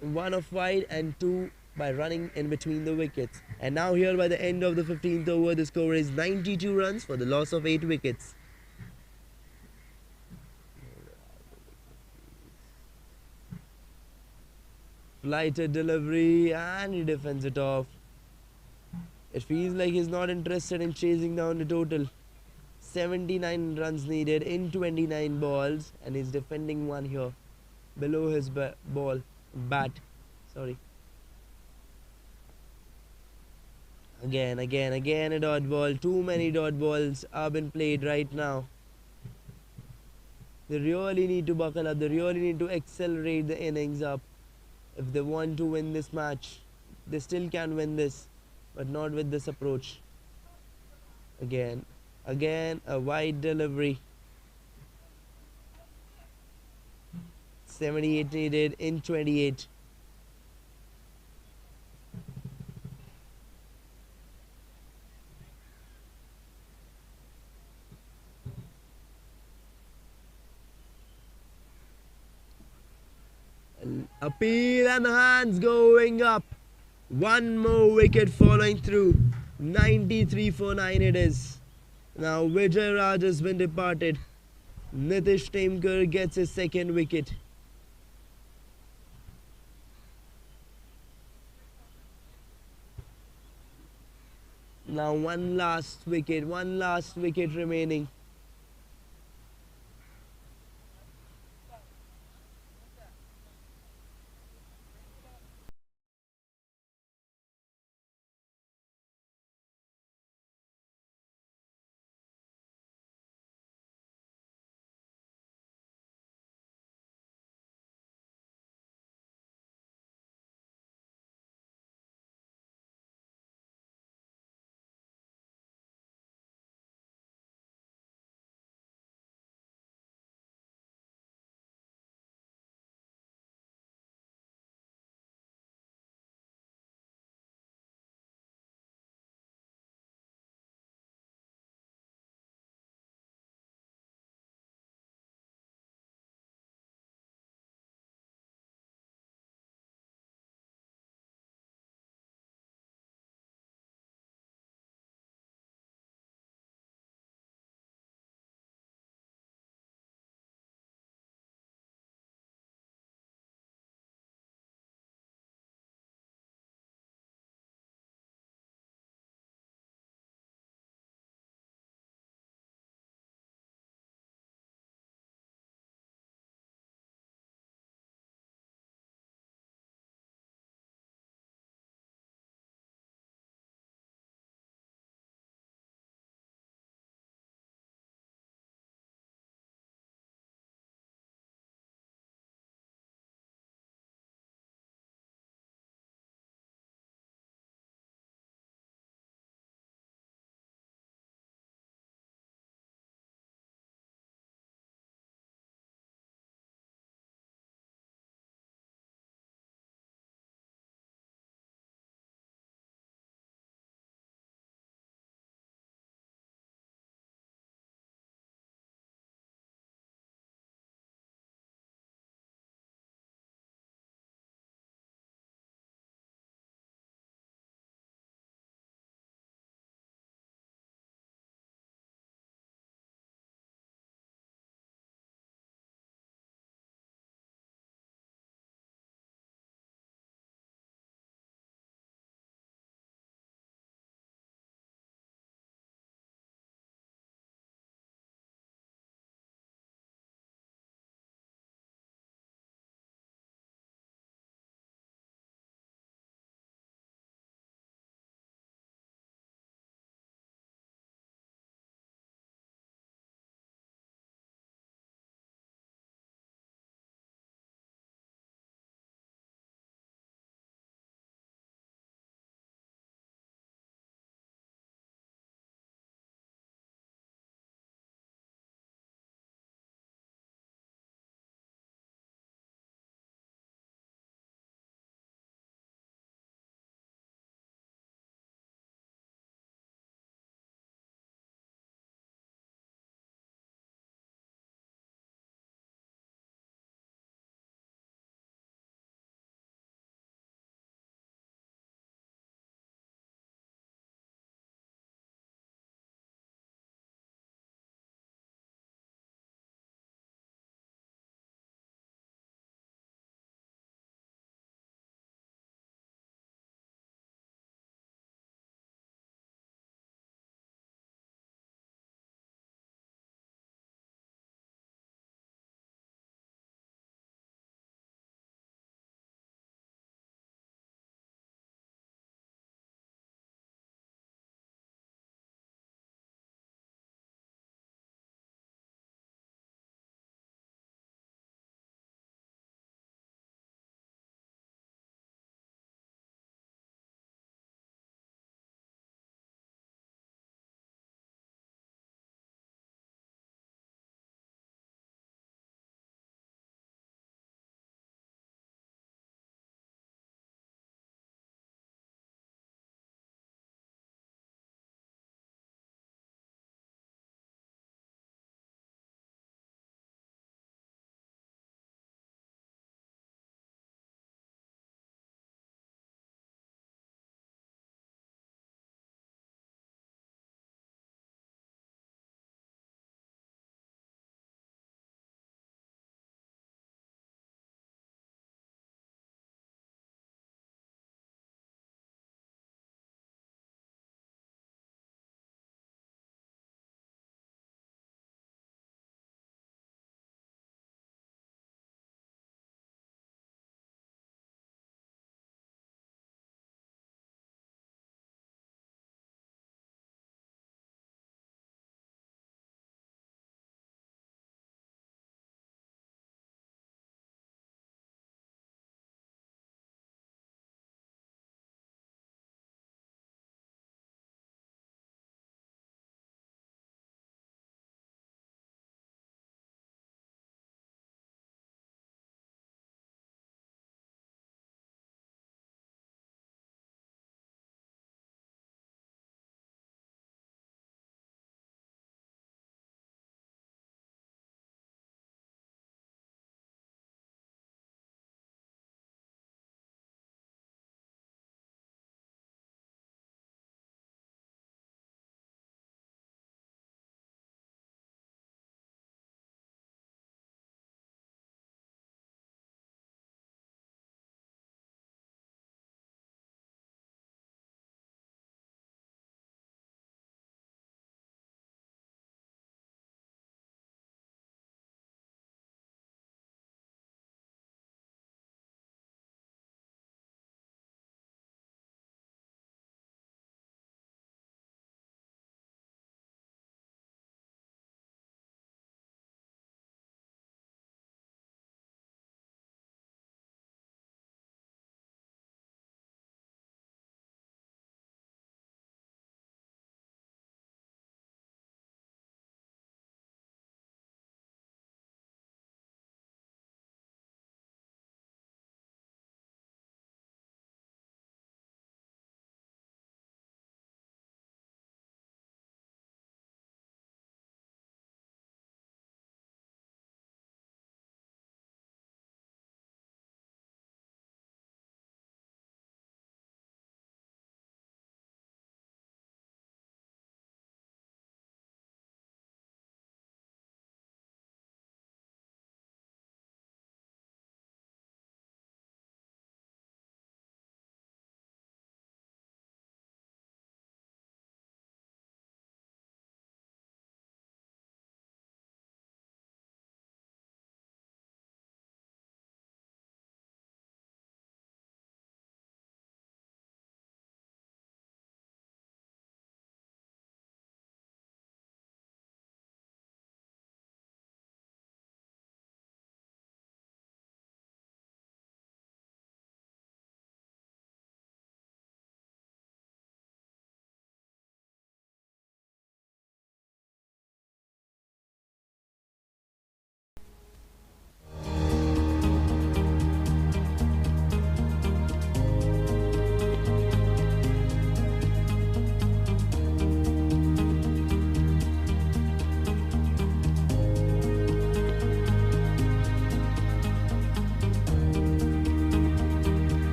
B: 1 of wide and 2 by running in between the wickets. And now here by the end of the 15th over, the score is 92 runs for the loss of 8 wickets. Flighted delivery, and he defends it off. It feels like he's not interested in chasing down the total. 79 runs needed in 29 balls, and he's defending one here below his bat. Sorry. Again a dot ball. Too many dot balls are being played right now. They really need to buckle up. They really need to accelerate the innings up if they want to win this match. They still can win this, but not with this approach. Again a wide delivery. 78 needed in 28. Appeal and hands going up. One more wicket following through. 93 for 9 it is. Now Vijay Raj has been departed. Nitish Temkar gets his second wicket. Now one last wicket remaining.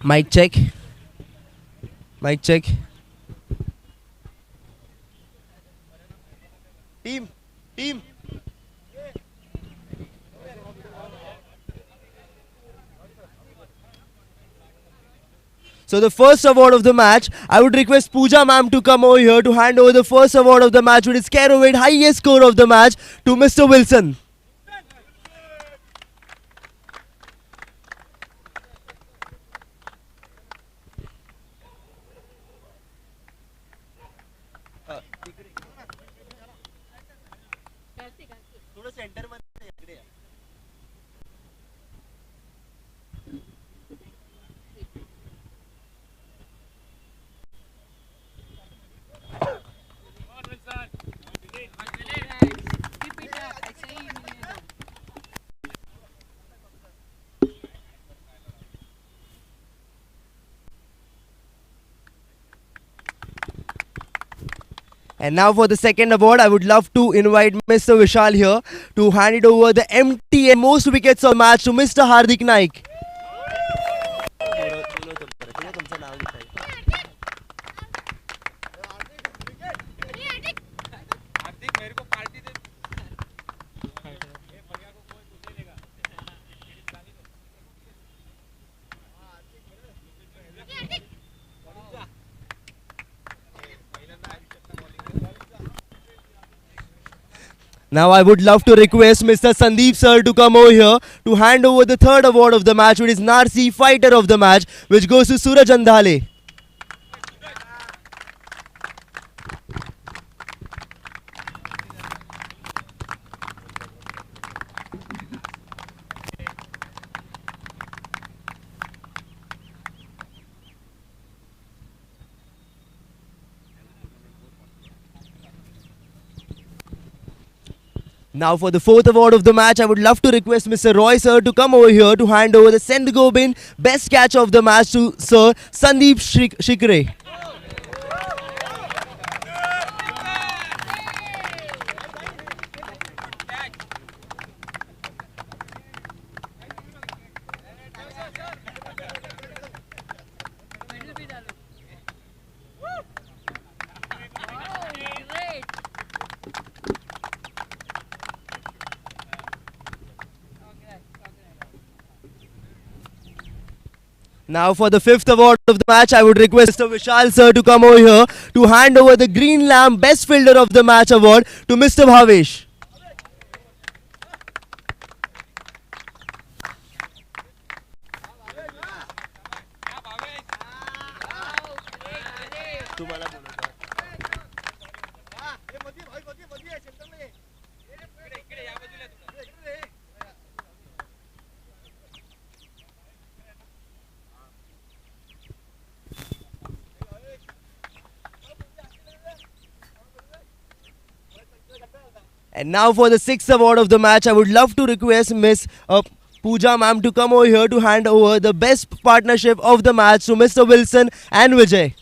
B: Mic check. Mic check. Team. Team. So the first award of the match, I would request Pooja ma'am to come over here to hand over the first award of the match, which is Carroweight highest score of the match, to Mr. Wilson. And now for the second award, I would love to invite Mr. Vishal here to hand it over the empty and most wickets of the match to Mr. Hardik Naik. Now I would love to request Mr. Sandeep sir to come over here to hand over the third award of the match, which is Narsi Fighter of the match, which goes to Suraj Andhale. Now for the fourth award of the match, I would love to request Mr. Roy sir to come over here to hand over the Sendgobin best catch of the match to Sir Sandeep Shikre. Now for the fifth award of the match, I would request Mr. Vishal sir to come over here to hand over the Green Lamb Best Fielder of the Match award to Mr. Bhavesh. And now for the sixth award of the match, I would love to request Miss Pooja ma'am to come over here to hand over the best partnership of the match to Mr. Wilson and Vijay.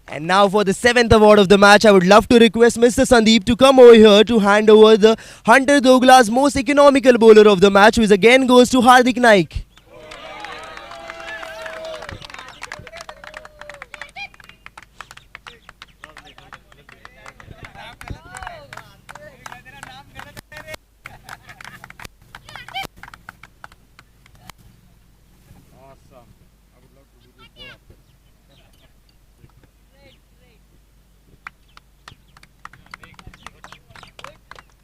B: And now for the seventh award of the match, I would love to request Mr. Sandeep to come over here to hand over the Hunter Douglas most economical bowler of the match, which again goes to Hardik Naik.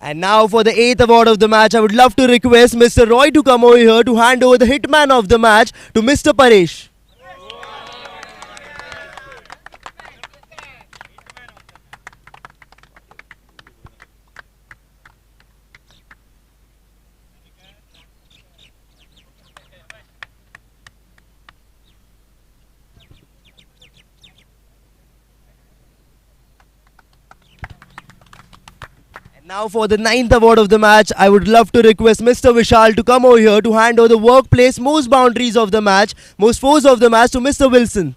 B: And now for the eighth award of the match, I would love to request Mr. Roy to come over here to hand over the hitman of the match to Mr. Paresh. Now for the ninth award of the match, I would love to request Mr. Vishal to come over here to hand over the workplace most boundaries of the match, most fours of the match to Mr. Wilson.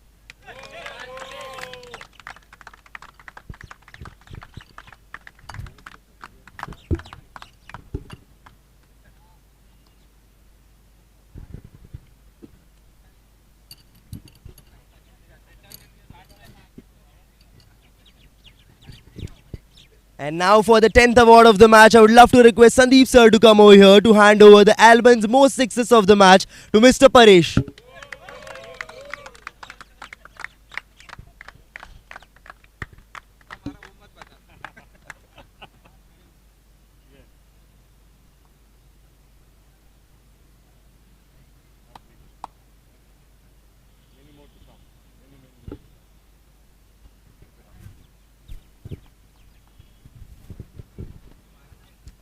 B: And now for the 10th award of the match, I would love to request Sandeep sir to come over here to hand over the Albans most sixes of the match to Mr. Paresh.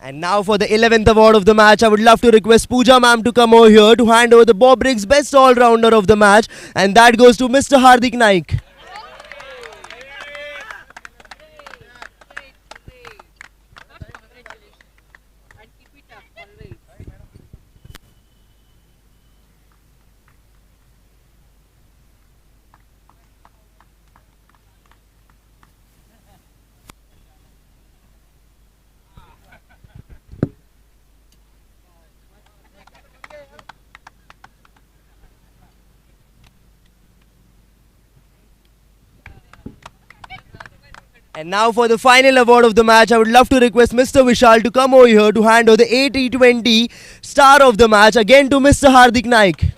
B: And now for the 11th award of the match, I would love to request Pooja ma'am to come over here to hand over the Bob Riggs best all-rounder of the match, and that goes to Mr. Hardik Naik. And now for the final award of the match, I would love to request Mr. Vishal to come over here to hand over the T20 star of the match again to Mr. Hardik Naik.